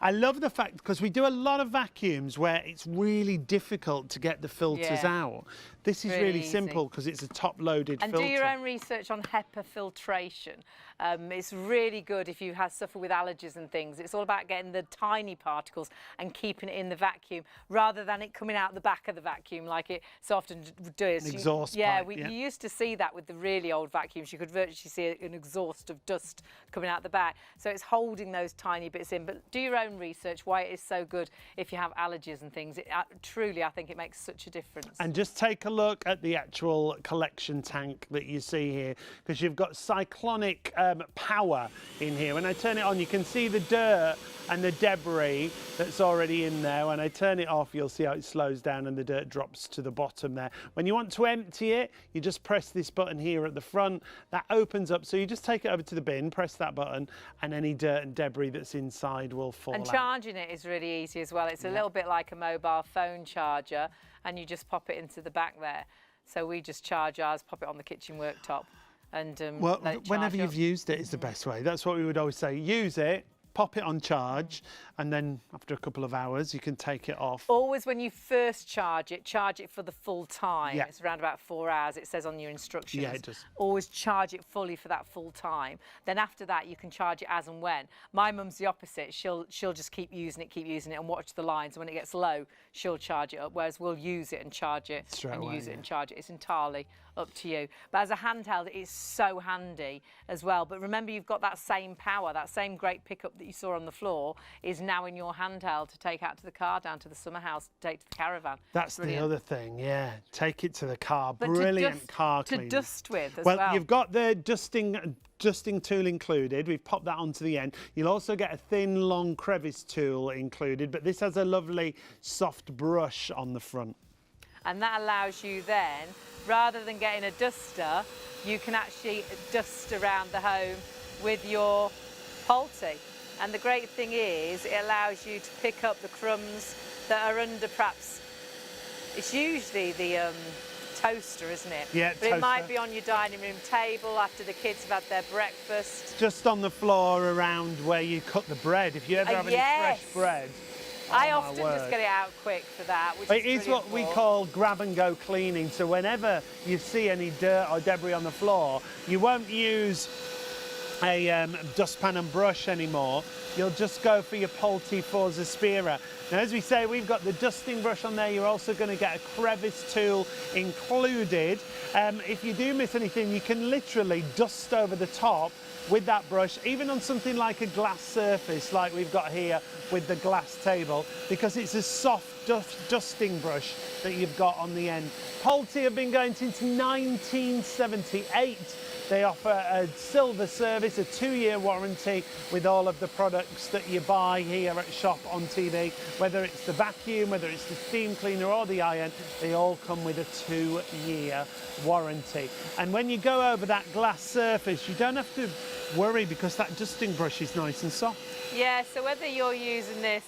Speaker 2: I love the fact, because we do a lot of vacuums where it's really difficult to get the filters out. This is really simple because it's a top-loaded filter.
Speaker 1: And do your own research on HEPA filtration. It's really good if you suffer with allergies and things. It's all about getting the tiny particles and keeping it in the vacuum rather than it coming out the back of the vacuum. vacuum like it so often does.
Speaker 2: An exhaust
Speaker 1: pipe,
Speaker 2: pipe,
Speaker 1: you used to see that with the really old vacuums. You could virtually see an exhaust of dust coming out the back. So it's holding those tiny bits in. But do your own research why it is so good if you have allergies and things. Truly, I think it makes such a difference.
Speaker 2: And just take a look at the actual collection tank that you see here, because you've got cyclonic power in here. When I turn it on, you can see the dirt and the debris that's already in there. When I turn it off, you'll see how it slows down and the dirt drops to the bottom there. When you want to empty it, you just press this button here at the front. That opens up, so you just take it over to the bin, press that button, and any dirt and debris that's inside will fall out.
Speaker 1: And charging it is really easy as well. It's a little bit like a mobile phone charger, and you just pop it into the back there. So we just charge ours, pop it on the kitchen worktop, and
Speaker 2: well,
Speaker 1: let it
Speaker 2: whenever
Speaker 1: charge
Speaker 2: you've
Speaker 1: up.
Speaker 2: used it, it's the best way. That's what we would always say. Use it, pop it on charge, and then after a couple of hours you can take it off.
Speaker 1: Always when you first charge it for the full time.
Speaker 2: Yeah.
Speaker 1: It's around about 4 hours, it says on your instructions.
Speaker 2: Yeah, it does.
Speaker 1: Always charge it fully for that full time. Then after that you can charge it as and when. My mum's the opposite. She'll just keep using it and watch the lines. When it gets low, she'll charge it up, whereas we'll use it and charge it
Speaker 2: Straight
Speaker 1: and
Speaker 2: away,
Speaker 1: use it
Speaker 2: yeah.
Speaker 1: and charge it. It's entirely up to you. But as a handheld, it's so handy as well. But remember, you've got that same power, that same great pickup that you saw on the floor is now in your handheld to take out to the car, down to the summer house, to take to the caravan.
Speaker 2: That's
Speaker 1: Brilliant.
Speaker 2: the other thing, yeah. Take it to the car.
Speaker 1: But
Speaker 2: Brilliant car
Speaker 1: to
Speaker 2: cleaner.
Speaker 1: dust with as well.
Speaker 2: Well, you've got the dusting tool included. We've popped that onto the end. You'll also get a thin, long crevice tool included, but this has a lovely soft brush on the front.
Speaker 1: And that allows you then, rather than getting a duster, you can actually dust around the home with your Polty. And the great thing is, it allows you to pick up the crumbs that are under perhaps, it's usually the toaster, isn't it?
Speaker 2: Yeah,
Speaker 1: but
Speaker 2: toaster.
Speaker 1: It might be on your dining room table after the kids have had their breakfast.
Speaker 2: Just on the floor around where you cut the bread. If you ever have any
Speaker 1: yes.
Speaker 2: fresh bread.
Speaker 1: I
Speaker 2: Oh, my
Speaker 1: often
Speaker 2: word.
Speaker 1: just get it out quick for that, which
Speaker 2: It
Speaker 1: is
Speaker 2: is what we call grab and go cleaning. So whenever you see any dirt or debris on the floor, you won't use a dustpan and brush anymore. You'll just go for your Polty Forza Spira. Now, as we say, we've got the dusting brush on there. You're also going to get a crevice tool included. If you do miss anything, you can literally dust over the top with that brush, even on something like a glass surface like we've got here with the glass table, because it's a soft dusting brush that you've got on the end. Polty have been going since 1978. They offer a silver service, a 2-year warranty with all of the products that you buy here at ShopOnTV. Whether it's the vacuum, whether it's the steam cleaner or the iron, they all come with a 2-year warranty. And when you go over that glass surface, you don't have to worry because that dusting brush is nice and soft.
Speaker 1: Yeah, so whether you're using this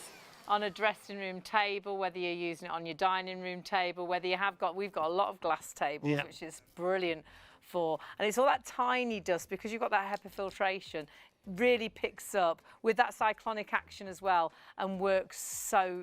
Speaker 1: on a dressing room table, whether you're using it on your dining room table, whether you have got, we've got a lot of glass tables,
Speaker 2: Yeah.
Speaker 1: which is brilliant for, and it's all that tiny dust because you've got that HEPA filtration, really picks up with that cyclonic action as well and works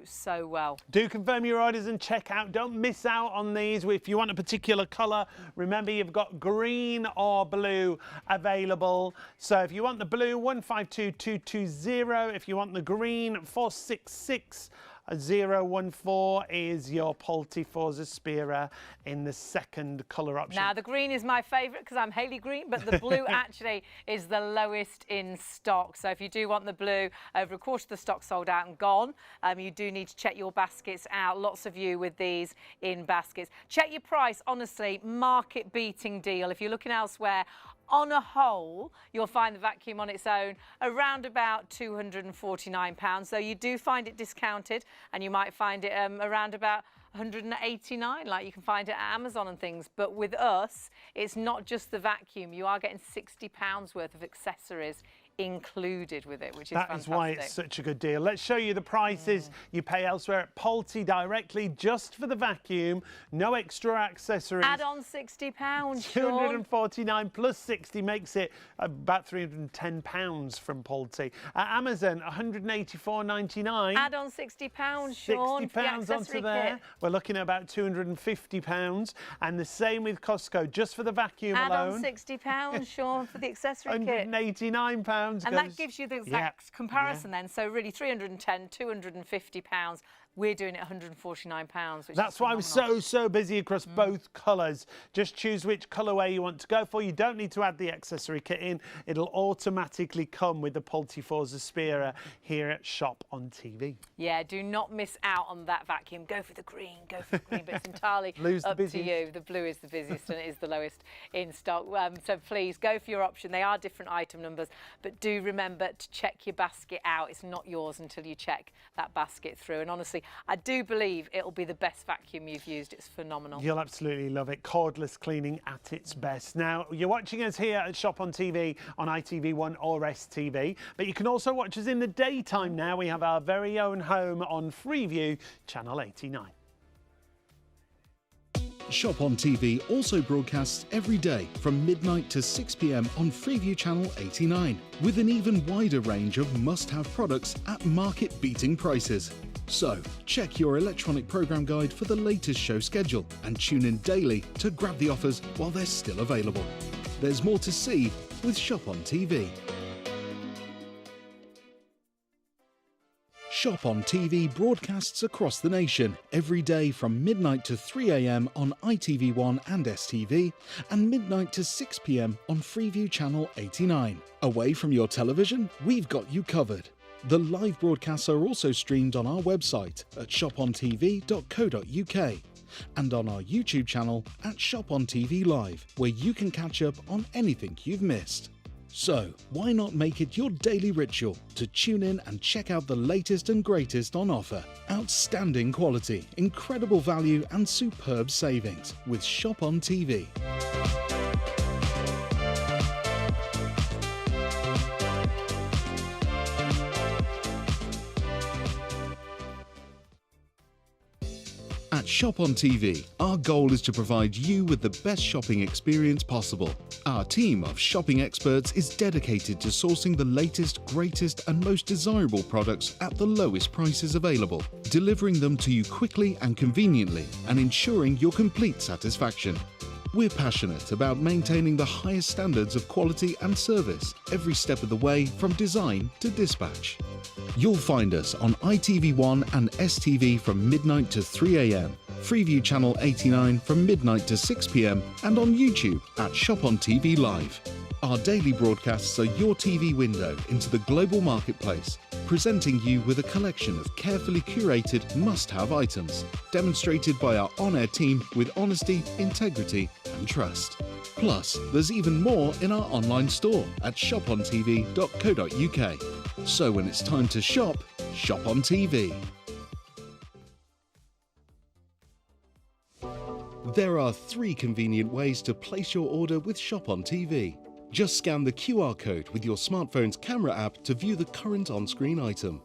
Speaker 1: so well.
Speaker 2: Do confirm your orders and check out. Don't miss out on these. If you want a particular colour, remember you've got green or blue available. So if you want the blue, 152220. If you want the green, 466014 is your Polty Forza Spira in the second colour option.
Speaker 1: Now, the green is my favourite because I'm Hayley Green, but the blue actually is the lowest in stock. So if you do want the blue, over a quarter of the stock sold out and gone. You do need to check your baskets out. Lots of you with these in baskets. Check your price. Honestly, market-beating deal. If you're looking elsewhere, on a whole, you'll find the vacuum on its own around about £249. So you do find it discounted, and you might find it around about £189, like you can find it at Amazon and things. But with us, it's not just the vacuum. You are getting £60 worth of accessories included with it, which is fantastic.
Speaker 2: That is why it's such a good deal. Let's show you the prices you pay elsewhere at Polty directly, just for the vacuum, no extra accessories.
Speaker 1: Add on £60, Sean.
Speaker 2: 249 plus 60 makes it about £310 from Polty. At Amazon, 184.99.
Speaker 1: Add on £60, Sean.
Speaker 2: £60 onto there. We're looking at about £250. And the same with Costco, just for the vacuum
Speaker 1: Add
Speaker 2: alone.
Speaker 1: on £60, Sean, for the accessory kit.
Speaker 2: £189.
Speaker 1: And that gives you the exact comparison then. So really £310, £250. we're doing it £149, which
Speaker 2: That's
Speaker 1: is
Speaker 2: why
Speaker 1: phenomenal.
Speaker 2: we're so busy across both colours. Just choose which colourway you want to go for. You don't need to add the accessory kit in. It'll automatically come with the Pulte Forza Spira here at Shop on TV.
Speaker 1: Yeah, do not miss out on that vacuum. Go for the green, but it's entirely
Speaker 2: Blue's the
Speaker 1: up to
Speaker 2: busiest.
Speaker 1: you. The blue is the busiest and it is the lowest in stock. So please go for your option. They are different item numbers, but do remember to check your basket out. It's not yours until you check that basket through. And honestly, I do believe it'll be the best vacuum you've used. It's phenomenal.
Speaker 2: You'll absolutely love it. Cordless cleaning at its best. Now, you're watching us here at Shop on TV on ITV1 or STV, but you can also watch us in the daytime now. We have our very own home on Freeview Channel 89.
Speaker 3: Shop on TV also broadcasts every day from midnight to 6 p.m. on Freeview Channel 89, with an even wider range of must-have products at market-beating prices. So, check your electronic program guide for the latest show schedule and tune in daily to grab the offers while they're still available. There's more to see with Shop on TV. Shop on TV broadcasts across the nation every day from midnight to 3 a.m. on ITV1 and STV and midnight to 6 p.m. on Freeview Channel 89. Away from your television, we've got you covered. The live broadcasts are also streamed on our website at shopontv.co.uk and on our YouTube channel at ShopOnTV Live, where you can catch up on anything you've missed. So, why not make it your daily ritual to tune in and check out the latest and greatest on offer? Outstanding quality, incredible value and superb savings with Shop on TV. At Shop on TV, our goal is to provide you with the best shopping experience possible. Our team of shopping experts is dedicated to sourcing the latest, greatest and most desirable products at the lowest prices available, delivering them to you quickly and conveniently and ensuring your complete satisfaction. We're passionate about maintaining the highest standards of quality and service every step of the way from design to dispatch. You'll find us on ITV1 and STV from midnight to 3 a.m, Freeview Channel 89 from midnight to 6 p.m, and on YouTube at Shop on TV Live. Our daily broadcasts are your TV window into the global marketplace, presenting you with a collection of carefully curated must-have items, demonstrated by our on-air team with honesty, integrity and trust. Plus, there's even more in our online store at shopontv.co.uk. So when it's time to shop, shop on TV. There are 3 convenient ways to place your order with Shop on TV. Just scan the QR code with your smartphone's camera app to view the current on-screen item.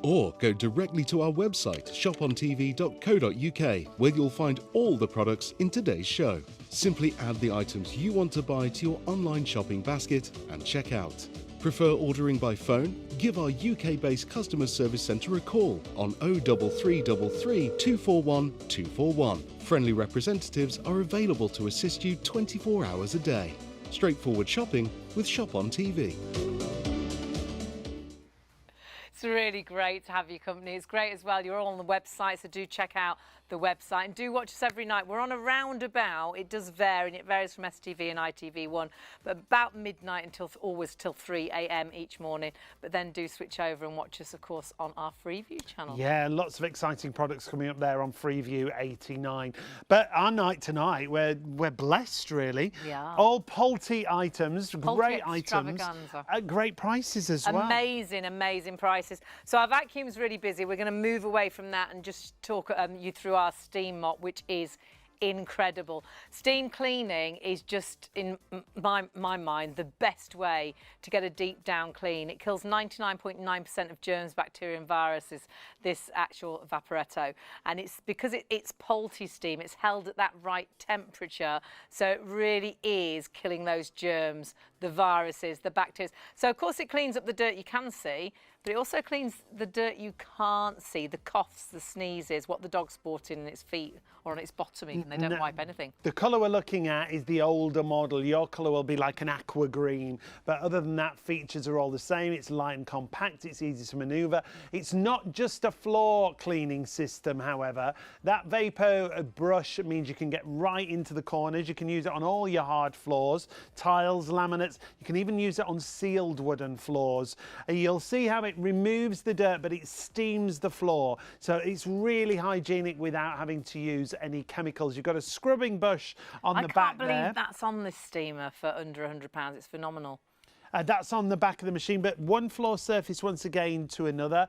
Speaker 3: Or go directly to our website, shopontv.co.uk, where you'll find all the products in today's show. Simply add the items you want to buy to your online shopping basket and check out. Prefer ordering by phone? Give our UK-based customer service centre a call on 03333 241 241. Friendly representatives are available to assist you 24 hours a day. Straightforward shopping with Shop on TV.
Speaker 1: It's really great to have your company. It's great as well. You're all on the website, so do check out the website and do watch us every night. We're on a roundabout. It does vary, and it varies from STV and ITV1, but about midnight until always till 3 a.m. each morning. But then do switch over and watch us, of course, on our Freeview channel.
Speaker 2: Yeah, lots of exciting products coming up there on Freeview 89. But our night tonight, we're blessed, really.
Speaker 1: Yeah.
Speaker 2: All Pulte items,
Speaker 1: Pulte
Speaker 2: great items,
Speaker 1: extravaganza.
Speaker 2: at great prices as well.
Speaker 1: Amazing, amazing prices. So our vacuum's really busy. We're going to move away from that and just talk you through our steam mop, which is incredible. Steam cleaning is just, in my mind, the best way to get a deep down clean. It kills 99.9% of germs, bacteria and viruses, this actual Vaporetto. And it's because it's Pulte steam, it's held at that right temperature, so it really is killing those germs, the viruses, the bacteria. So of course it cleans up the dirt you can see, but it also cleans the dirt you can't see, the coughs, the sneezes, what the dog's brought in its feet or on its bottom even. They don't wipe anything.
Speaker 2: The colour we're looking at is the older model. Your colour will be like an aqua green, but other than that, features are all the same. It's light and compact, it's easy to manoeuvre. It's not just a floor cleaning system, however. That vapor brush means you can get right into the corners. You can use it on all your hard floors, tiles, laminates. You can even use it on sealed wooden floors. And you'll see how it removes the dirt, but it steams the floor. So it's really hygienic without having to use any chemicals. You've got a scrubbing bush on the back there.
Speaker 1: I can't believe that's on this steamer for under £100. It's phenomenal.
Speaker 2: That's on the back of the machine, but one floor surface once again to another.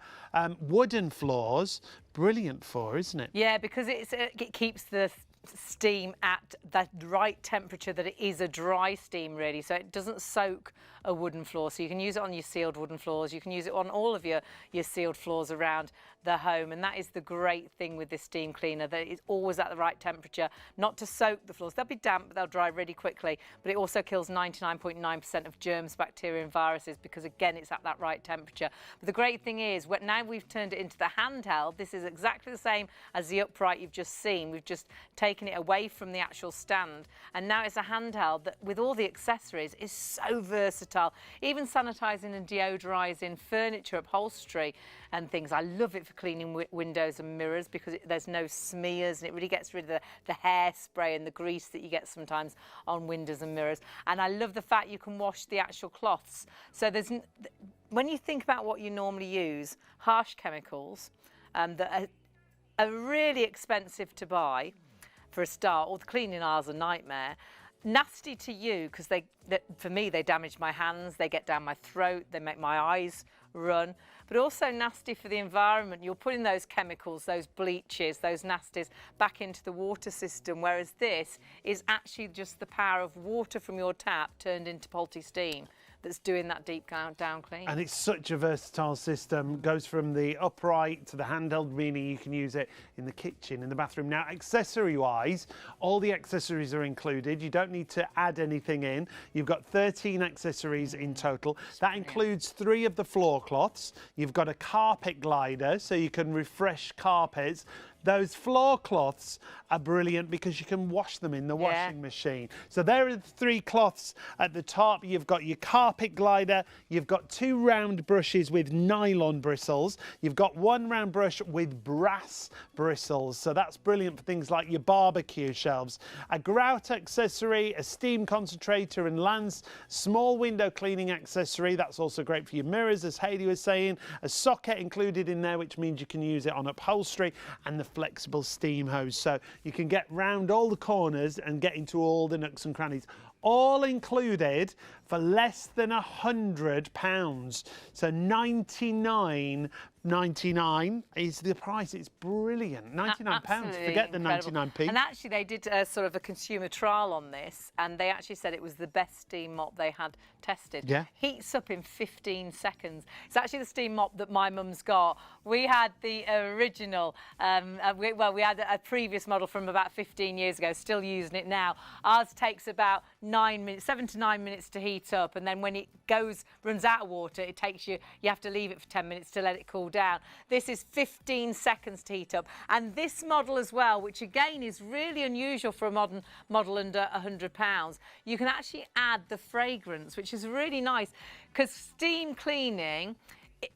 Speaker 2: Wooden floors, brilliant for, isn't it?
Speaker 1: Yeah, because it keeps the steam at the right temperature, that it is a dry steam really, so it doesn't soak a wooden floor. So you can use it on your sealed wooden floors, you can use it on all of your sealed floors around the home, and that is the great thing with this steam cleaner, that it's always at the right temperature, not to soak the floors. They'll be damp, but they'll dry really quickly, but it also kills 99.9% of germs, bacteria and viruses, because again it's at that right temperature. But the great thing is, now we've turned it into the handheld, this is exactly the same as the upright you've just seen. We've just taken it away from the actual stand, and now it's a handheld that with all the accessories is so versatile, even sanitising and deodorising furniture, upholstery and things. I love it for cleaning windows and mirrors because there's no smears, and it really gets rid of the hairspray and the grease that you get sometimes on windows and mirrors. And I love the fact you can wash the actual cloths. So when you think about what you normally use, harsh chemicals that are really expensive to buy for a start, or the cleaning aisle's a nightmare. Nasty to you because for me they damage my hands, they get down my throat, they make my eyes run, but also nasty for the environment. You're putting those chemicals, those bleaches, those nasties back into the water system, whereas this is actually just the power of water from your tap turned into pulty steam that's doing that deep down clean.
Speaker 2: And it's such a versatile system. Goes from the upright to the handheld, meaning you can use it in the kitchen, in the bathroom. Now, accessory-wise, all the accessories are included. You don't need to add anything in. You've got 13 accessories in total. That includes 3 of the floor cloths. You've got a carpet glider, so you can refresh carpets. Those floor cloths are brilliant because you can wash them in the washing machine. So there are the 3 cloths at the top. You've got your carpet glider, you've got 2 round brushes with nylon bristles, you've got 1 round brush with brass bristles. So that's brilliant for things like your barbecue shelves. A grout accessory, a steam concentrator and lance, small window cleaning accessory. That's also great for your mirrors, as Hayley was saying. A socket included in there, which means you can use it on upholstery, and the flexible steam hose, so you can get round all the corners and get into all the nooks and crannies, all included for less than £100. So £99.99 is the price. It's brilliant. £99. Forget the 99p.
Speaker 1: And actually they did sort of a consumer trial on this, and they actually said it was the best steam mop they had tested.
Speaker 2: Yeah.
Speaker 1: Heats up in 15 seconds. It's actually the steam mop that my mum's got. We had the original, we had a previous model from about 15 years ago, still using it now. Ours takes about 7 to 9 minutes to heat up, and then when it runs out of water, it takes you have to leave it for 10 minutes to let it cool down. This is 15 seconds to heat up, and this model as well, which again is really unusual for a modern model under £100, you can actually add the fragrance, which is really nice, because steam cleaning,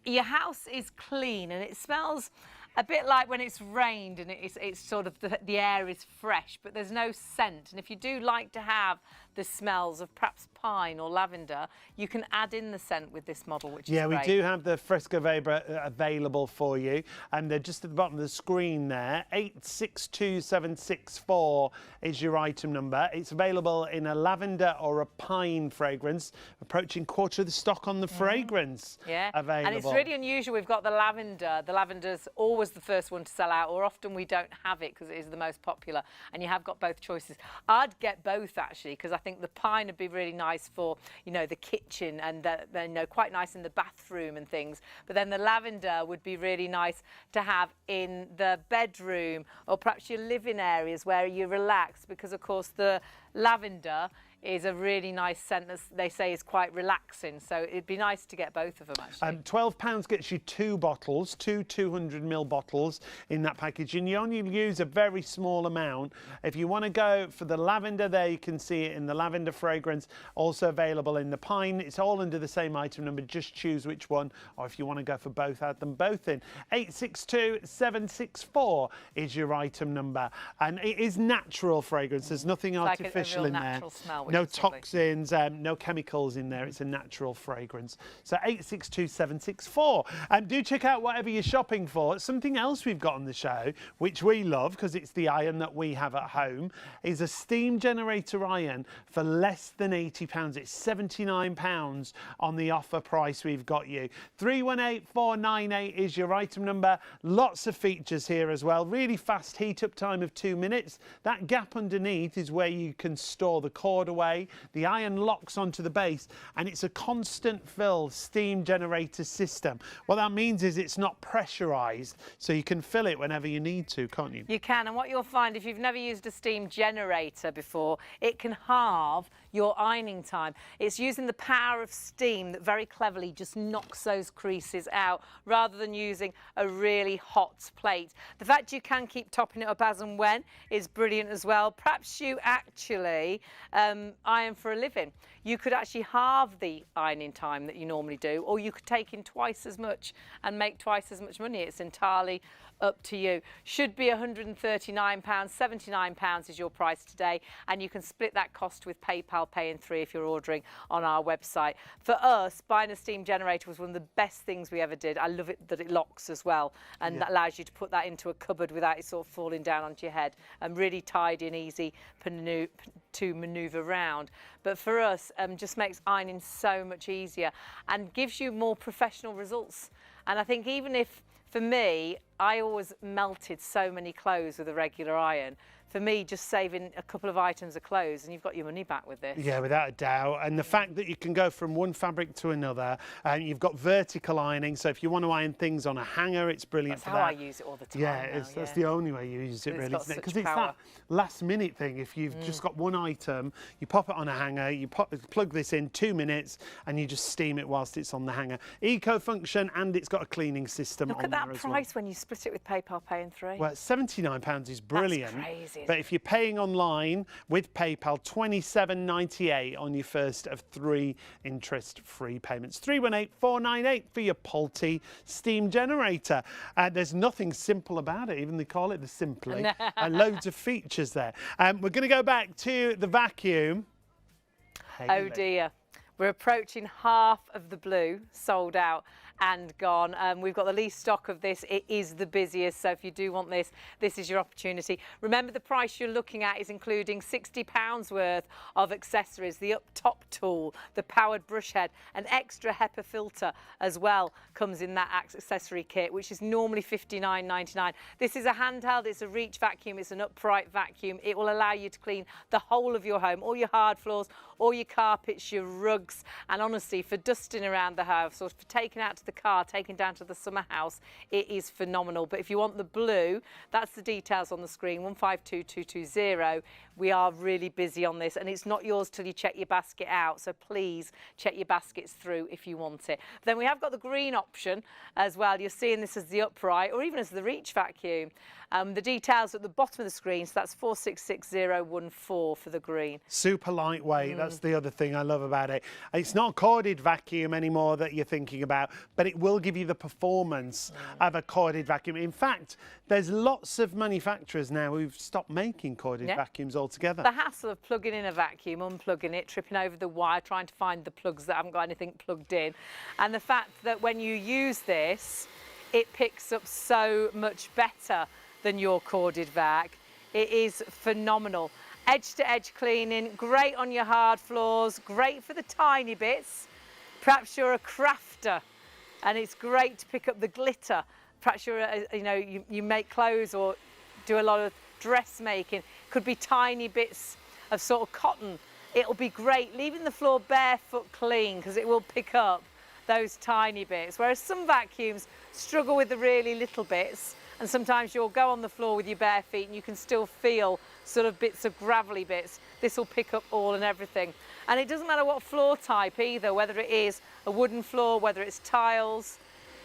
Speaker 1: your house is clean and it smells a bit like when it's rained and it's sort of the air is fresh, but there's no scent. And if you do like to have the smells of perhaps pine or lavender, you can add in the scent with this model, which is great.
Speaker 2: Yeah, we do have the Fresco Vapor available for you, and they're just at the bottom of the screen there. 862764 is your item number. It's available in a lavender or a pine fragrance, approaching quarter of the stock on the fragrance available.
Speaker 1: And it's really unusual. We've got the lavender. The lavender's always the first one to sell out, or often we don't have it because it is the most popular, and you have got both choices. I'd get both actually, because I think the pine would be really nice for, you know, the kitchen, and you know, quite nice in the bathroom and things. But then the lavender would be really nice to have in the bedroom, or perhaps your living areas where you relax, because of course the lavender is a really nice scent that they say is quite relaxing. So it'd be nice to get both of them, actually.
Speaker 2: £12 gets you 2 bottles, 2 200ml bottles in that package, and you only use a very small amount. If you want to go for the lavender, there you can see it in the lavender fragrance, also available in the pine. It's all under the same item number, just choose which one, or if you want to go for both, add them both in. 862764 is your item number, and it is natural fragrance. There's nothing artificial in there.
Speaker 1: Smell,
Speaker 2: no toxins, no chemicals in there. It's a natural fragrance. So 862764. Do check out whatever you're shopping for. Something else we've got on the show, which we love because it's the iron that we have at home, is a steam generator iron for less than £80. It's £79 on the offer price we've got you. 318498 is your item number. Lots of features here as well. Really fast heat up time of 2 minutes. That gap underneath is where you can store the cord away. The iron locks onto the base, and it's a constant fill steam generator system. What that means is it's not pressurized, so you can fill it whenever you need to, can't you?
Speaker 1: You can, and what you'll find if you've never used a steam generator before, it can halve your ironing time. It's using the power of steam that very cleverly just knocks those creases out rather than using a really hot plate. The fact you can keep topping it up as and when is brilliant as well. Perhaps you actually iron for a living. You could actually halve the ironing time that you normally do, or you could take in twice as much and make twice as much money. It's entirely up to you. Should be £139, £79 is your price today, and you can split that cost with PayPal Pay in 3 if you're ordering on our website. For us, buying a steam generator was one of the best things we ever did. I love it that it locks as well, and that allows you to put that into a cupboard without it sort of falling down onto your head, and really tidy and easy to manoeuvre around. But for us, just makes ironing so much easier and gives you more professional results. And I think even if, for me, I always melted so many clothes with a regular iron. For me, just saving a couple of items of clothes and you've got your money back with this. Yeah,
Speaker 2: without a doubt. And the fact that you can go from one fabric to another, and you've got vertical ironing, so if you want to iron things on a hanger, it's brilliant for that.
Speaker 1: That's how I use it all the time.
Speaker 2: That's the only way you use it, really, isn't it? Because it's that last minute thing. If you've just got one item, you pop it on a hanger, you plug this in 2 minutes, and you just steam it whilst it's on the hanger. Eco function, and it's got a cleaning system on there as well.
Speaker 1: Look at that price when you split it with PayPal Pay in 3.
Speaker 2: Well, £79 is brilliant.
Speaker 1: That's crazy.
Speaker 2: But if you're paying online with PayPal, £27.98 on your first of 3 interest-free payments. 318498 for your Pulte steam generator. There's nothing simple about it, even they call it the Simply. Loads of features there. We're going to go back to the vacuum.
Speaker 1: Oh dear. We're approaching half of the blue sold out and gone. We've got the least stock of this. It is the busiest, so if you do want this, this is your opportunity. Remember, the price you're looking at is including £60 worth of accessories, the up top tool, the powered brush head, an extra HEPA filter as well comes in that accessory kit, which is normally £59.99. This is a handheld, it's a reach vacuum, it's an upright vacuum. It will allow you to clean the whole of your home, all your hard floors, all your carpets, your rugs, and honestly, for dusting around the house or for taking out to the car, taking down to the summer house, it is phenomenal. But if you want the blue, that's the details on the screen, 152220. We are really busy on this, and it's not yours till you check your basket out, so please check your baskets through if you want it. Then we have got the green option as well. You're seeing this as the upright or even as the reach vacuum. The details at the bottom of the screen, so that's 466014 for the green.
Speaker 2: Super lightweight, that's the other thing I love about it. It's not a corded vacuum anymore that you're thinking about, but it will give you the performance of a corded vacuum. In fact, there's lots of manufacturers now who've stopped making corded vacuums altogether.
Speaker 1: The hassle of plugging in a vacuum, unplugging it, tripping over the wire, trying to find the plugs that haven't got anything plugged in. And the fact that when you use this, it picks up so much better than your corded vac. It is phenomenal. Edge-to-edge cleaning, great on your hard floors, great for the tiny bits. Perhaps you're a crafter and it's great to pick up the glitter. Perhaps you're you make clothes or do a lot of dressmaking. Could be tiny bits of sort of cotton. It'll be great leaving the floor barefoot clean because it will pick up those tiny bits. Whereas some vacuums struggle with the really little bits, and sometimes you'll go on the floor with your bare feet and you can still feel sort of bits of gravelly bits, this will pick up all and everything. And it doesn't matter what floor type either, whether it is a wooden floor, whether it's tiles,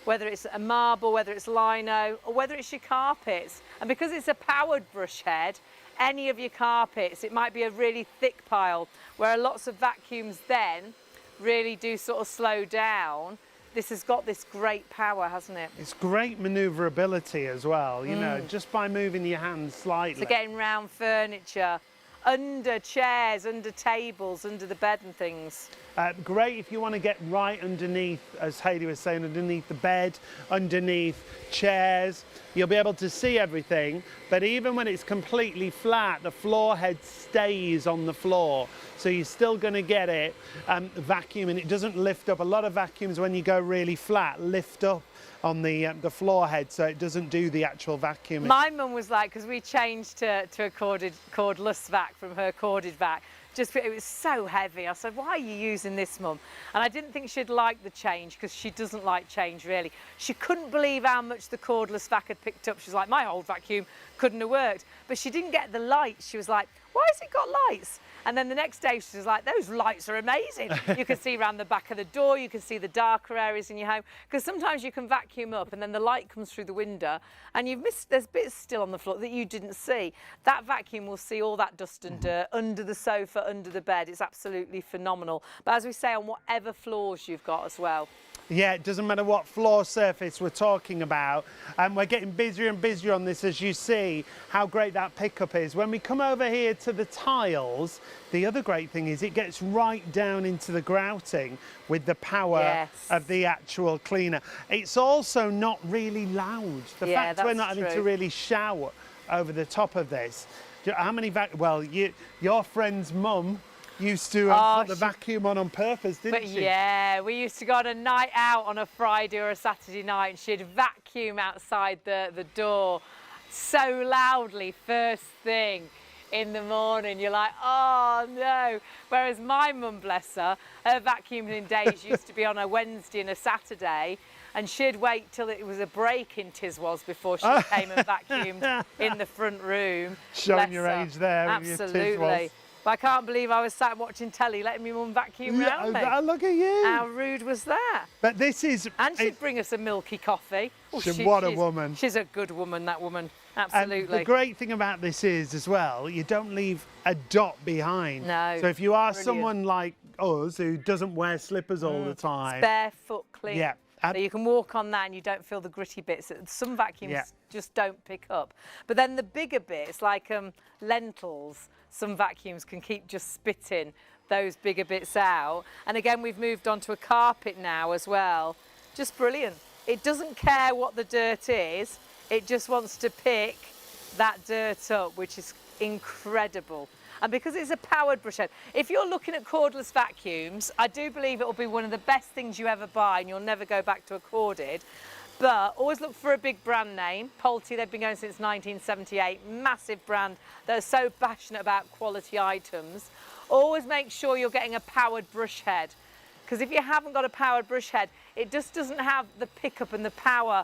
Speaker 1: whether it's a marble, whether it's lino, or whether it's your carpets. And because it's a powered brush head, any of your carpets, it might be a really thick pile, where lots of vacuums then really do sort of slow down. This has got this great power, hasn't it?
Speaker 2: It's great manoeuvrability as well, you know, just by moving your hands slightly.
Speaker 1: So getting round furniture, under chairs, under tables, under the bed and things.
Speaker 2: Great if you want to get right underneath, as Hayley was saying, underneath the bed, underneath chairs. You'll be able to see everything, but even when it's completely flat, the floor head stays on the floor. So you're still going to get it vacuum, and it doesn't lift up. A lot of vacuums, when you go really flat, lift up on the floor head, so it doesn't do the actual vacuum.
Speaker 1: My mum was like, because we changed to a cordless vac from her corded vac, it was so heavy. I said, why are you using this, Mum? And I didn't think she'd like the change, because she doesn't like change really. She couldn't believe how much the cordless vac had picked up. She's like, my old vacuum couldn't have worked. But she didn't get the lights. She was like, why has it got lights? And then the next day she was like, those lights are amazing. You can see around the back of the door, you can see the darker areas in your home. Because sometimes you can vacuum up and then the light comes through the window and there's bits still on the floor that you didn't see. That vacuum will see all that dust and dirt under the sofa, under the bed. It's absolutely phenomenal. But as we say, on whatever floors you've got as well.
Speaker 2: Yeah, it doesn't matter what floor surface we're talking about. And we're getting busier and busier on this, as you see how great that pickup is. When we come over here to the tiles, the other great thing is it gets right down into the grouting with the power of the actual cleaner. It's also not really loud. The fact we're not having to really shout over the top of this. How many your friend's mum used to put the vacuum on purpose, didn't she?
Speaker 1: Yeah, we used to go on a night out on a Friday or a Saturday night and she'd vacuum outside the door so loudly first thing in the morning. You're like, oh no. Whereas my mum, bless her, her vacuuming days used to be on a Wednesday and a Saturday, and she'd wait till it was a break in Tiswas before she came and vacuumed in the front room.
Speaker 2: Showing your age there.
Speaker 1: Absolutely. But I can't believe I was sat watching telly, letting my mum vacuum round me.
Speaker 2: Look at you.
Speaker 1: How rude was that?
Speaker 2: But this is...
Speaker 1: And she'd bring us a milky coffee. Oh,
Speaker 2: what a woman.
Speaker 1: She's a good woman, that woman. Absolutely.
Speaker 2: And the great thing about this is, as well, you don't leave a dot behind.
Speaker 1: No.
Speaker 2: So if you are someone like us who doesn't wear slippers all the time...
Speaker 1: It's barefoot clean.
Speaker 2: Yeah.
Speaker 1: So you can walk on that and you don't feel the gritty bits. Some vacuums just don't pick up. But then the bigger bits, like lentils, some vacuums can keep just spitting those bigger bits out. And again, we've moved on to a carpet now as well. Just brilliant. It doesn't care what the dirt is. It just wants to pick that dirt up, which is incredible. And because it's a powered brush head, if you're looking at cordless vacuums, I do believe it will be one of the best things you ever buy and you'll never go back to a corded. But always look for a big brand name. Pulte, they've been going since 1978, massive brand that are so passionate about quality items. Always make sure you're getting a powered brush head, because if you haven't got a powered brush head, it just doesn't have the pickup and the power.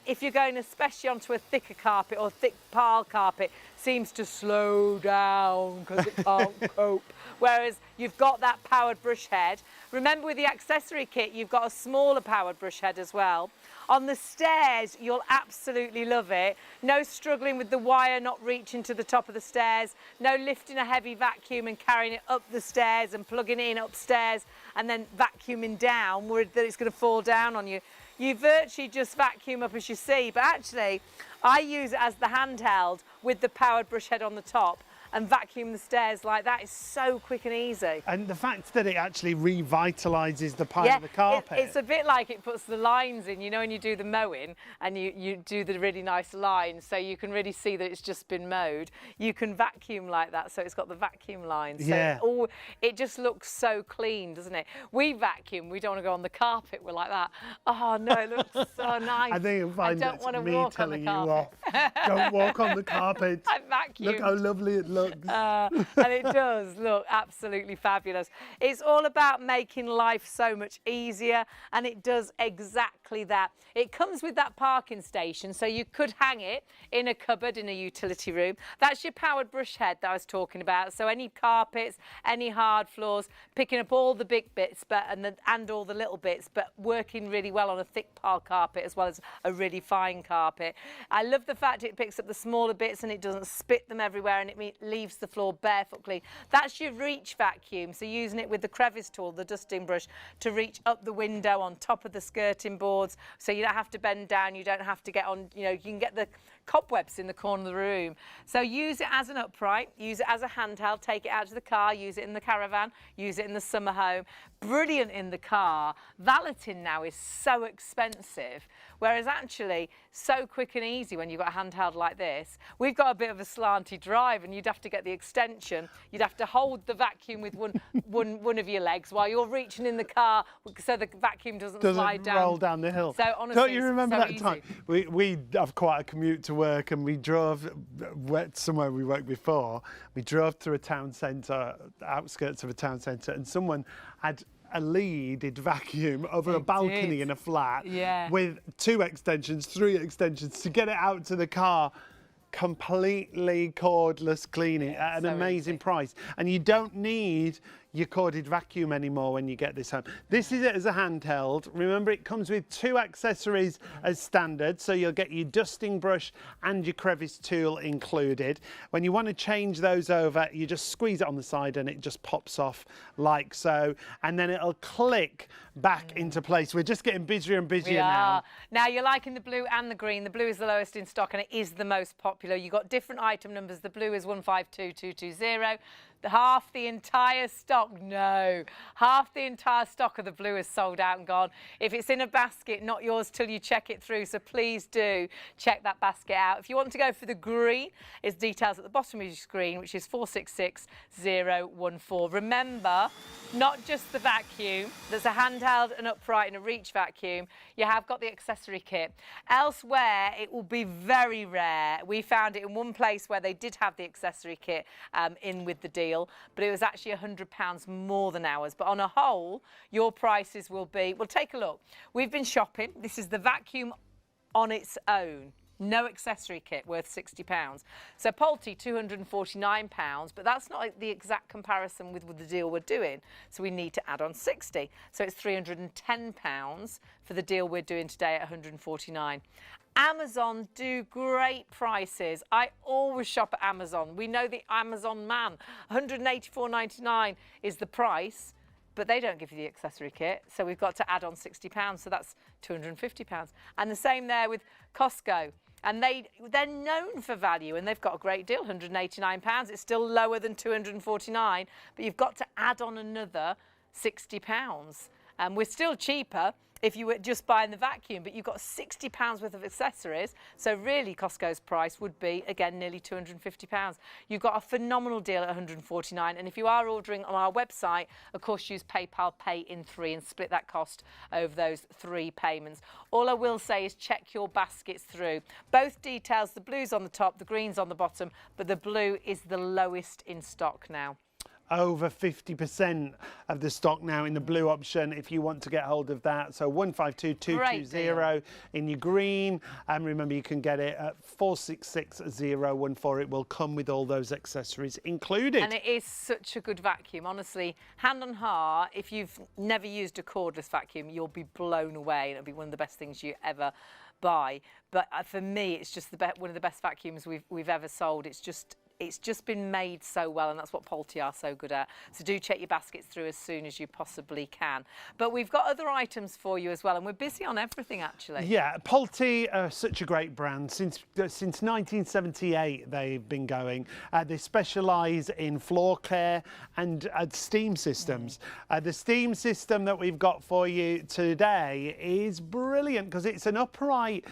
Speaker 1: If you're going especially onto a thicker carpet or thick pile carpet, seems to slow down because it can't cope. Whereas you've got that powered brush head. Remember, with the accessory kit, you've got a smaller powered brush head as well. On the stairs, you'll absolutely love it. No struggling with the wire not reaching to the top of the stairs. No lifting a heavy vacuum and carrying it up the stairs and plugging it in upstairs and then vacuuming down, worried that it's going to fall down on you. You virtually just vacuum up as you see, but actually I use it as the handheld with the powered brush head on the top and vacuum the stairs like that. Is so quick and easy.
Speaker 2: And the fact that it actually revitalises the pile of the carpet.
Speaker 1: It's a bit like it puts the lines in, you know, when you do the mowing and you do the really nice lines, so you can really see that it's just been mowed. You can vacuum like that, so it's got the vacuum lines. So it just looks so clean, doesn't it? We vacuum, we don't want to go on the carpet. We're like that. Oh no, it looks so nice.
Speaker 2: I think you'll find
Speaker 1: I don't
Speaker 2: that's
Speaker 1: want to
Speaker 2: me
Speaker 1: walk
Speaker 2: telling
Speaker 1: on the
Speaker 2: you off.
Speaker 1: carpet.
Speaker 2: Don't walk on the carpet.
Speaker 1: I vacuum.
Speaker 2: Look how lovely it looks. looks.
Speaker 1: And it does look absolutely fabulous. It's all about making life so much easier, and it does exactly that. It comes with that parking station, so you could hang it in a cupboard in a utility room. That's your powered brush head that I was talking about. So any carpets, any hard floors, picking up all the big bits and all the little bits, but working really well on a thick pile carpet as well as a really fine carpet. I love the fact it picks up the smaller bits and it doesn't spit them everywhere, and it leaves the floor barefoot clean. That's your reach vacuum, so using it with the crevice tool, the dusting brush, to reach up the window on top of the skirting boards, so you don't have to bend down, you don't have to get on, you know, you can get the cobwebs in the corner of the room. So use it as an upright, use it as a handheld, take it out to the car, use it in the caravan, use it in the summer home. Brilliant in the car. Valeting now is so expensive, whereas actually so quick and easy when you've got a handheld like this. We've got a bit of a slanty drive and you'd have to get the extension. You'd have to hold the vacuum with one of your legs while you're reaching in the car so the vacuum doesn't slide down.
Speaker 2: Roll down the hill.
Speaker 1: So honestly,
Speaker 2: don't you remember
Speaker 1: so
Speaker 2: that
Speaker 1: easy.
Speaker 2: time? We have quite a commute to work, and we drove somewhere we worked before. We drove through a town centre, outskirts of a town centre, and someone had a leaded vacuum over a balcony in a flat with 2 extensions, 3 extensions to get it out to the car. Completely cordless cleaning at an amazing price, and you don't need your corded vacuum anymore when you get this home. This is it as a handheld. Remember, it comes with 2 accessories as standard, so you'll get your dusting brush and your crevice tool included. When you want to change those over, you just squeeze it on the side and it just pops off like so, and then it'll click back into place. We're just getting busier and busier now.
Speaker 1: Now you're liking the blue and the green. The blue is the lowest in stock and it is the most popular. You've got different item numbers. The blue is 152220. Half the entire stock, half the entire stock of the blue is sold out and gone. If it's in a basket, not yours till you check it through, so please do check that basket out. If you want to go for the green, it's details at the bottom of your screen, which is 466014. Remember, not just the vacuum, there's a handheld, an upright and a reach vacuum. You have got the accessory kit. Elsewhere, it will be very rare. We found it in one place where they did have the accessory kit in with the deal, but it was actually £100 more than ours. But on a whole, your prices will be, well, take a look. We've been shopping. This is the vacuum on its own. No accessory kit, worth £60. So Pulte, £249, but that's not the exact comparison with the deal we're doing. So we need to add on 60. So it's £310 for the deal we're doing today at £149. Amazon do great prices. I always shop at Amazon. We know the Amazon man. £184.99 is the price, but they don't give you the accessory kit. So we've got to add on £60. So that's £250. And the same there with Costco. And they're known for value, and they've got a great deal, £189. It's still lower than $249, but you've got to add on another £60. And we're still cheaper if you were just buying the vacuum, but you've got £60 worth of accessories. So really Costco's price would be, again, nearly £250. You've got a phenomenal deal at £149. And if you are ordering on our website, of course, use PayPal Pay in 3 and split that cost over those 3 payments. All I will say is check your baskets through. Both details, the blue's on the top, the green's on the bottom, but the blue is the lowest in stock now.
Speaker 2: Over 50% of the stock now in the blue option if you want to get hold of that. So 152220 in your green, and remember you can get it at 466014. It will come with all those accessories included.
Speaker 1: And it is such a good vacuum, honestly. Hand on heart, if you've never used a cordless vacuum, you'll be blown away. It'll be one of the best things you ever buy. But for me, it's just one of the best vacuums we've ever sold. It's just been made so well, and that's what Pulte are so good at. So do check your baskets through as soon as you possibly can. But we've got other items for you as well, and we're busy on everything, actually.
Speaker 2: Yeah, Pulte are such a great brand. Since 1978, they've been going. They specialise in floor care and steam systems. The steam system that we've got for you today is brilliant because it's an upright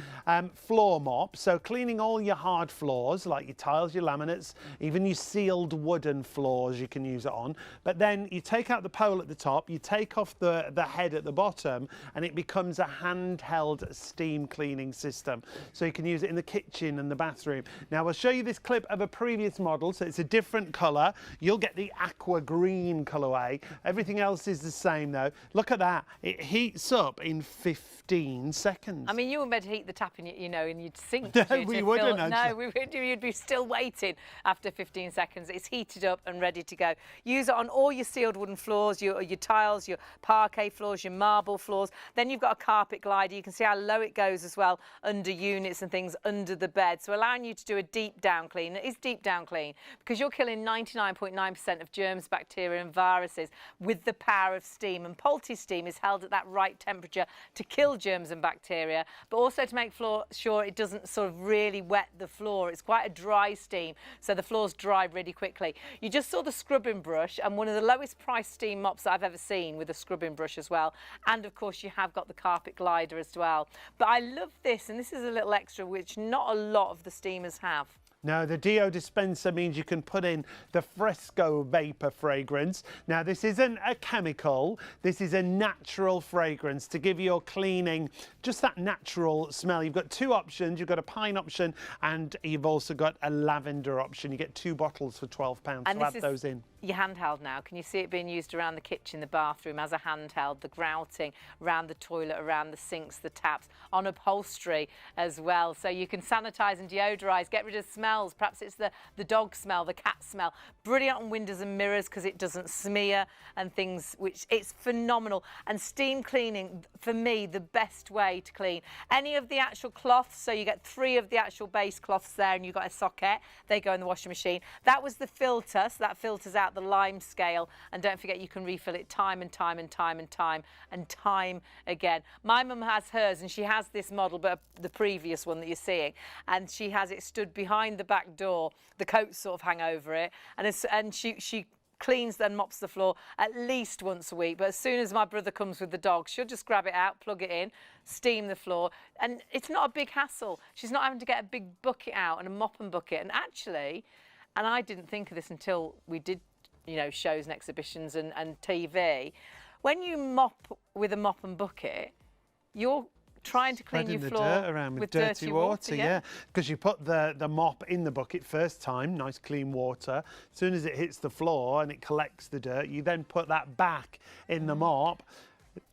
Speaker 2: floor mop, so cleaning all your hard floors like your tiles, your laminates, carpets, even your sealed wooden floors you can use it on. But then you take out the pole at the top, you take off the head at the bottom, and it becomes a handheld steam cleaning system. So you can use it in the kitchen and the bathroom. Now, I'll show you this clip of a previous model, so it's a different colour. You'll get the aqua green colourway. Everything else is the same though. Look at that. It heats up in 15 seconds.
Speaker 1: I mean, you were meant to heat the tap in, you know, and you'd sink.
Speaker 2: No, we wouldn't.
Speaker 1: No, you'd be still waiting after 15 seconds. It's heated up and ready to go. Use it on all your sealed wooden floors, your tiles, your parquet floors, your marble floors. Then you've got a carpet glider. You can see how low it goes as well under units and things under the bed. So allowing you to do a deep down clean. It is deep down clean because you're killing 99.9% of germs, bacteria and viruses with the power of steam. And Poultice steam is held at that right temperature to kill germs and bacteria, but also to make sure it doesn't sort of really wet the floor. It's quite a dry steam, so the floors dry really quickly. You just saw the scrubbing brush and one of the lowest priced steam mops that I've ever seen with a scrubbing brush as well. And of course you have got the carpet glider as well. But I love this, and this is a little extra which not a lot of the steamers have.
Speaker 2: No, the deo dispenser means you can put in the Fresco vapor fragrance. Now, this isn't a chemical. This is a natural fragrance to give your cleaning just that natural smell. You've got two options. You've got a pine option and you've also got a lavender option. You get 2 bottles for £12 to add those in.
Speaker 1: Your handheld now. Can you see it being used around the kitchen, the bathroom as a handheld, the grouting around the toilet, around the sinks, the taps, on upholstery as well. So you can sanitize and deodorize, get rid of smells. Perhaps it's the dog smell, the cat smell. Brilliant on windows and mirrors because it doesn't smear and things, which it's phenomenal. And steam cleaning, for me, the best way to clean. Any of the actual cloths, so you get 3 of the actual base cloths there and you've got a socket, they go in the washing machine. That was the filter, so that filters out the lime scale, and don't forget you can refill it time and time and time and time and time again. My mum has hers and she has this model, but the previous one that you're seeing, and she has it stood behind the back door, the coats sort of hang over it, and she cleans and mops the floor at least once a week. But as soon as my brother comes with the dog, she'll just grab it out, plug it in, steam the floor, and it's not a big hassle. She's not having to get a big bucket out and a mop and bucket. And actually, and I didn't think of this until we did, you know, shows and exhibitions and TV. When you mop with a mop and bucket, you're trying to clean your floor
Speaker 2: dirt around with dirty water, yeah. Because you put the mop in the bucket first time, nice clean water. As soon as it hits the floor and it collects the dirt, you then put that back in the mop.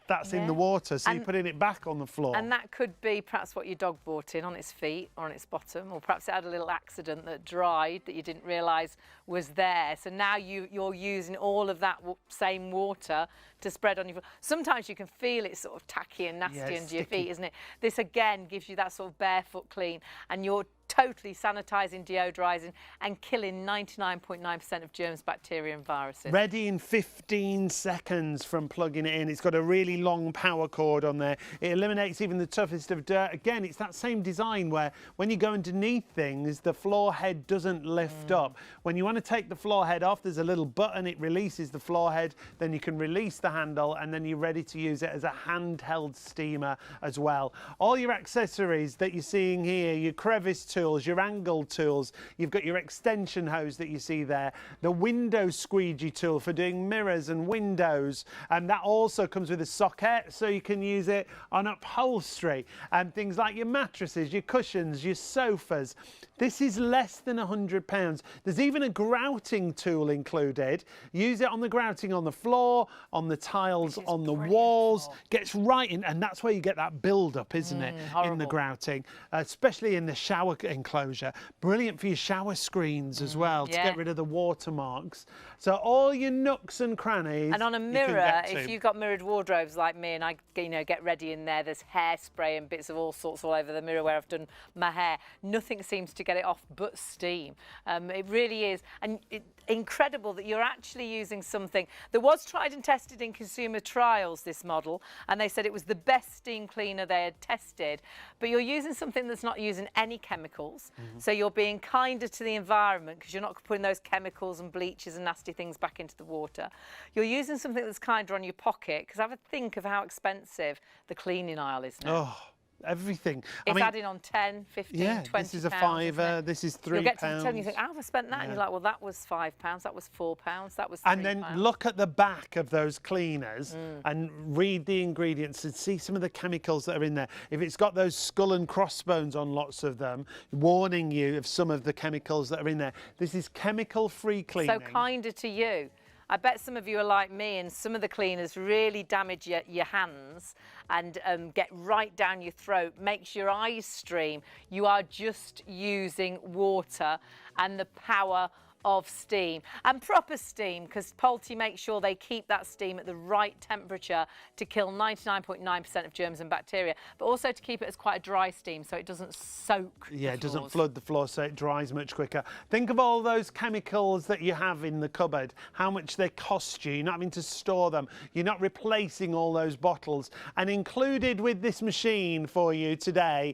Speaker 2: That's in the water, so you're putting it back on the floor. And that could be perhaps what your dog brought in on its feet or on its bottom, or perhaps it had a little accident that dried that you didn't realise was there. So now you're using all of that same water to spread on your floor. Sometimes you can feel it sort of tacky and nasty under your feet, isn't it? This again gives you that sort of barefoot clean, and you're totally sanitising, deodorising and killing 99.9% of germs, bacteria and viruses. Ready in 15 seconds from plugging it in. It's got a really long power cord on there. It eliminates even the toughest of dirt. Again, it's that same design where when you go underneath things, the floor head doesn't lift up. When you want to take the floor head off, there's a little button, it releases the floor head, then you can release the handle and then you're ready to use it as a handheld steamer as well. All your accessories that you're seeing here, your crevice tools, your angle tools, you've got your extension hose that you see there, the window squeegee tool for doing mirrors and windows, and that also comes with a socket so you can use it on upholstery and things like your mattresses, your cushions, your sofas. This is less than £100. There's even a grouting tool included. Use it on the grouting on the floor, on the tiles, on the walls. Gets right in, and that's where you get that build up, isn't it? Horrible. In the grouting, especially in the shower enclosure. Brilliant for your shower screens as well, to get rid of the watermarks. So all your nooks and crannies. And on a mirror, if you've got mirrored wardrobes like me, and I, you know, get ready in there, there's hairspray and bits of all sorts all over the mirror where I've done my hair. Nothing seems to get it off but steam. It really is. And incredible that you're actually using something that was tried and tested in consumer trials, this model, and they said it was the best steam cleaner they had tested, but you're using something that's not using any chemicals, so you're being kinder to the environment because you're not putting those chemicals and bleaches and nasty things back into the water. You're using something that's kinder on your pocket, because have a think of how expensive the cleaning aisle is now. Oh. everything.
Speaker 1: It's adding on 10, 15,
Speaker 2: yeah,
Speaker 1: 20
Speaker 2: this is a
Speaker 1: pounds,
Speaker 2: £5, this is £3.
Speaker 1: You'll get to the 10 and you think, how have I spent that? And you're like, well, that was £5, that was £4, that was £3.
Speaker 2: And then look at the back of those cleaners and read the ingredients and see some of the chemicals that are in there. If it's got those skull and crossbones on lots of them, warning you of some of the chemicals that are in there. This is chemical-free cleaning.
Speaker 1: So kinder to you. I bet some of you are like me, and some of the cleaners really damage your hands and get right down your throat, makes your eyes stream. You are just using water and the power of steam, and proper steam, because Polti makes sure they keep that steam at the right temperature to kill 99.9% of germs and bacteria, but also to keep it as quite a dry steam so it doesn't soak the
Speaker 2: it doesn't
Speaker 1: floors.
Speaker 2: flood the floor, so it dries much quicker. Think of all those chemicals that you have in the cupboard, how much they cost you. You're not having to store them. You're not replacing all those bottles. And included with this machine for you today,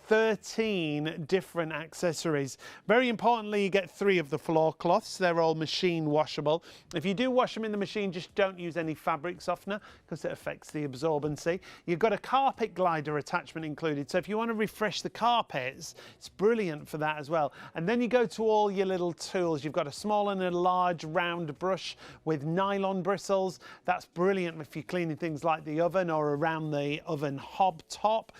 Speaker 2: 13 different accessories. Very importantly, you get 3 of the floor cloths. They're all machine washable. If you do wash them in the machine, just don't use any fabric softener because it affects the absorbency. You've got a carpet glider attachment included, so if you want to refresh the carpets, it's brilliant for that as well. And then you go to all your little tools. You've got a small and a large round brush with nylon bristles. That's brilliant if you're cleaning things like the oven or around the oven hob top.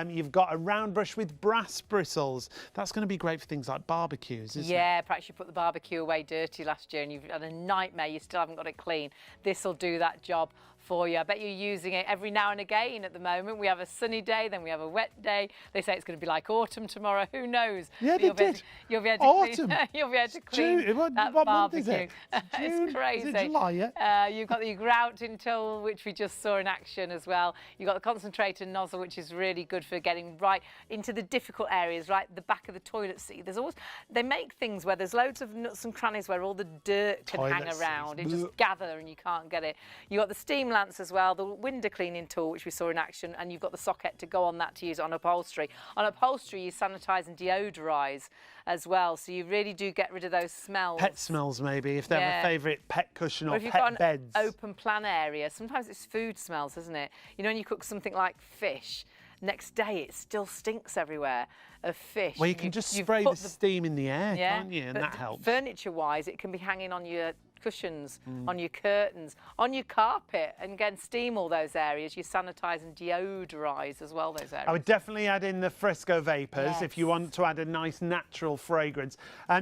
Speaker 2: You've got a round brush with brass bristles. That's going to be great for things like barbecues, isn't it?
Speaker 1: Yeah, perhaps you put the barbecue away dirty last year and you've had a nightmare, you still haven't got it clean. This will do that job for you. I bet you're using it every now and again at the moment. We have a sunny day, then we have a wet day. They say it's going to be like autumn tomorrow. Who knows?
Speaker 2: Yeah, they did.
Speaker 1: You'll be able to
Speaker 2: Autumn.
Speaker 1: clean, you'll be able to clean
Speaker 2: June.
Speaker 1: that
Speaker 2: what
Speaker 1: barbecue.
Speaker 2: month is it? June?
Speaker 1: It's crazy.
Speaker 2: Is it July yet?
Speaker 1: You've got the grouting tool, which we just saw in action as well. You've got the concentrator nozzle, which is really good for getting right into the difficult areas, right the back of the toilet seat. There's always, they make things where there's loads of nooks and crannies where all the dirt can hang around. It just gather and you can't get it. You've got the steam lance as well, the window cleaning tool, which we saw in action, and you've got the socket to go on that to use on upholstery. On upholstery, you sanitize and deodorize as well, so you really do get rid of those smells.
Speaker 2: Pet smells, maybe, if they have a favourite pet cushion or
Speaker 1: if you've
Speaker 2: pet
Speaker 1: got an
Speaker 2: beds.
Speaker 1: open plan area, sometimes it's food smells, isn't it? You know, when you cook something like fish, next day it still stinks everywhere of fish.
Speaker 2: Well, you can just spray the steam in the air, can't you? And that helps.
Speaker 1: Furniture-wise, it can be hanging on your cushions, on your curtains, on your carpet, and again, steam all those areas. You sanitize and deodorize as well those areas.
Speaker 2: I would definitely add in the fresco vapors
Speaker 1: Yes.
Speaker 2: if you want to add a nice natural fragrance.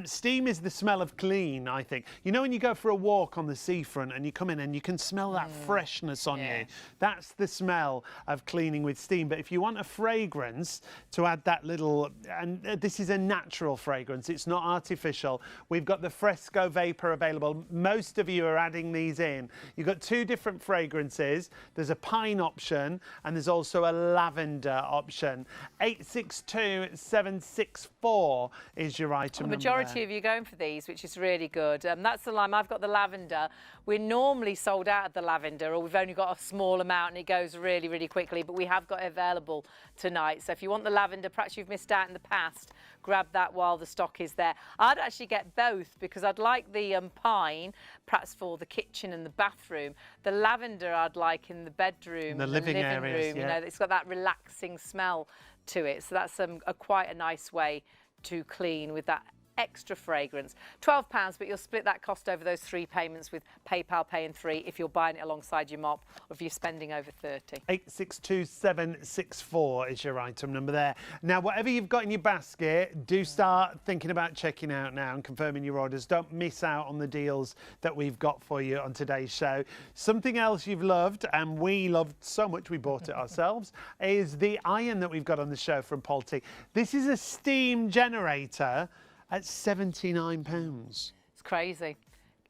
Speaker 2: Steam is the smell of clean, I think. You know when you go for a walk on the seafront and you come in and you can smell that freshness on you? That's the smell of cleaning with steam. But if you want a fragrance to add that little, and this is a natural fragrance, it's not artificial, we've got the fresco vapor available. Most of you are adding these in. You've got 2 different fragrances. There's a pine option and there's also a lavender option. 862764 is your item
Speaker 1: The
Speaker 2: number
Speaker 1: majority
Speaker 2: there.
Speaker 1: of you going for these, which is really good. That's the lime. I've got the lavender. We're normally sold out of the lavender, or we've only got a small amount and it goes really, really quickly, but we have got it available tonight. So if you want the lavender, perhaps you've missed out in the past, grab that while the stock is there. I'd actually get both because I'd like the pine, perhaps for the kitchen and the bathroom. The lavender I'd like in the bedroom,
Speaker 2: the living areas,
Speaker 1: room. You know, it's got that relaxing smell to it. So that's quite a nice way to clean with that extra fragrance. £12, but you'll split that cost over those 3 payments with PayPal Pay in 3 if you're buying it alongside your mop, or if you're spending over 30.
Speaker 2: 862764 is your item number there. Now, whatever you've got in your basket, do start thinking about checking out now and confirming your orders. Don't miss out on the deals that we've got for you on today's show. Something else you've loved, and we loved so much we bought it ourselves, is the iron that we've got on the show from Polti. This is a steam generator at £79.
Speaker 1: It's crazy.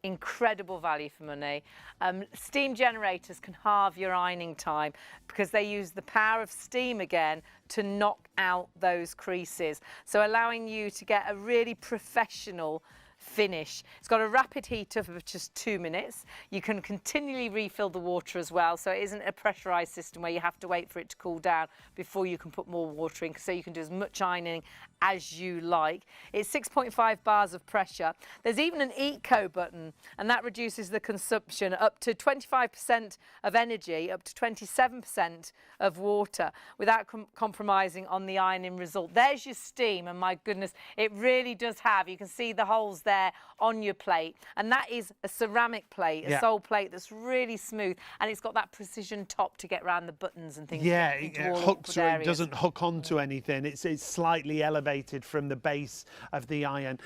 Speaker 1: Incredible value for money. Steam generators can halve your ironing time because they use the power of steam again to knock out those creases. So allowing you to get a really professional finish. It's got a rapid heat of just 2 minutes. You can continually refill the water as well, so it isn't a pressurized system where you have to wait for it to cool down before you can put more water in, so you can do as much ironing as you like. It's 6.5 bars of pressure. There's even an eco button, and that reduces the consumption up to 25% of energy, up to 27% of water, without compromising on the ironing result. There's your steam, and my goodness, it really does have, you can see the holes there on your plate, and that is a ceramic plate, a sole plate that's really smooth, and it's got that precision top to get around the buttons and things.
Speaker 2: Yeah, it hooks through, it doesn't hook onto anything. It's slightly elevated from the base of the iron.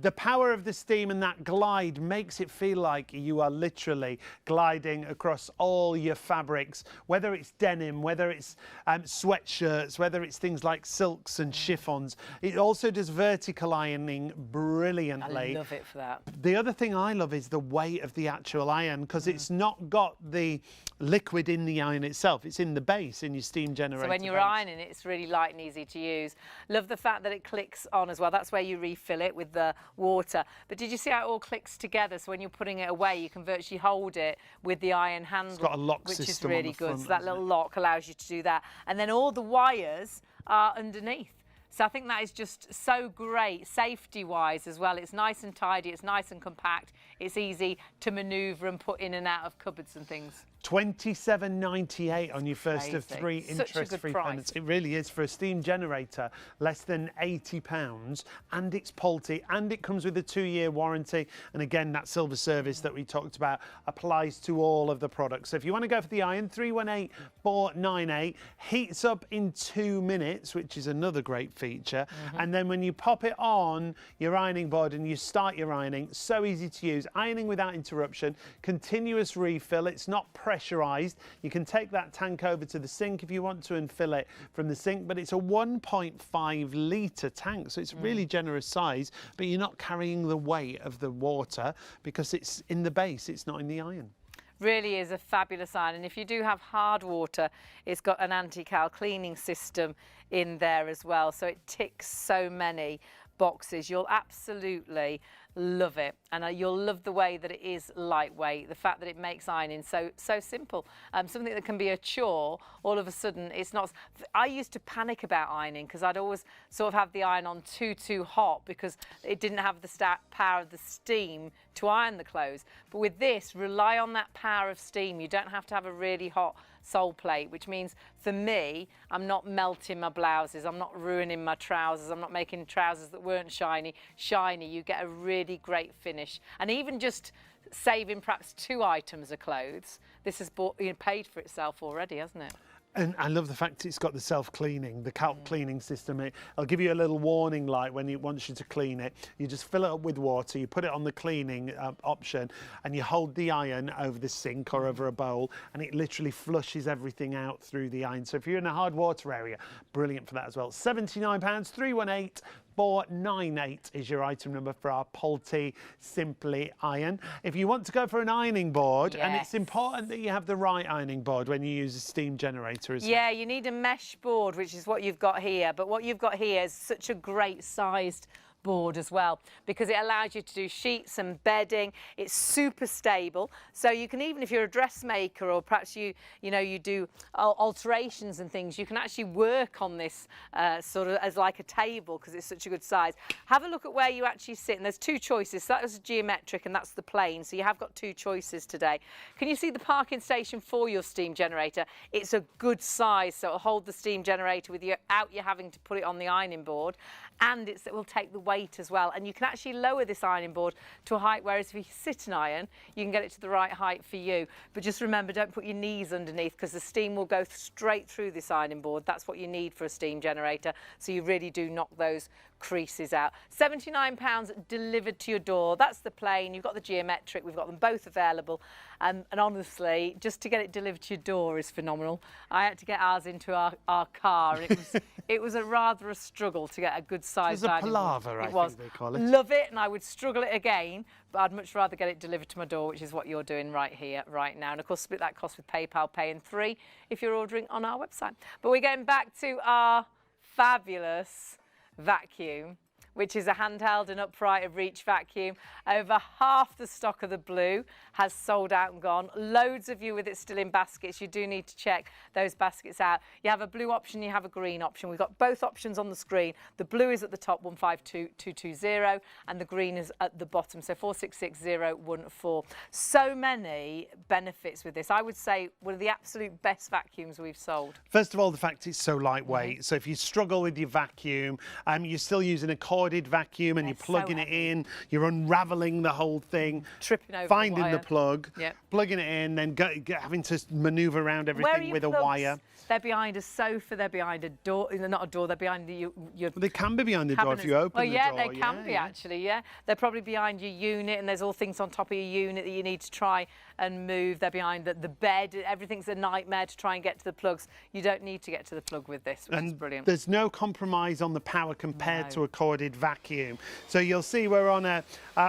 Speaker 2: The power of the steam and that glide makes it feel like you are literally gliding across all your fabrics, whether it's denim, whether it's sweatshirts, whether it's things like silks and chiffons. It also does vertical ironing brilliantly.
Speaker 1: I love it for that.
Speaker 2: The other thing I love is the weight of the actual iron, because it's not got the liquid in the iron itself. It's in the base, in your steam generator.
Speaker 1: So when you're
Speaker 2: base.
Speaker 1: ironing, it's really light and easy to use. Love the fact that it clicks on as well. That's where you refill it with the water. But did you see how it all clicks together? So when you're putting it away, you can virtually hold it with the iron handle. It's
Speaker 2: got a lock
Speaker 1: which
Speaker 2: system
Speaker 1: is
Speaker 2: on
Speaker 1: really
Speaker 2: the
Speaker 1: good.
Speaker 2: front,
Speaker 1: So that little lock allows you to do that. And then all the wires are underneath. So I think that is just so great, safety-wise as well. It's nice and tidy, it's nice and compact, it's easy to manoeuvre and put in and out of cupboards and things.
Speaker 2: $27.98 on your first of
Speaker 1: Crazy.
Speaker 2: 3
Speaker 1: Such a good
Speaker 2: interest-free
Speaker 1: price.
Speaker 2: payments. It really is for a steam generator, less than £80, and it's Pulte, and it comes with a 2-year warranty. And again, that silver service that we talked about applies to all of the products. So if you want to go for the iron, 318-498, heats up in 2 minutes, which is another great feature. And then when you pop it on your ironing board and you start your ironing, so easy to use. Ironing without interruption, continuous refill. It's not pressurized. You can take that tank over to the sink if you want to and fill it from the sink, but it's a 1.5 litre tank, so it's a really generous size, but you're not carrying the weight of the water because it's in the base, it's not in the iron.
Speaker 1: Really is a fabulous iron, and if you do have hard water, it's got an anti-cal cleaning system in there as well, so it ticks so many boxes. You'll absolutely love it, and you'll love the way that it is lightweight, the fact that it makes ironing so simple. Something that can be a chore, all of a sudden it's not. I used to panic about ironing because I'd always sort of have the iron on too hot because it didn't have the power of the steam to iron the clothes. But with this, rely on that power of steam. You don't have to have a really hot sole plate, which means for me, I'm not melting my blouses, I'm not ruining my trousers, I'm not making trousers that weren't shiny. You get a really great finish. And even just saving perhaps 2 items of clothes, this has paid for itself already, hasn't it?
Speaker 2: And I love the fact it's got the self-cleaning, the calc cleaning system. It'll give you a little warning light when it wants you to clean it. You just fill it up with water, you put it on the cleaning option, and you hold the iron over the sink or over a bowl, and it literally flushes everything out through the iron. So if you're in a hard water area, brilliant for that as well. £79, 318-498 is your item number for our Pulte Simply Iron. If you want to go for an ironing board, and it's important that you have the right ironing board when you use a steam generator as well.
Speaker 1: Yeah, you need a mesh board, which is what you've got here, but what you've got here is such a great sized board as well, because it allows you to do sheets and bedding. It's super stable, so you can, even if you're a dressmaker or perhaps you do alterations and things, you can actually work on this sort of as like a table because it's such a good size. Have a look at where you actually sit, and there's 2 choices. So that was geometric and that's the plane, so you have got 2 choices today. Can you see the parking station for your steam generator? It's a good size, so it'll hold the steam generator without you having to put it on the ironing board, and it will take the weight as well. And you can actually lower this ironing board to a height, whereas if you sit and iron, you can get it to the right height for you. But just remember, don't put your knees underneath because the steam will go straight through this ironing board. That's what you need for a steam generator, so you really do knock those creases out. £79 delivered to your door. That's the plain. You've got the geometric. We've got them both available. And honestly, just to get it delivered to your door is phenomenal. I had to get ours into our car. It was rather a struggle to get a good size.
Speaker 2: It was a palaver, I think they call it.
Speaker 1: Love it, and I would struggle it again, but I'd much rather get it delivered to my door, which is what you're doing right here, right now. And of course, split that cost with PayPal, paying £3 if you're ordering on our website. But we're getting back to our fabulous vacuum, which is a handheld and upright and reach vacuum. Over half the stock of the blue has sold out and gone. Loads of you with it still in baskets. You do need to check those baskets out. You have a blue option, you have a green option. We've got both options on the screen. The blue is at the top, 152220, and the green is at the bottom, so 466014. So many benefits with this. I would say one of the absolute best vacuums we've sold.
Speaker 2: First of all, the fact it's so lightweight. So if you struggle with your vacuum, you're still using a corded vacuum and you're plugging it in, you're unraveling the whole thing,
Speaker 1: tripping over
Speaker 2: finding the plug,
Speaker 1: yep,
Speaker 2: plugging it in, then having to manoeuvre around everything with
Speaker 1: plugs?
Speaker 2: A wire.
Speaker 1: They're behind a sofa, they're behind a door, not a door, they're behind your
Speaker 2: Well, they can be behind the door if you open
Speaker 1: the door.
Speaker 2: door.
Speaker 1: Well, yeah, they can be actually, yeah. They're probably behind your unit, and there's all things on top of your unit that you need to try and move. They're behind the bed. Everything's a nightmare to try and get to the plugs. You don't need to get to the plug with this, which is brilliant.
Speaker 2: There's no compromise on the power compared to a corded vacuum. So you'll see we're on a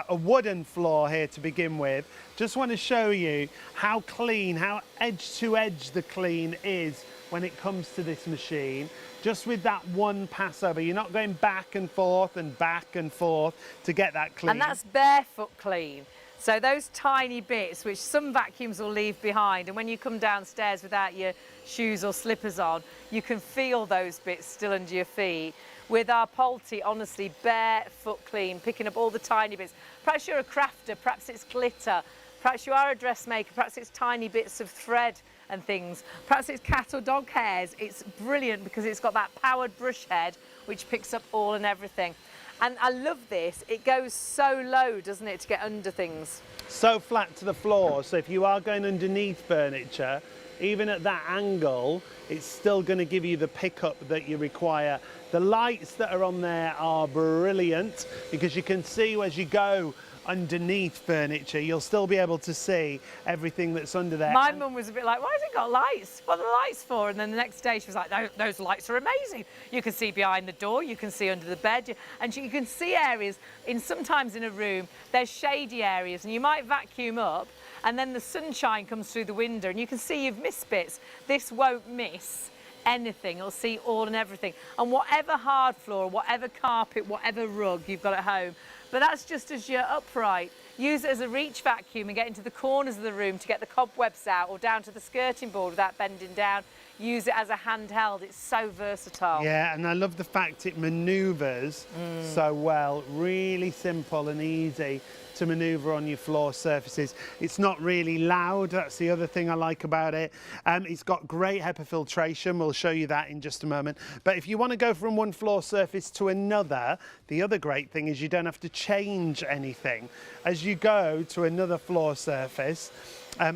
Speaker 2: wooden floor here to begin with. Just want to show you how clean, how edge to edge the clean is when it comes to this machine. Just with that one pass over, you're not going back and forth to get that clean.
Speaker 1: And that's barefoot clean. So those tiny bits, which some vacuums will leave behind, and when you come downstairs without your shoes or slippers on, you can feel those bits still under your feet. With our Pulte, honestly, barefoot clean, picking up all the tiny bits. Perhaps you're a crafter, perhaps it's glitter, perhaps you are a dressmaker, perhaps it's tiny bits of thread and things. Perhaps it's cat or dog hairs. It's brilliant because it's got that powered brush head which picks up all and everything. And I love this. It goes so low, doesn't it, to get under things.
Speaker 2: So flat to the floor, so if you are going underneath furniture, even at that angle, it's still going to give you the pickup that you require. The lights that are on there are brilliant because you can see as you go underneath furniture, you'll still be able to see everything that's under there.
Speaker 1: My mum was a bit like, why has it got lights? What are the lights for? And then the next day she was like, those lights are amazing. You can see behind the door, you can see under the bed, and you can see areas, sometimes in a room, there's shady areas, and you might vacuum up, and then the sunshine comes through the window, and you can see you've missed bits. This won't miss anything. It'll see all and everything. And whatever hard floor, whatever carpet, whatever rug you've got at home, but that's just as you're upright. Use it as a reach vacuum and get into the corners of the room to get the cobwebs out, or down to the skirting board without bending down. Use it as a handheld. It's so versatile.
Speaker 2: Yeah, and I love the fact it manoeuvres so well. Really simple and easy to manoeuvre on your floor surfaces. It's not really loud. That's the other thing I like about it. It's got great HEPA filtration. We'll show you that in just a moment. But if you want to go from one floor surface to another, the other great thing is you don't have to change anything. As you go to another floor surface,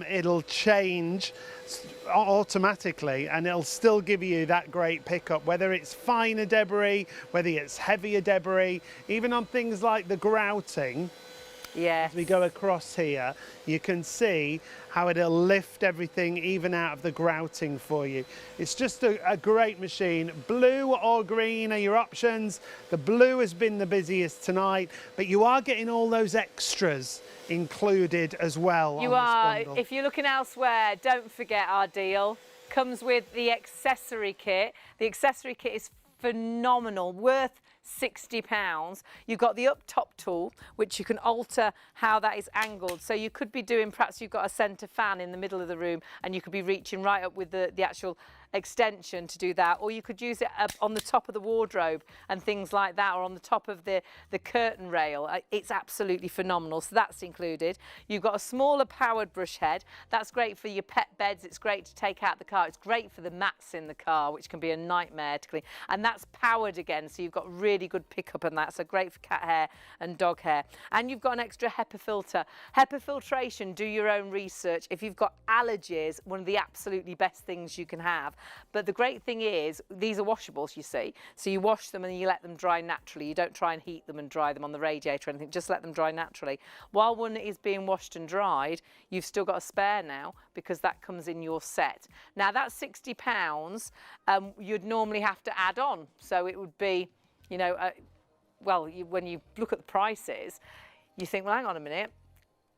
Speaker 2: it'll change automatically and it'll still give you that great pickup, whether it's finer debris, whether it's heavier debris, even on things like the grouting.
Speaker 1: Yes.
Speaker 2: As we go across here, you can see how it'll lift everything even out of the grouting for you. It's just a great machine. Blue or green are your options. The blue has been the busiest tonight, but you are getting all those extras included as well.
Speaker 1: You are. If you're looking elsewhere, don't forget our deal. Comes with the accessory kit. The accessory kit is phenomenal, worth £60. You've got the up top tool, which you can alter how that is angled. So you could be doing, perhaps you've got a centre fan in the middle of the room and you could be reaching right up with the actual extension to do that, or you could use it up on the top of the wardrobe and things like that, or on the top of the curtain rail. It's absolutely phenomenal. So that's included. You've got a smaller powered brush head. That's great for your pet beds. It's great to take out the car. It's great for the mats in the car, which can be a nightmare to clean. And that's powered again, so you've got really good pickup on that. So great for cat hair and dog hair. And you've got an extra HEPA filter. HEPA filtration, do your own research. If you've got allergies, one of the absolutely best things you can have. But the great thing is, these are washables, you see. So you wash them and you let them dry naturally. You don't try and heat them and dry them on the radiator or anything. Just let them dry naturally. While one is being washed and dried, you've still got a spare now because that comes in your set. Now, that's £60. You'd normally have to add on. So it would be, you know, when you look at the prices, you think, well, hang on a minute.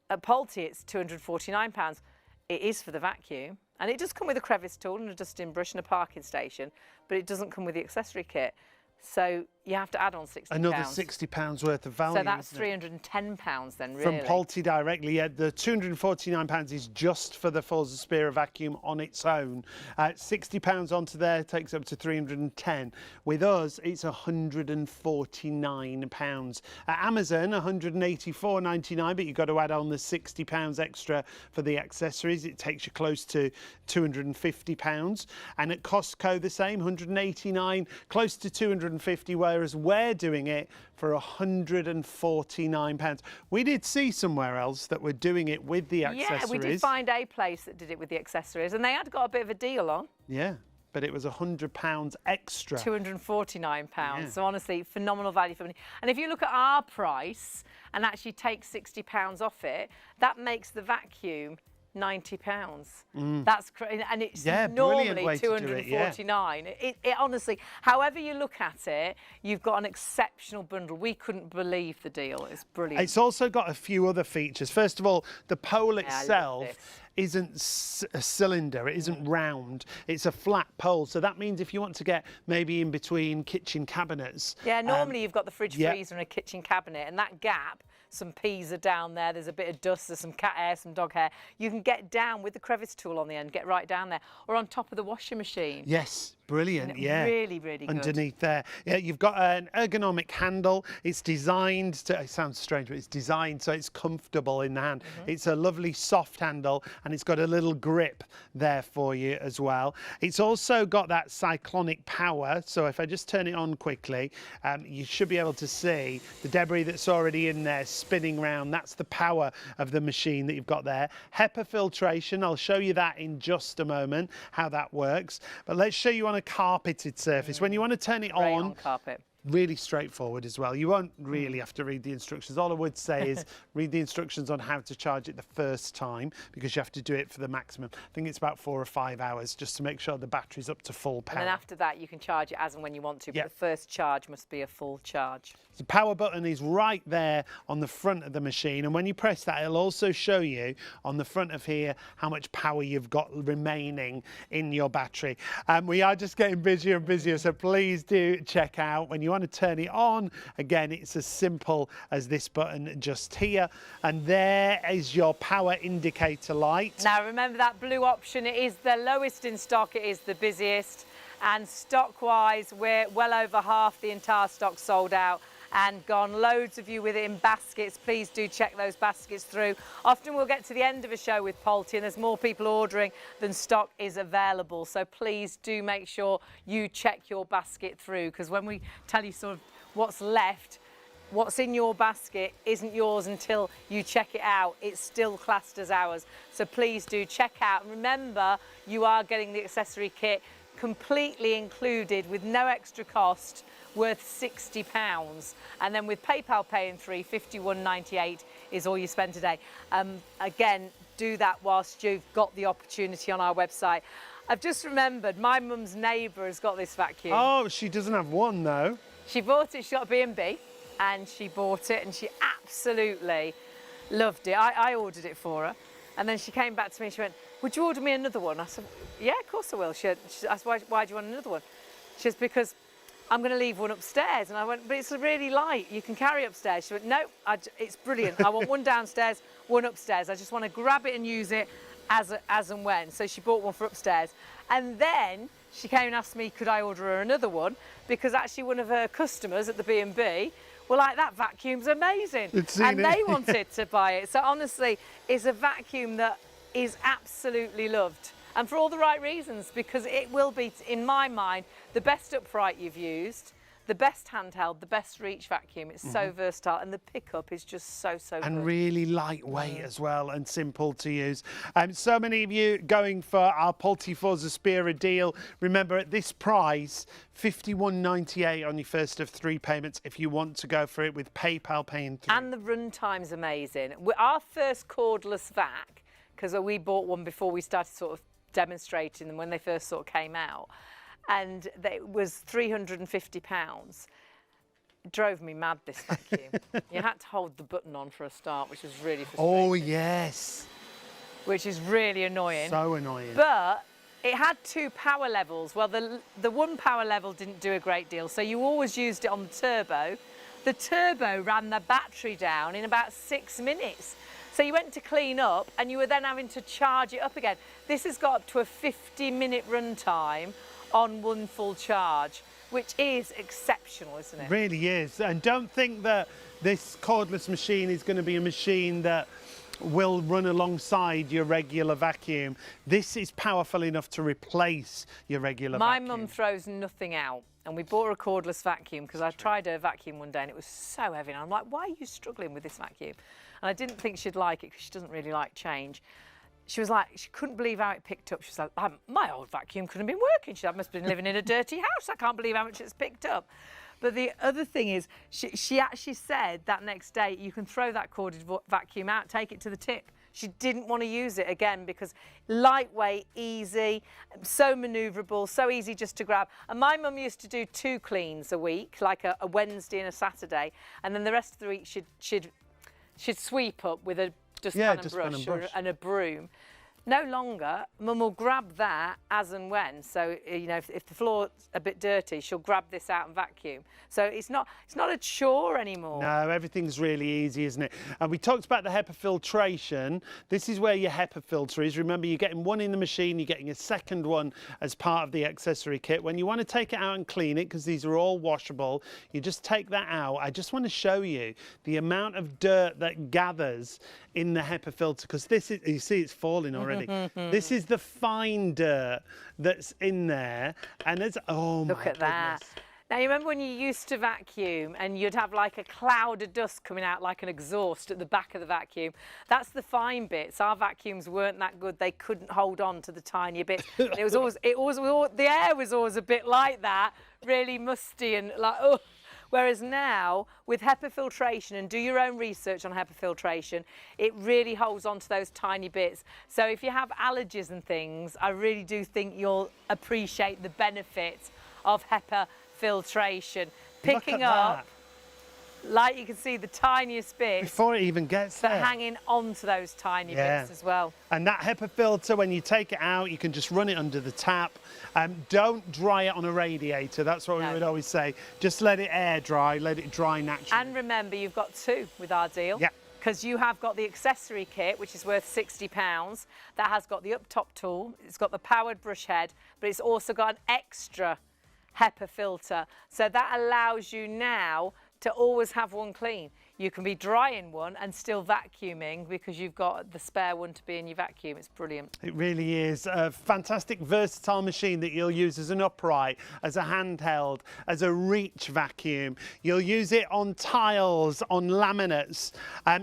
Speaker 1: At Pulte, it's £249. It is for the vacuum. And it does come with a crevice tool and a dusting brush and a parking station, but it doesn't come with the accessory kit. So you have to add on £60.
Speaker 2: Another £60 worth of value.
Speaker 1: So that's
Speaker 2: isn't it?
Speaker 1: £310 then, really.
Speaker 2: From Pulte directly, yeah. The £249 is just for the Forza Spira vacuum on its own. £60 onto there takes up to £310. With us, it's £149. At Amazon, £184.99, but you've got to add on the £60 extra for the accessories. It takes you close to £250. And at Costco, the same, £189, close to £250, whereas we're doing it for £149. We did see somewhere else that were doing it with the accessories.
Speaker 1: Yeah, we did find a place that did it with the accessories, and they had got a bit of a deal on.
Speaker 2: Yeah, but it was £100 extra.
Speaker 1: £249.
Speaker 2: Yeah.
Speaker 1: So honestly, phenomenal value for money. And if you look at our price and actually take £60 off it, that makes the vacuum £90. That's crazy, and it's normally £249. It honestly, however you look at it, you've got an exceptional bundle. We couldn't believe the deal. It's brilliant.
Speaker 2: It's also got a few other features. First of all, the pole itself isn't a cylinder, it isn't round, it's a flat pole. So that means if you want to get maybe in between kitchen cabinets.
Speaker 1: Yeah, normally you've got the fridge freezer and a kitchen cabinet, and that gap, some peas are down there, there's a bit of dust, there's some cat hair, some dog hair. You can get down with the crevice tool on the end, get right down there, or on top of the washing machine.
Speaker 2: Yes, brilliant, yeah.
Speaker 1: Really, really good.
Speaker 2: Underneath there. Yeah, you've got an ergonomic handle. It's designed to, it sounds strange, but it's designed so it's comfortable in the hand. It's a lovely soft handle, and it's got a little grip there for you as well. It's also got that cyclonic power. So if I just turn it on quickly, you should be able to see the debris that's already in there spinning round. That's the power of the machine that you've got there. HEPA filtration, I'll show you that in just a moment, how that works. But let's show you on a carpeted surface. When you want to turn it on
Speaker 1: carpet.
Speaker 2: Really straightforward as well. You won't really have to read the instructions. All I would say is read the instructions on how to charge it the first time, because you have to do it for the maximum. I think it's about 4 or 5 hours just to make sure the battery's up to full power.
Speaker 1: And then after that, you can charge it as and when you want to, but the first charge must be a full charge.
Speaker 2: The power button is right there on the front of the machine, and when you press that, it'll also show you on the front of here how much power you've got remaining in your battery. We are just getting busier and busier, so please do check out. When you want to turn it on, again, it's as simple as this button just here, and there is your power indicator light.
Speaker 1: Now remember that blue option, it is the lowest in stock, it is the busiest, and stock wise we're well over half the entire stock sold out and gone. Loads of you with it in baskets. Please do check those baskets through. Often we'll get to the end of a show with Pulte and there's more people ordering than stock is available. So please do make sure you check your basket through, because when we tell you sort of what's left, what's in your basket isn't yours until you check it out. It's still classed as ours. So please do check out. And remember, you are getting the accessory kit completely included with no extra cost, worth £60, and then with PayPal Pay in 3, £51.98 is all you spend today. Again, do that whilst you've got the opportunity on our website. I've just remembered my mum's neighbour has got this vacuum.
Speaker 2: Oh, she doesn't have one though.
Speaker 1: She bought it, she got a B&B, and she bought it and she absolutely loved it. I ordered it for her, and then she came back to me and she went, "Would you order me another one?" I said, "Yeah, of course I will." She asked, "Why do you want another one?" She says, "Because I'm going to leave one upstairs." And I went, "But it's really light, you can carry upstairs." She went, "No, it's brilliant. I want one downstairs, one upstairs. I just want to grab it and use it as and when." So she bought one for upstairs. And then she came and asked me, could I order her another one? Because actually one of her customers at the B&B were like, "That vacuum's amazing." And they wanted to buy it. So honestly, it's a vacuum that is absolutely loved. And for all the right reasons, because it will be, in my mind, the best upright you've used, the best handheld, the best reach vacuum. It's so versatile, and the pickup is just so good.
Speaker 2: And really lightweight as well, and simple to use. So many of you going for our Pulte Forza Spira deal. Remember, at this price, £51.98 on your first of 3 payments if you want to go for it with PayPal Pay in 3.
Speaker 1: And the run time's amazing. Our first cordless vac, because we bought one before we started sort of demonstrating them when they first sort of came out, and it was £350. It drove me mad, this vacuum. You had to hold the button on for a start, which was really frustrating.
Speaker 2: Oh yes,
Speaker 1: which is really annoying.
Speaker 2: so annoying.
Speaker 1: But It had 2 power levels. Well, the 1 power level didn't do a great deal, so you always used it on the turbo. The turbo ran the battery down in about 6 minutes. So you went to clean up and you were then having to charge it up again. This has got up to a 50-minute run time on 1 full charge, which is exceptional, isn't it?
Speaker 2: It really is. And don't think that this cordless machine is going to be a machine that will run alongside your regular vacuum. This is powerful enough to replace your regular vacuum.
Speaker 1: My mum throws nothing out, and we bought her a cordless vacuum because I tried her vacuum one day and it was so heavy. And I'm like, why are you struggling with this vacuum? And I didn't think she'd like it because she doesn't really like change. She was like, she couldn't believe how it picked up. She was like, my old vacuum couldn't have been working. She said, I must have been living in a dirty house. I can't believe how much it's picked up. But the other thing is, she actually said that next day, you can throw that corded vacuum out, take it to the tip. She didn't want to use it again because lightweight, easy, so manoeuvrable, so easy just to grab. And my mum used to do 2 cleans a week, like a Wednesday and a Saturday, and then the rest of the week she'd sweep up with a dustpan and brush, and a broom. No longer, Mum will grab that as and when. So, you know, if the floor's a bit dirty, she'll grab this out and vacuum. So it's not a chore anymore.
Speaker 2: No, everything's really easy, isn't it? And we talked about the HEPA filtration. This is where your HEPA filter is. Remember, you're getting one in the machine, you're getting a second one as part of the accessory kit. When you want to take it out and clean it, because these are all washable, you just take that out. I just want to show you the amount of dirt that gathers in the HEPA filter, because this is, you see it's falling already. This is the fine dirt that's in there, and there's, oh my goodness.
Speaker 1: Look at that. Now, you remember when you used to vacuum and you'd have like a cloud of dust coming out like an exhaust at the back of the vacuum? That's the fine bits. Our vacuums weren't that good. They couldn't hold on to the tiny bits. It was always, the air was always a bit like that, really musty and like, oh. Whereas now, with HEPA filtration, and do your own research on HEPA filtration, it really holds on to those tiny bits. So if you have allergies and things, I really do think you'll appreciate the benefits of HEPA filtration. Picking up, like you can see, the tiniest bits.
Speaker 2: Before it even gets there.
Speaker 1: But hanging on to those tiny bits as well.
Speaker 2: And that HEPA filter, when you take it out, you can just run it under the tap. Don't dry it on a radiator. That's what we would always say. Just let it air dry, let it dry naturally.
Speaker 1: And remember, you've got 2 with our deal.
Speaker 2: Yeah.
Speaker 1: Because you have got the accessory kit, which is worth £60. That has got the up-top tool. It's got the powered brush head, but it's also got an extra HEPA filter. So that allows you now to always have one clean. You can be drying one and still vacuuming because you've got the spare one to be in your vacuum. It's brilliant.
Speaker 2: It really is a fantastic, versatile machine that you'll use as an upright, as a handheld, as a reach vacuum. You'll use it on tiles, on laminates.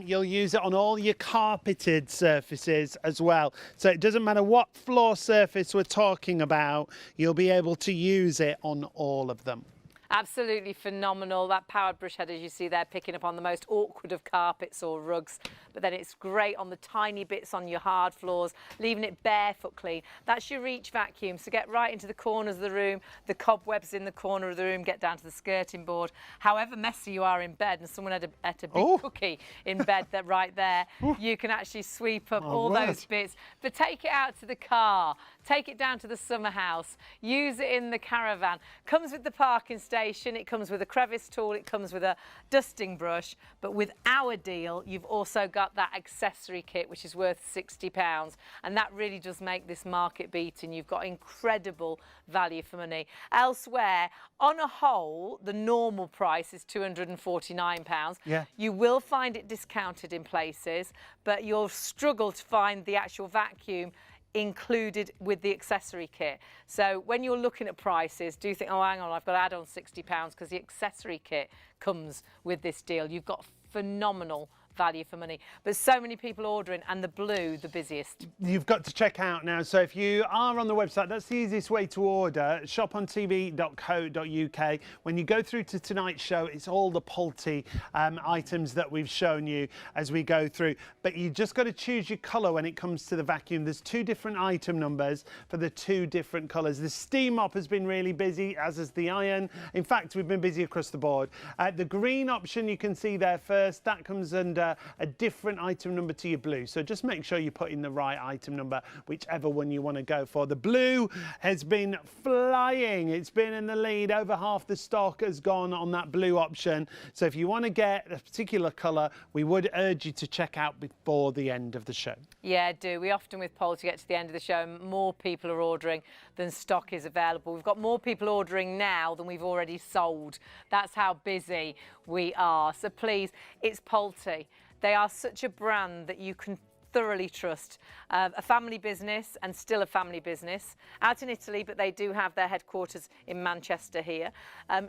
Speaker 2: You'll use it on all your carpeted surfaces as well. So it doesn't matter what floor surface we're talking about, you'll be able to use it on all of them.
Speaker 1: Absolutely phenomenal. That powered brush head, as you see there, picking up on the most awkward of carpets or rugs. But then it's great on the tiny bits on your hard floors, leaving it barefoot clean. That's your reach vacuum. So get right into the corners of the room, the cobwebs in the corner of the room, get down to the skirting board. However messy you are in bed, and someone had a big cookie in bed that right there, you can actually sweep up all those bits. But take it out to the car, take it down to the summer house, use it in the caravan. Comes with the parking station, it comes with a crevice tool, it comes with a dusting brush. But with our deal, you've also got that accessory kit, which is worth £60. And that really does make this market beating. You've got incredible value for money. Elsewhere, on a whole, the normal price is £249.
Speaker 2: Yeah.
Speaker 1: You will find it discounted in places, but you'll struggle to find the actual vacuum included with the accessory kit. So when you're looking at prices, do think, oh, hang on, I've got to add on £60 because the accessory kit comes with this deal. You've got phenomenal value for money, but so many people ordering, and the blue the busiest. You've
Speaker 2: got to check out now. So if you are on the website, that's the easiest way to order, ShopOnTV.co.uk. When you go through to tonight's show, it's all the Pulte items that we've shown you as we go through, but you just got to choose your colour when it comes to the vacuum. There's 2 different item numbers for the 2 different colours. The steam mop has been really busy, as is the iron. In fact, we've been busy across the board. The green option you can see there first, that comes under a different item number to your blue. So just make sure you put in the right item number, whichever one you want to go for. The blue has been flying. It's been in the lead. Over half the stock has gone on that blue option. So if you want to get a particular colour, we would urge you to check out before the end of the show.
Speaker 1: Yeah, do. We often with polls get to the end of the show, more people are ordering than stock is available. We've got more people ordering now than we've already sold. That's how busy we are. So please, it's Polty. They are such a brand that you can thoroughly trust. A family business, and still a family business, out in Italy, but they do have their headquarters in Manchester here.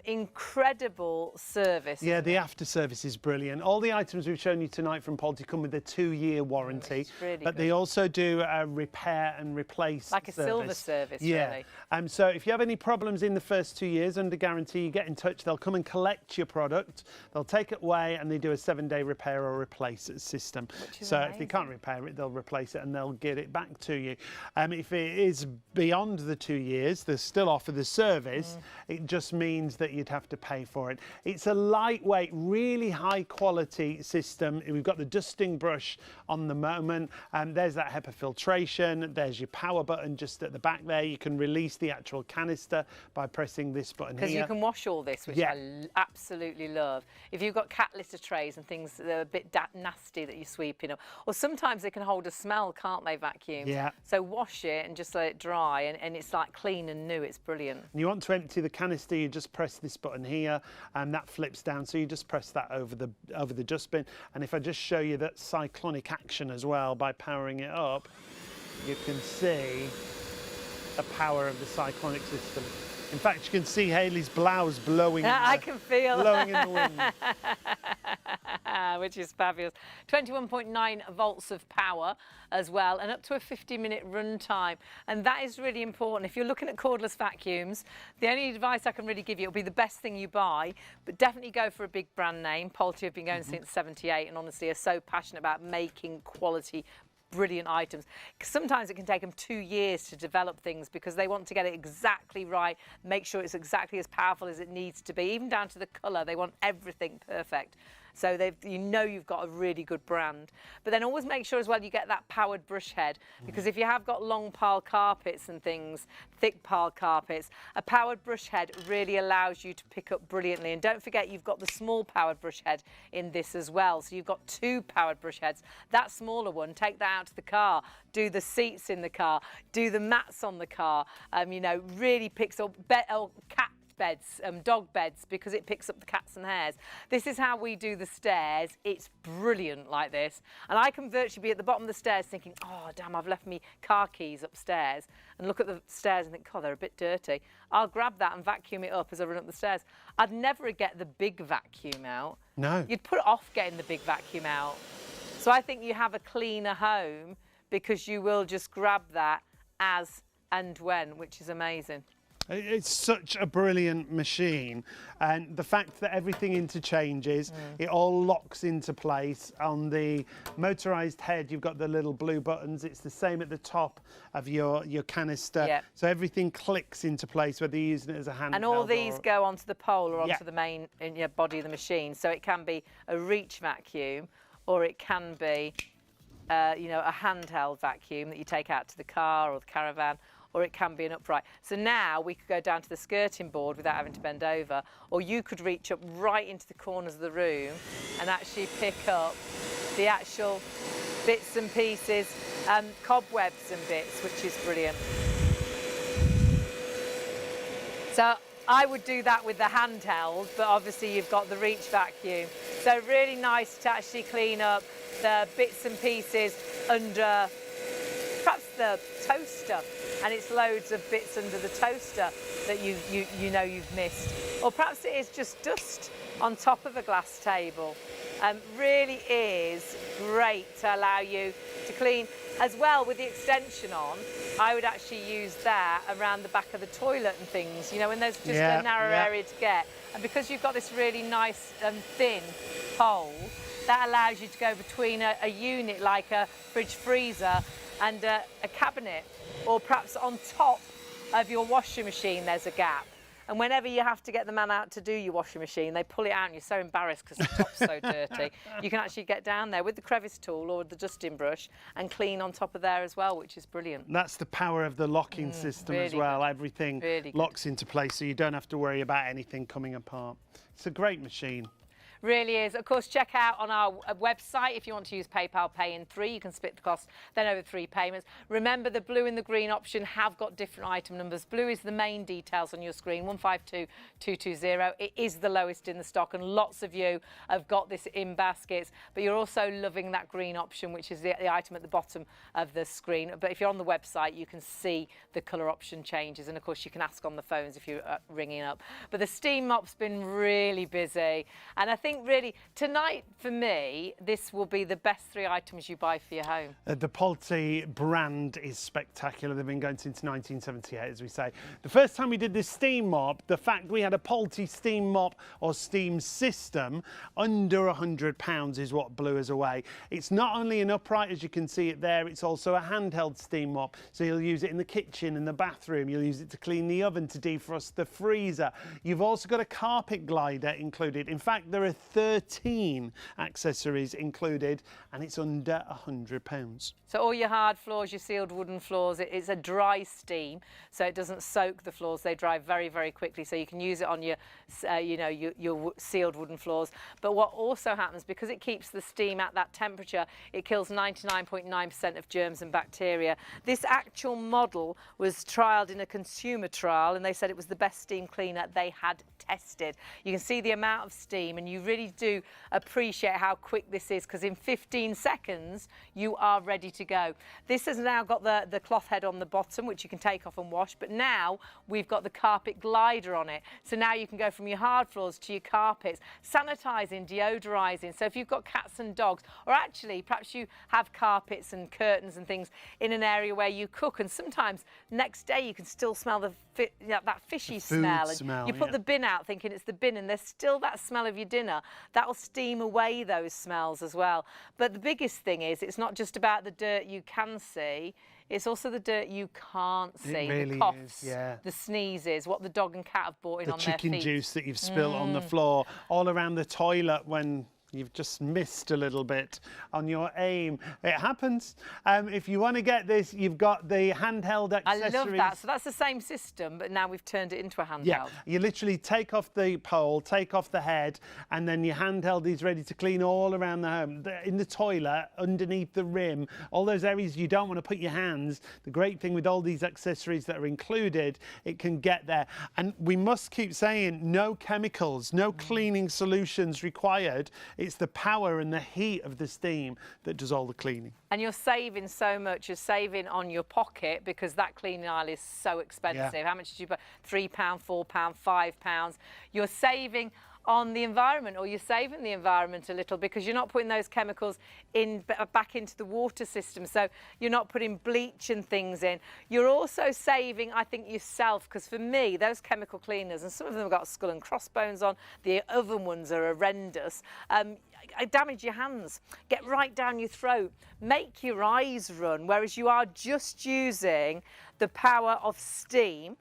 Speaker 1: Incredible service.
Speaker 2: Yeah, the after service is brilliant. All the items we've shown you tonight from Polty come with a 2-year warranty,
Speaker 1: really
Speaker 2: but
Speaker 1: good.
Speaker 2: they also do a repair and replace
Speaker 1: Like a
Speaker 2: service.
Speaker 1: silver service,
Speaker 2: yeah.
Speaker 1: really.
Speaker 2: So if you have any problems in the first 2 years under guarantee, you get in touch. They'll come and collect your product. They'll take it away, and they do a 7-day repair or replace system. So
Speaker 1: amazing.
Speaker 2: if they can't repair it, they'll replace it and they'll get it back to you. If it is beyond the 2 years, they still offer the service. It just means that you'd have to pay for it. It's a lightweight, really high quality system. We've got the dusting brush on the moment, and there's that HEPA filtration. There's your power button just at the back there. You can release the actual canister by pressing this button here.
Speaker 1: Because you can wash all this, which I absolutely love. If you've got cat litter trays and things that are a bit nasty that you're sweeping up, or sometimes they can hold a smell, can't they, vacuum?
Speaker 2: Yeah.
Speaker 1: So wash it and just let it dry, and it's like clean and new. It's brilliant.
Speaker 2: You want to empty the canister, you just press this button here, and that flips down. So you just press that over the dustbin. And if I just show you that cyclonic action as well by powering it up, you can see the power of the cyclonic system. In fact, you can see Hayley's blouse blowing.
Speaker 1: I can feel
Speaker 2: blowing in the wind.
Speaker 1: Which is fabulous. 21.9 volts of power as well, and up to a 50-minute run time. And that is really important. If you're looking at cordless vacuums, the only advice I can really give you, it'll be the best thing you buy, but definitely go for a big brand name. Polty have been going since '78, and honestly are so passionate about making quality brilliant items. Sometimes it can take them 2 years to develop things because they want to get it exactly right, make sure it's exactly as powerful as it needs to be, even down to the colour. They want everything perfect. So you know you've got a really good brand. But then always make sure as well you get that powered brush head, because if you have got long pile carpets and things, thick pile carpets, a powered brush head really allows you to pick up brilliantly. And don't forget you've got the small powered brush head in this as well. So you've got 2 powered brush heads. That smaller one, take that out to the car, do the seats in the car, do the mats on the car, you know, really picks up cat beds, dog beds, because it picks up the cats and hares. This is how we do the stairs. It's brilliant like this. And I can virtually be at the bottom of the stairs thinking, oh, damn, I've left me car keys upstairs, and look at the stairs and think, oh, they're a bit dirty. I'll grab that and vacuum it up as I run up the stairs. I'd never get the big vacuum out.
Speaker 2: No.
Speaker 1: You'd put off getting the big vacuum out. So I think you have a cleaner home because you will just grab that as and when, which is amazing.
Speaker 2: It's such a brilliant machine, and the fact that everything interchanges, it all locks into place. On the motorised head, you've got the little blue buttons. It's the same at the top of your canister.
Speaker 1: Yep.
Speaker 2: So everything clicks into place, whether you're using it as a handheld.
Speaker 1: And all these go onto the pole or onto
Speaker 2: Yeah.
Speaker 1: the main body of the machine. So it can be a reach vacuum, or it can be, you know, a handheld vacuum that you take out to the car or the caravan, or it can be an upright. So now we could go down to the skirting board without having to bend over, or you could reach up right into the corners of the room and actually pick up the actual bits and pieces, cobwebs and bits, which is brilliant. So I would do that with the handheld, but obviously you've got the reach vacuum. So really nice to actually clean up the bits and pieces under perhaps the toaster, and it's loads of bits under the toaster that you know you've missed. Or perhaps it is just dust on top of a glass table. Really is great to allow you to clean. As well, with the extension on, I would actually use that around the back of the toilet and things, you know, when there's just a narrow area to get. And because you've got this really nice thin hole, that allows you to go between a unit like a fridge freezer and a cabinet, or perhaps on top of your washing machine there's a gap. And whenever you have to get the man out to do your washing machine, they pull it out and you're so embarrassed because the top's so dirty. You can actually get down there with the crevice tool or the dusting brush and clean on top of there as well, which is brilliant.
Speaker 2: That's the power of the locking system as
Speaker 1: really
Speaker 2: well.
Speaker 1: good.
Speaker 2: Everything
Speaker 1: Really good.
Speaker 2: locks into place, so you don't have to worry about anything coming apart. It's a great machine.
Speaker 1: Really is. Of course, check out on our website if you want to use PayPal Pay in 3. You can split the cost then over 3 payments. Remember, the blue and the green option have got different item numbers. Blue is the main details on your screen, 152220. It is the lowest in the stock, and lots of you have got this in baskets. But you're also loving that green option, which is the item at the bottom of the screen. But if you're on the website, you can see the colour option changes. And, of course, you can ask on the phones if you're ringing up. But the steam mop's been really busy. And I think really tonight for me this will be the best 3 items you buy for your home.
Speaker 2: The Pulte brand is spectacular. They've been going since 1978, as we say. The first time we did this steam mop, the fact we had a Pulte steam mop or steam system under £100 is what blew us away. It's not only an upright, as you can see it there, it's also a handheld steam mop. So you'll use it in the kitchen and the bathroom. You'll use it to clean the oven, to defrost the freezer. You've also got a carpet glider included. In fact, there are 13 accessories included, and it's under £100.
Speaker 1: So all your hard floors, your sealed wooden floors, it's a dry steam, so it doesn't soak the floors. They dry very, very quickly, so you can use it on your, your sealed wooden floors. But what also happens, because it keeps the steam at that temperature, it kills 99.9% of germs and bacteria. This actual model was trialled in a consumer trial, and they said it was the best steam cleaner they had tested. You can see the amount of steam, and you really do appreciate how quick this is, because in 15 seconds you are ready to go. This has now got the cloth head on the bottom, which you can take off and wash, but now we've got the carpet glider on it. So now you can go from your hard floors to your carpets, sanitising, deodorising. So if you've got cats and dogs, or actually perhaps you have carpets and curtains and things in an area where you cook, and sometimes next day you can still smell that fishy smell. And you put the bin out thinking it's the bin, and there's still that smell of your dinner. That'll steam away those smells as well. But the biggest thing is, it's not just about the dirt you can see, it's also the dirt you can't see.
Speaker 2: It really
Speaker 1: the coughs,
Speaker 2: is, yeah.
Speaker 1: the sneezes, what the dog and cat have brought in on their feet.
Speaker 2: The chicken juice that you've spilled on the floor, all around the toilet when you've just missed a little bit on your aim. It happens. If you want to get this, you've got the handheld accessories.
Speaker 1: I love that. So that's the same system, but now we've turned it into a handheld.
Speaker 2: Yeah, you literally take off the pole, take off the head, and then your handheld is ready to clean all around the home. In the toilet, underneath the rim, all those areas you don't want to put your hands. The great thing with all these accessories that are included, it can get there. And we must keep saying no chemicals, no cleaning solutions required. It's the power and the heat of the steam that does all the cleaning.
Speaker 1: And you're saving so much. You're saving on your pocket, because that cleaning aisle is so expensive.
Speaker 2: Yeah.
Speaker 1: How much did you pay? £3, £4, £5. You're saving on the environment, or you're saving the environment a little, because you're not putting those chemicals back into the water system. So you're not putting bleach and things in. You're also saving, I think, yourself, because for me, those chemical cleaners, and some of them have got skull and crossbones on, the oven ones are horrendous. Damage your hands, get right down your throat, make your eyes run, whereas you are just using the power of steam,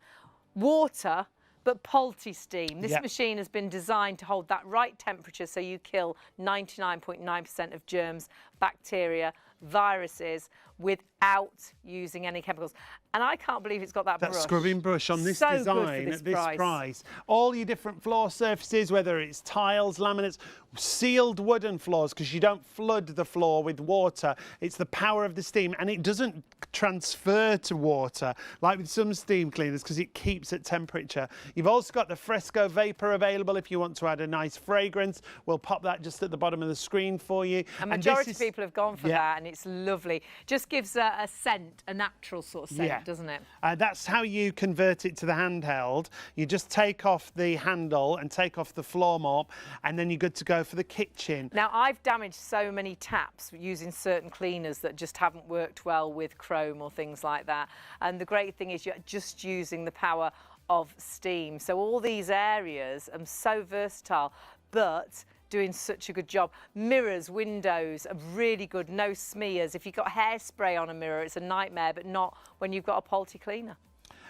Speaker 1: water, but Pulte steam. This machine has been designed to hold that right temperature, so you kill 99.9% of germs, bacteria, viruses without using any chemicals. And I can't believe it's got that brush.
Speaker 2: Scrubbing brush on this
Speaker 1: So
Speaker 2: design at this price. All your different floor surfaces, whether it's tiles, laminates, sealed wooden floors, because you don't flood the floor with water. It's the power of the steam, and it doesn't transfer to water like with some steam cleaners, because it keeps at temperature. You've also got the Fresco Vapor available if you want to add a nice fragrance. We'll pop that just at the bottom of the screen for you.
Speaker 1: A majority of people have gone for that, and it's lovely. Just gives a scent, a natural sort of scent, doesn't it?
Speaker 2: That's how you convert it to the handheld. You just take off the handle and take off the floor mop, and then you're good to go for the kitchen.
Speaker 1: Now, I've damaged so many taps using certain cleaners that just haven't worked well with chrome or things like that. And the great thing is you're just using the power of steam. So all these areas are so versatile, but doing such a good job. Mirrors, windows are really good, no smears. If you've got hairspray on a mirror, it's a nightmare, but not when you've got a Pulte cleaner.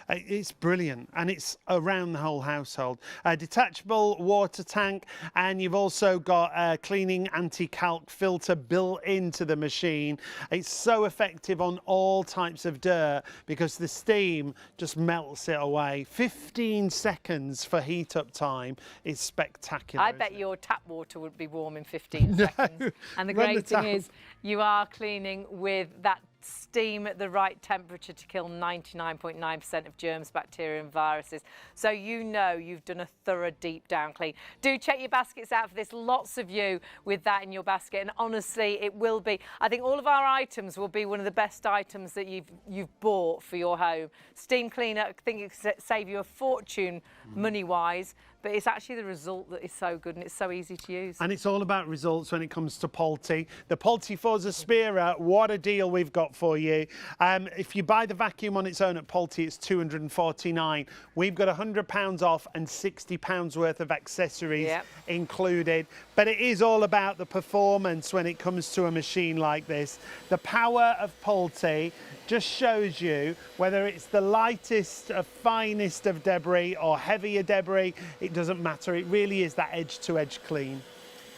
Speaker 2: It's brilliant, and it's around the whole household. A detachable water tank, and you've also got a cleaning anti-calc filter built into the machine. It's so effective on all types of dirt because the steam just melts it away. 15 seconds for heat up time is spectacular.
Speaker 1: I bet your tap water would be warm in 15 seconds. And the great thing is you are cleaning with that steam at the right temperature to kill 99.9% of germs, bacteria and viruses. So you know you've done a thorough deep down clean. Do check your baskets out for this. Lots of you with that in your basket, and honestly it will be, I think all of our items will be one of the best items that you've bought for your home. Steam cleaner, I think it could save you a fortune money wise, but it's actually the result that is so good, and it's so easy to use. And it's all about results when it comes to Polti. The Polti Forza Spira, what a deal we've got for you. If you buy the vacuum on its own at Polti, it's £249. We've got £100 off and £60 worth of accessories included. But it is all about the performance when it comes to a machine like this. The power of Polti just shows you whether it's the lightest, finest of debris or heavier debris, it doesn't matter. It really is that edge-to-edge clean.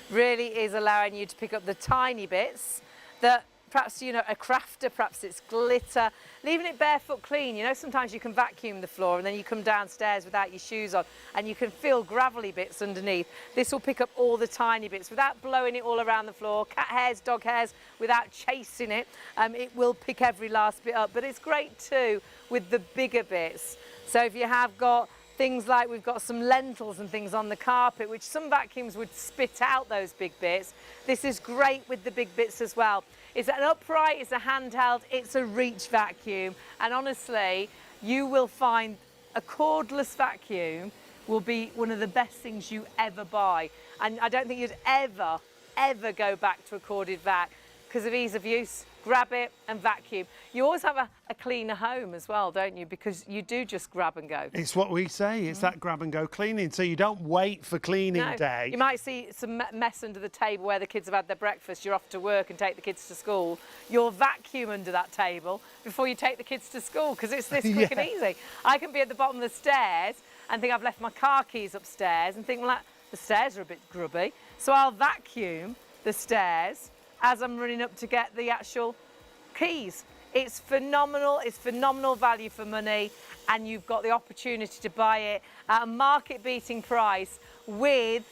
Speaker 1: Really is allowing you to pick up the tiny bits that perhaps, you know, a crafter, perhaps it's glitter, leaving it barefoot clean. You know, sometimes you can vacuum the floor and then you come downstairs without your shoes on and you can feel gravelly bits underneath. This will pick up all the tiny bits without blowing it all around the floor. Cat hairs, dog hairs, without chasing it. It will pick every last bit up, but it's great too with the bigger bits. So if you have got things like we've got some lentils and things on the carpet, which some vacuums would spit out those big bits, this is great with the big bits as well. It's an upright, it's a handheld, it's a reach vacuum, and honestly you will find a cordless vacuum will be one of the best things you ever buy, and I don't think you'd ever go back to a corded vac because of ease of use. Grab it and vacuum. You always have a cleaner home as well, don't you? Because you do just grab and go. It's what we say, it's that grab and go cleaning. So you don't wait for cleaning day. You might see some mess under the table where the kids have had their breakfast. You're off to work and take the kids to school. You'll vacuum under that table before you take the kids to school because it's this quick and easy. I can be at the bottom of the stairs and think I've left my car keys upstairs and think, well, the stairs are a bit grubby. So I'll vacuum the stairs as I'm running up to get the actual keys. It's phenomenal value for money, and you've got the opportunity to buy it at a market-beating price with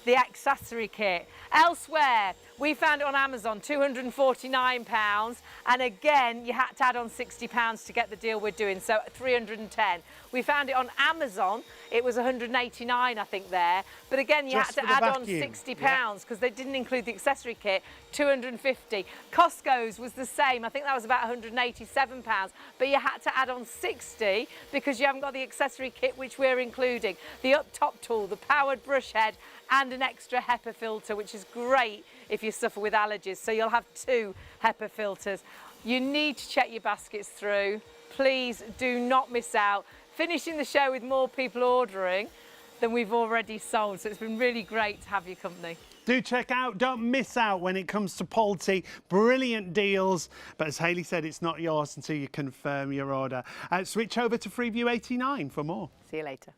Speaker 1: the accessory kit. Elsewhere, we found it on Amazon, £249, and again, you had to add on £60 to get the deal we're doing, so £310. We found it on Amazon, it was £189, I think there, but again, you had to add on £60 because they didn't include the accessory kit, £250. Costco's was the same, I think that was about £187, but you had to add on £60 because you haven't got the accessory kit which we're including. The up-top tool, the powered brush head, and an extra HEPA filter, which is great if you suffer with allergies. So you'll have 2 HEPA filters. You need to check your baskets through. Please do not miss out. Finishing the show with more people ordering than we've already sold. So it's been really great to have your company. Do check out, don't miss out when it comes to Polti. Brilliant deals. But as Hayley said, it's not yours until you confirm your order. Switch over to Freeview 89 for more. See you later.